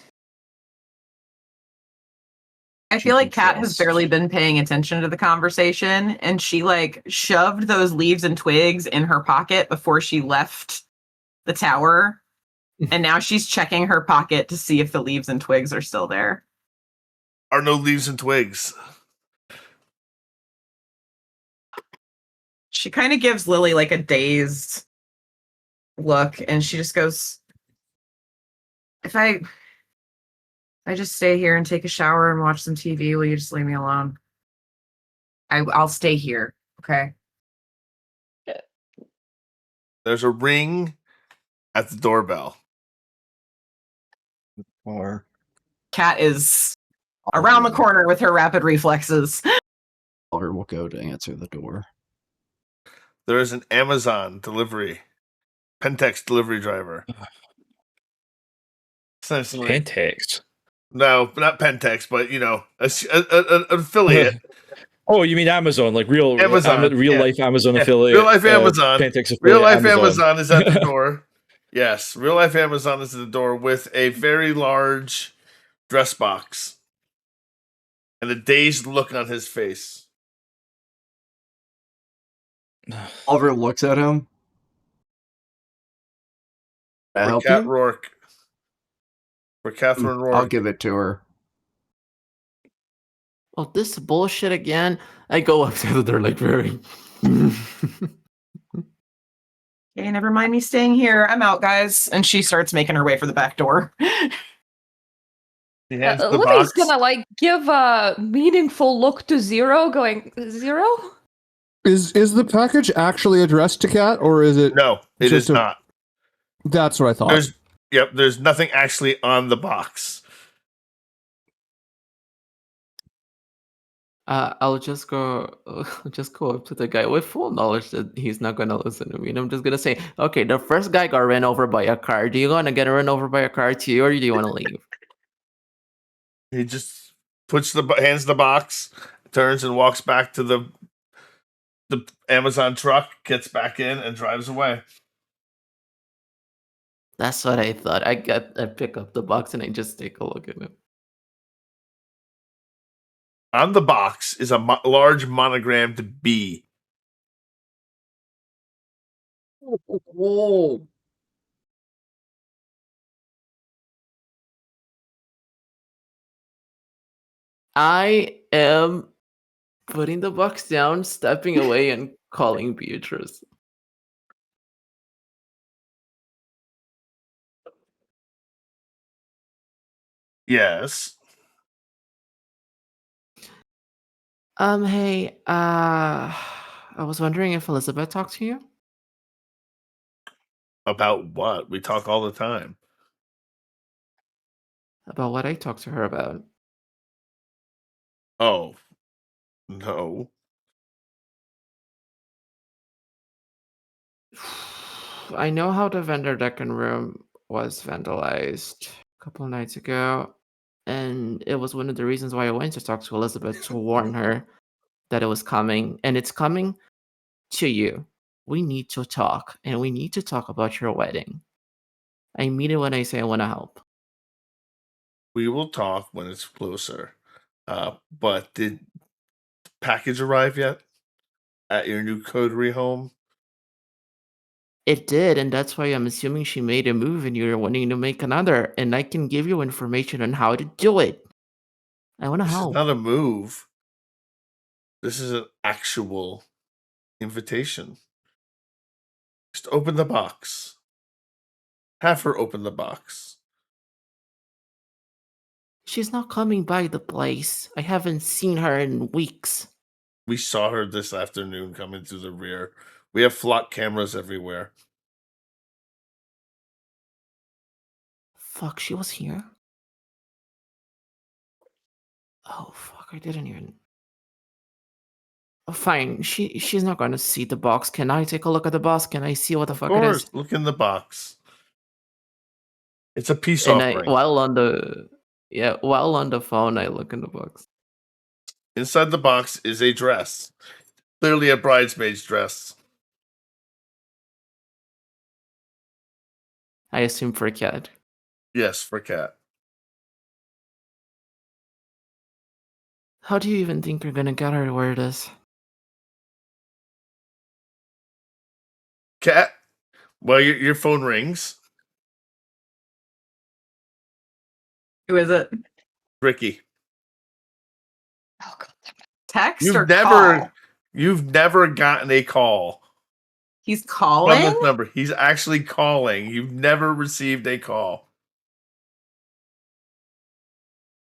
I She feel like can Kat has trust. barely been paying attention to the conversation, and she like shoved those leaves and twigs in her pocket before she left the tower. And now she's checking her pocket to see if the leaves and twigs are still there. Are no leaves and twigs. She kind of gives Lily like a dazed look, and she just goes, if I just stay here and take a shower and watch some TV, will you just leave me alone? I'll stay here, okay? There's a ring at the doorbell. Or Kat is around the corner with her rapid reflexes. Oliver will go to answer the door. There is an Amazon delivery, Pentex delivery driver. Essentially, Pentex. no, not Pentex, but an affiliate. Oh, you mean Amazon, like real Amazon, real yeah. life Amazon Yeah, affiliate? real life Amazon. Pentex affiliate Real life Amazon is at the door. Yes, real life Amazon is at the door with a very large dress box and a dazed look on his face. Oliver looks at him. Can I For help Cat you? Rourke. For Catherine Rourke. I'll give it to her. Oh, this bullshit again. I go up to the door like very. Okay, never mind me staying here. I'm out, guys. And she starts making her way for the back door. He hands the Lily's box. gonna like give a meaningful look to Zero, going, Zero? Is the package actually addressed to Cat, or is it? No, it just is not. That's what I thought. There's nothing actually on the box. I'll just go up to the guy with full knowledge that he's not gonna listen to me, and I'm just gonna say, okay, the first guy got ran over by a car. Do you wanna get run over by a car too, or do you wanna leave? He just hands the box, turns and walks back to the Amazon truck, gets back in, and drives away. That's what I thought. I pick up the box and I just take a look at it. On the box is a large monogrammed B. Oh. I am putting the box down, stepping away, and calling Beatrice. Yes. Hey, I was wondering if Elizabeth talked to you? About what? We talk all the time. About what I talked to her about. Oh. No. I know how the vendor decan room was vandalized a couple of nights ago, and it was one of the reasons why I went to talk to Elizabeth to warn her that it was coming, and it's coming to you. We need to talk, and we need to talk about your wedding. I mean it when I say I want to help. We will talk when it's closer. But did the package arrive yet? At your new coterie home? It did, and that's why I'm assuming she made a move and you're wanting to make another, and I can give you information on how to do it. I want to This is help. not a move. This is an actual invitation. Just open the box. Have her open the box. She's not coming by the place. I haven't seen her in weeks. We saw her this afternoon coming through the rear. We have flock cameras everywhere. Fuck, she was here? Oh, fuck, I didn't even... Oh, fine, she's not going to see the box. Can I take a look at the box? Can I see what the fuck Of it course, is? look in the box. It's a peace And offering. while on the phone, I look in the box. Inside the box is a dress. Clearly a bridesmaid's dress. I assume for a cat. Yes, for Cat. How do you even think you're gonna get her where it is? Cat, well, your phone rings. Who is it? Ricky. Oh god. Text You've or never call? you've never gotten a call He's from calling? this number. He's actually calling. You've never received a call.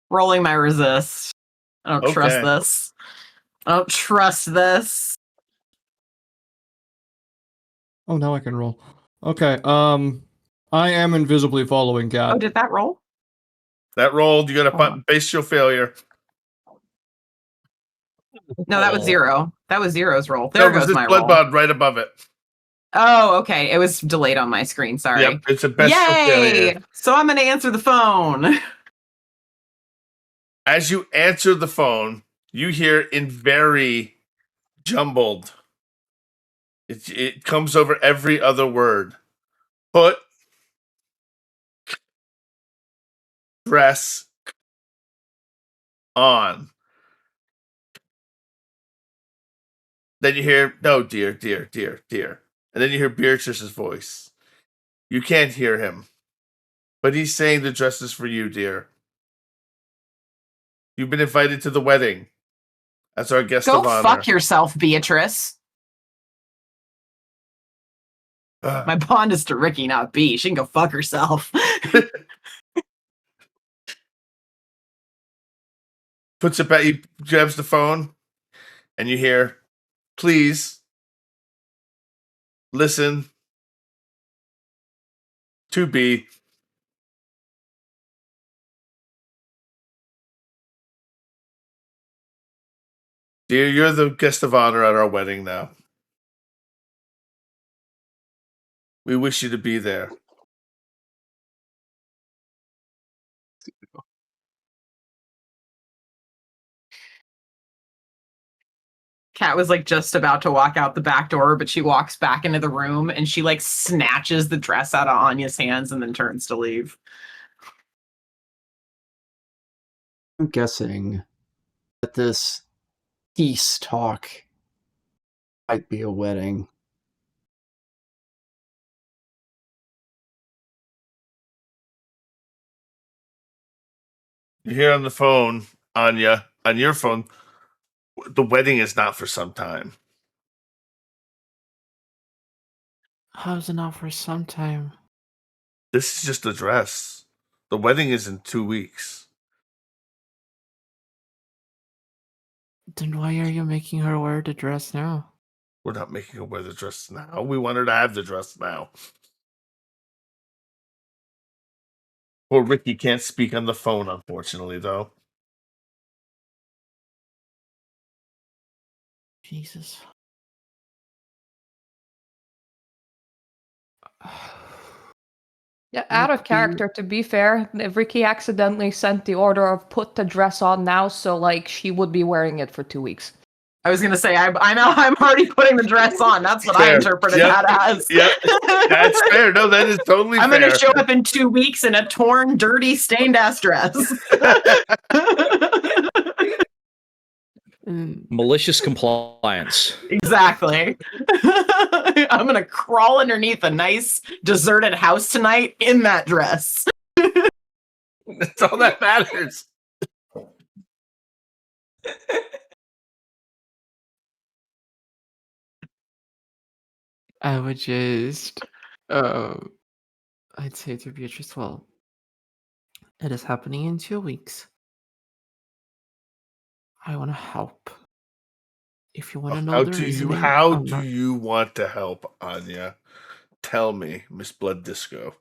Rolling my resist. I don't trust Okay. this. I don't trust this. Oh, now I can roll. Okay. I am invisibly following Cat. Oh, did that roll? That rolled. You got a Hold on. bestial failure. No, that was 0. That was 0's roll. No, There it was goes this my blood roll. bond right above it. Oh, okay. It was delayed on my screen. Sorry. Yep, it's a bestial Yay! failure. So I'm going to answer the phone. As you answer the phone, you hear in very jumbled. It comes over every other word. Put dress on. Then you hear, no, dear. And then you hear Beatrice's voice. You can't hear him, but he's saying the dress is for you, dear. You've been invited to the wedding as our guest Go of honor. fuck yourself, Beatrice. My bond is to Ricky, not B. She can go fuck herself. Puts it back. He grabs the phone, and you hear, please listen to B. Dear, you're the guest of honor at our wedding now. We wish you to be there. Kat was like just about to walk out the back door, but she walks back into the room and she like snatches the dress out of Anya's hands and then turns to leave. I'm guessing that this peace talk might be a wedding. You hear on the phone, Anya, on your phone, the wedding is not for some time. How's it not for some time? This is just a dress. The wedding is in 2 weeks. Then why are you making her wear the dress now? We're not making her wear the dress now. We want her to have the dress now. Poor Ricky can't speak on the phone, unfortunately, though. Jesus. Yeah, out of character, to be fair, Ricky accidentally sent the order of put the dress on now, so like she would be wearing it for 2 weeks. I was gonna say I'm already putting the dress on. That's what I Fair. interpreted Yep. that as. Yep. That's fair. No, that is totally I'm fair. gonna show up in 2 weeks in a torn, dirty, stained ass dress. Malicious compliance. Exactly. I'm gonna crawl underneath a nice deserted house tonight in that dress. That's all that matters. I would just, I'd say to Beatrice, well, it is happening in 2 weeks. I want to help. If you want to know How the do reasoning, you want to help, Anya? Tell me, Miss Blood Disco.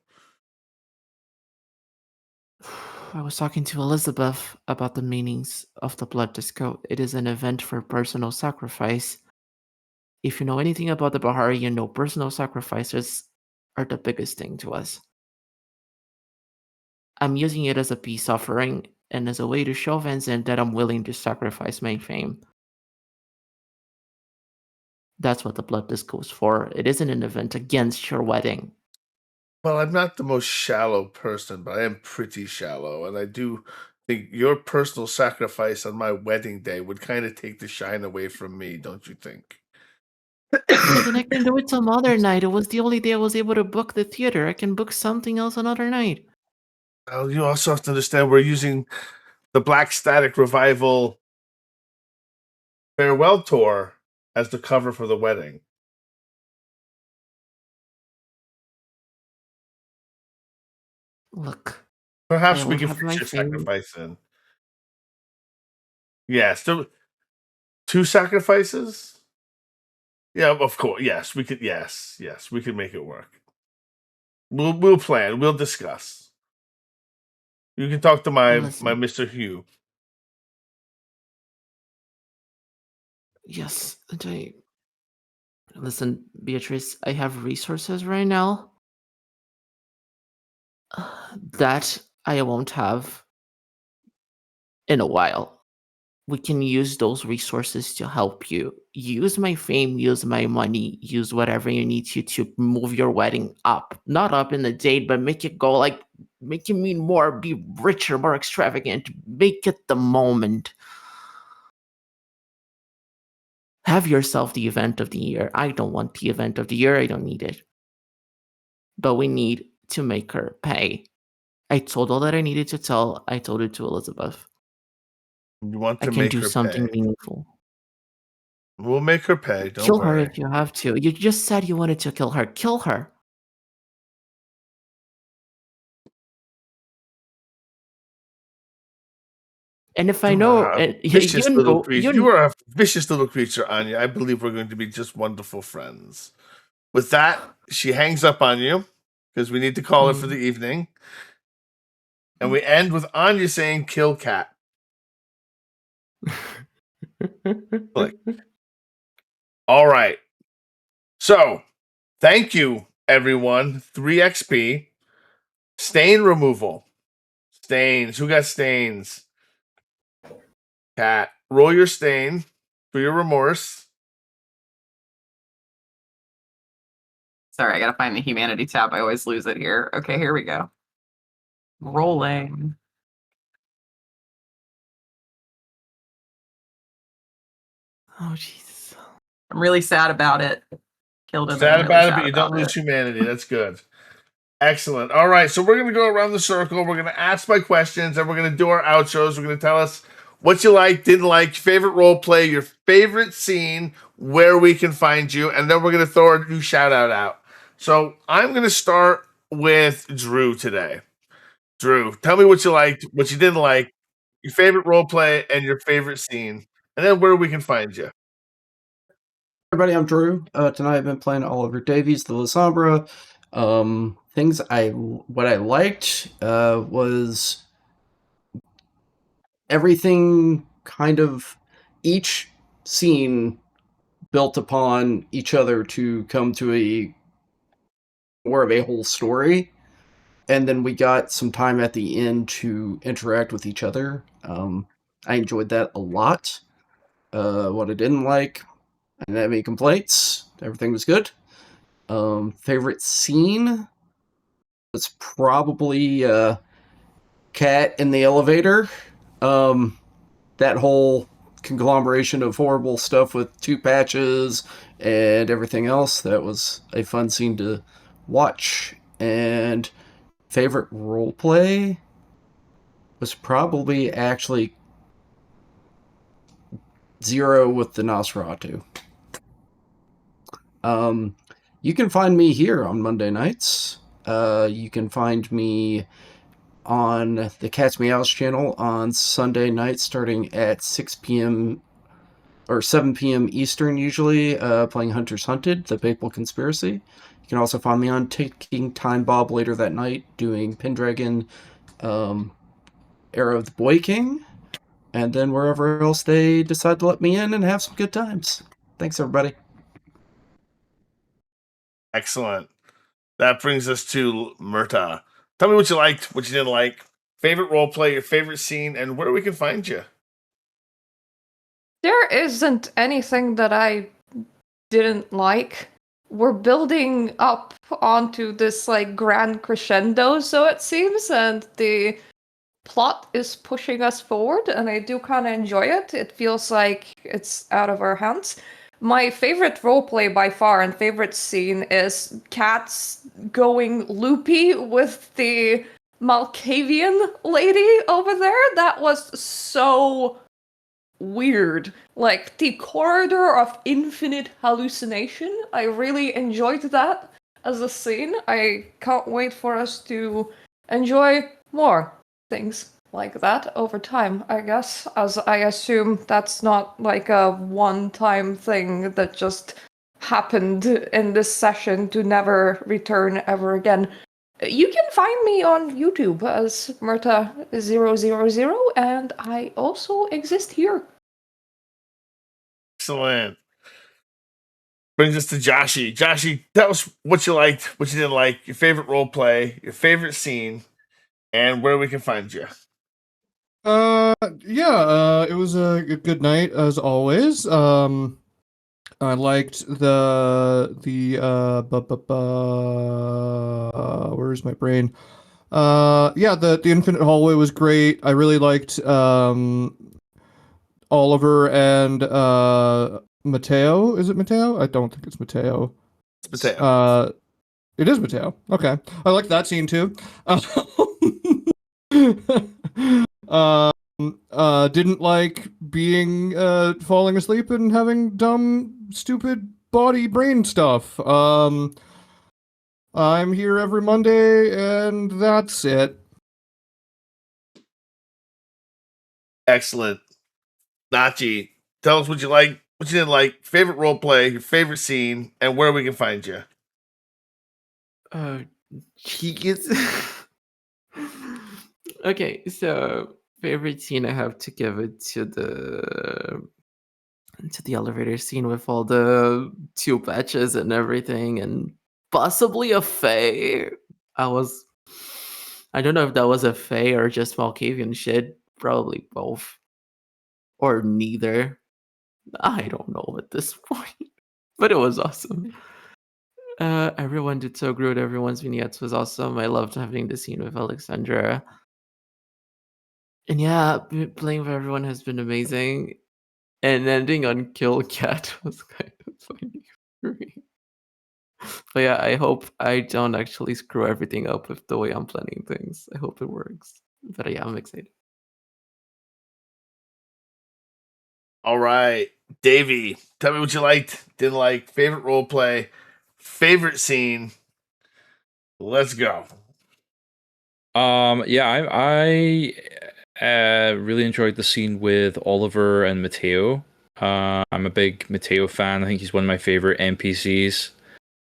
I was talking to Elizabeth about the meanings of the blood disco. It is an event for personal sacrifice. If you know anything about the Bahari, you know personal sacrifices are the biggest thing to us. I'm using it as a peace offering and as a way to show Vincent that I'm willing to sacrifice my fame. That's what the blood disco is for. It isn't an event against your wedding. Well, I'm not the most shallow person, but I am pretty shallow, and I do think your personal sacrifice on my wedding day would kind of take the shine away from me, don't you think? So then I can do it some other night. It was the only day I was able to book the theater. I can book something else another night. Well, you also have to understand we're using the Black Static Revival farewell tour as the cover for the wedding. Look, Perhaps I we won't can have fit my your fame. sacrifice in. Yes, two sacrifices? Yeah, of course. Yes, we could. Yes, we could make it work. We'll plan. We'll discuss. You can talk to my Listen, Mr. Hugh. yes, listen, Beatrice, I have resources right now that I won't have in a while. We can use those resources to help you. Use my fame, use my money, use whatever you need to move your wedding up. Not up in the date, but make it go like, make it mean more, be richer, more extravagant, make it the moment. Have yourself the event of the year. I don't want the event of the year, I don't need it. But we need to make her pay. I told all that I needed to tell. I told it to Elizabeth. You want I to can make do her something pay. meaningful. We'll make her pay. Don't Kill her worry. if you have to. You just said you wanted to kill her. Kill her. And if I You know, are a vicious little creature. You you are a vicious little creature, Anya. I believe we're going to be just wonderful friends. With that, she hangs up on you because we need to call her for the evening. And we end with Anya saying, "Kill Cat." Click. All right. So, thank you, everyone. 3 XP. Stain removal. Stains. Who got stains? Cat. Roll your stain for your remorse. Sorry, I gotta find the humanity tab. I always lose it here. Okay, here we go. Rolling. Oh Jesus. I'm really sad about it. Killed him. And Sad I'm really about it, but sad you don't about lose it. humanity. That's good. Excellent. All right, so we're going to go around the circle. We're going to ask my questions, and we're going to do our outros. We're going to tell us what you like, didn't like, your favorite role play, your favorite scene, where we can find you, and then we're going to throw a new shout out. So I'm going to start with Drew today. Drew, tell me what you liked, what you didn't like, your favorite role play, and your favorite scene, and then where we can find you. Everybody, I'm Drew. Tonight I've been playing Oliver Davies, the Lasombra. What I liked was everything kind of, each scene built upon each other to come to a more of a whole story. And then we got some time at the end to interact with each other. I enjoyed that a lot. What I didn't like, I didn't have any complaints. Everything was good. Favorite scene was probably Cat in the elevator. That whole conglomeration of horrible stuff with 2 patches and everything else. That was a fun scene to watch. And favorite roleplay was probably actually Zero with the Nosferatu. You can find me here on Monday nights. You can find me on the Cat's Meows channel on Sunday night starting at 6 p.m. or 7 p.m. Eastern usually, playing Hunters Hunted, the Papal Conspiracy. You can also find me on Taking Time Bob later that night doing Pendragon, Era of the Boy King, and then wherever else they decide to let me in and have some good times. Thanks, everybody. Excellent. That brings us to Murta. Tell me what you liked, what you didn't like, favorite role play, your favorite scene, and where we can find you. There isn't anything that I didn't like. We're building up onto this like grand crescendo, so it seems, and the plot is pushing us forward, and I do kind of enjoy it. It feels like it's out of our hands. My favorite roleplay by far and favorite scene is Kat's going loopy with the Malkavian lady over there. That was so weird. Like, the corridor of infinite hallucination. I really enjoyed that as a scene. I can't wait for us to enjoy more things like that over time, I guess, as I assume that's not like a one-time thing that just happened in this session to never return ever again. You can find me on YouTube as Myrta000, and I also exist here. Excellent. Brings us to Joshi. Joshi, tell us what you liked, what you didn't like, your favorite role play, your favorite scene, and where we can find you. It was a good night as always. I liked where's my brain? The Infinite Hallway was great. I really liked Oliver and Mateo. Is it Mateo? I don't think it's Mateo. It's Mateo. It is Mateo. Okay. I like that scene too. Didn't like being falling asleep and having dumb, stupid body brain stuff. I'm here every Monday, and that's it. Excellent. Nachi, tell us what you like, what you didn't like, favorite role play, your favorite scene, and where we can find you. He gets. Okay, so favorite scene, I have to give it to the elevator scene with all the two patches and everything, and possibly a fae. I don't know if that was a fae or just Malkavian shit. Probably both. Or neither. I don't know at this point. But it was awesome. Everyone did so good. Everyone's vignettes was awesome. I loved having the scene with Alexandra. And yeah, playing with everyone has been amazing. And ending on Kill Cat was kind of funny for me. But yeah, I hope I don't actually screw everything up with the way I'm planning things. I hope it works. But yeah, I'm excited. All right. Davey, tell me what you liked, didn't like, favorite role play, favorite scene. Let's go. I really enjoyed the scene with Oliver and Mateo. I'm a big Mateo fan. I think he's one of my favorite NPCs.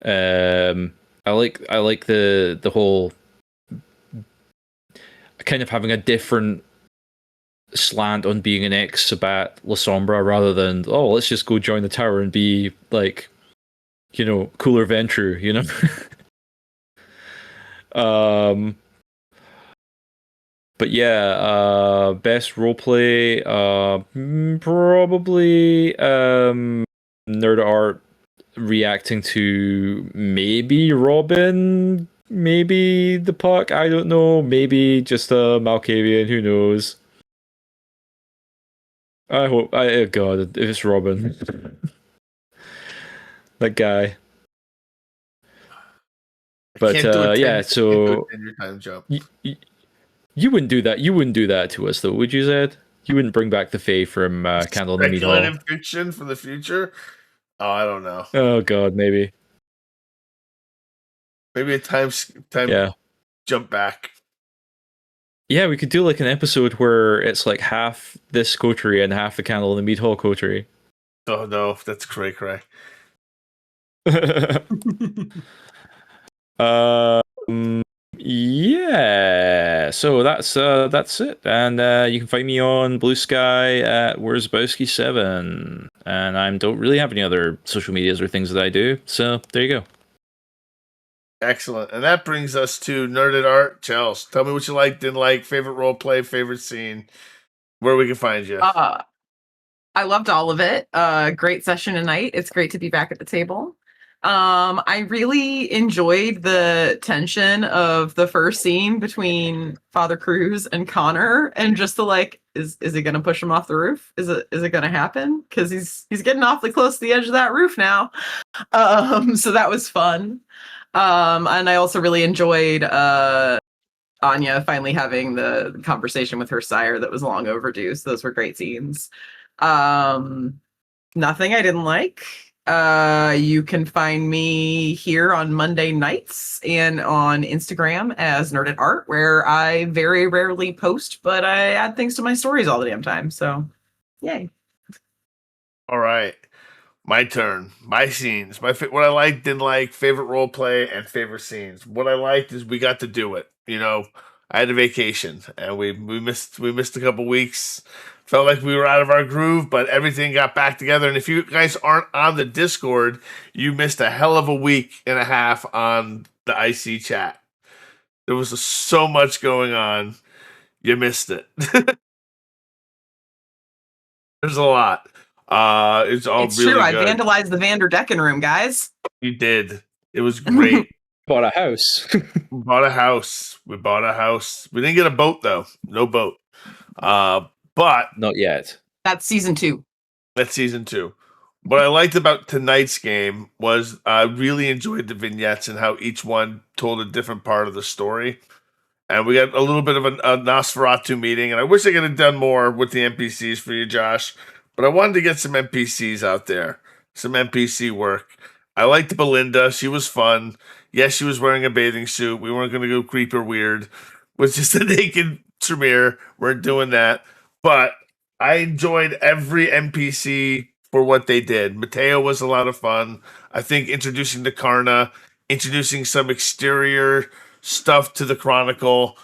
I like the whole kind of having a different slant on being an ex-Sabat Lasombra rather than, oh, let's just go join the tower and be like, cooler Ventru, But yeah, best roleplay, probably Nerd Art reacting to maybe Robin, maybe the Puck, I don't know, maybe just a Malkavian, who knows. I hope, oh god, if it's Robin. That guy. But yeah, so your time jump. You wouldn't do that. You wouldn't do that to us, though, would you, Zed? You wouldn't bring back the Fae from Candle in the Meat Hall. Speculative fiction for the future? Oh, I don't know. Oh god, maybe. Maybe a time jump back. Yeah, we could do like an episode where it's like half this coterie and half the Candle in the Meat Hall coterie. Oh no, that's cray. Yeah, so that's it, and you can find me on Blue Sky at Wurzbowski7, and I don't really have any other social medias or things that I do, so there you go. Excellent, and that brings us to Nerded Art. Chels, tell me what you liked, didn't like, favorite role play, favorite scene, where we can find you. I loved all of it. Great session tonight. It's great to be back at the table. I really enjoyed the tension of the first scene between Father Cruz and Connor, and just the like, is he gonna push him off the roof? Is it gonna happen? Because he's getting awfully close to the edge of that roof now. So that was fun. And I also really enjoyed Anya finally having the conversation with her sire that was long overdue. So those were great scenes. Nothing I didn't like. You can find me here on Monday nights and on Instagram as Nerd at Art, where I very rarely post, but I add things to my stories all the damn time. So, yay. All right. My turn. My scenes. What I liked, didn't like, favorite role play, and favorite scenes. What I liked is we got to do it. You know, I had a vacation and we missed a couple weeks. Felt like we were out of our groove, but everything got back together. And if you guys aren't on the Discord, you missed a hell of a week and a half on the IC chat. There was so much going on. You missed it. There's a lot. It's all It's really true. I good. vandalized the Vanderdecken room, guys. You did. It was great. Bought a house. We bought a house. We didn't get a boat though. No boat. But Not yet. That's season 2. that's season 2. What I liked about tonight's game was I really enjoyed the vignettes and how each one told a different part of the story. And we got a little bit of a Nosferatu meeting, and I wish I could have done more with the NPCs for you, Josh. But I wanted to get some NPCs out there, some NPC work. I liked Belinda; she was fun. Yes, she was wearing a bathing suit. We weren't going to go creepy or weird with just a naked Tremere. We're doing that, but I enjoyed every NPC for what they did. Mateo was a lot of fun. I think introducing the Karna, introducing some exterior stuff to the Chronicle,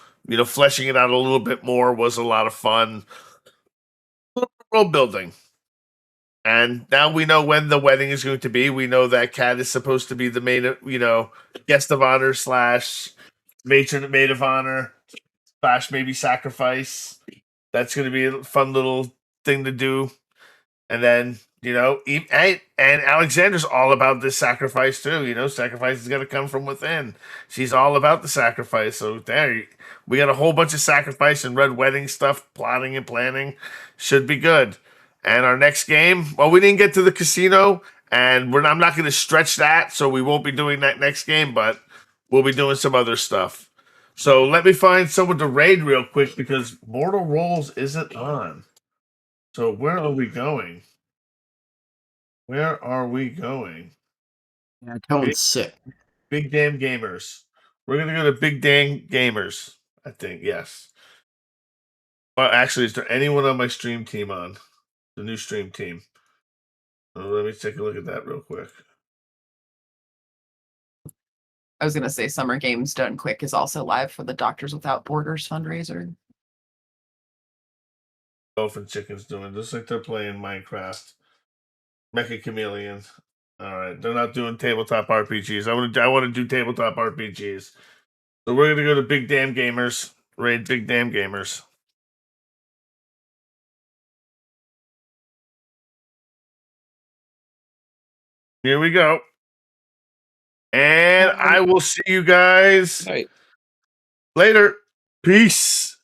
fleshing it out a little bit more was a lot of fun. World building. And now we know when the wedding is going to be. We know that Kat is supposed to be the main, guest of honor / maid of honor / maybe sacrifice. That's going to be a fun little thing to do. And then, and Alexander's all about this sacrifice too. Sacrifice is going to come from within. She's all about the sacrifice. So there, we got a whole bunch of sacrifice and red wedding stuff, plotting and planning. Should be good. And our next game, well, we didn't get to the casino, and I'm not going to stretch that, so we won't be doing that next game, but we'll be doing some other stuff. So let me find someone to raid real quick because Mortal Rolls isn't on. So where are we going? Where are we going? Yeah, Tone's sick. Big Damn Gamers. We're going to go to Big Damn Gamers, I think, yes. Well, actually, is there anyone on my stream team on? The new stream team. Let me take a look at that real quick. I was going to say Summer Games Done Quick is also live for the Doctors Without Borders fundraiser. Dolphin Chicken's doing just like they're playing Minecraft. Mecha Chameleon. All right, they're not doing tabletop RPGs. I want to do tabletop RPGs. So we're gonna go to Big Damn Gamers. Raid Big Damn Gamers. Here we go. And I will see you guys Right. later. Peace.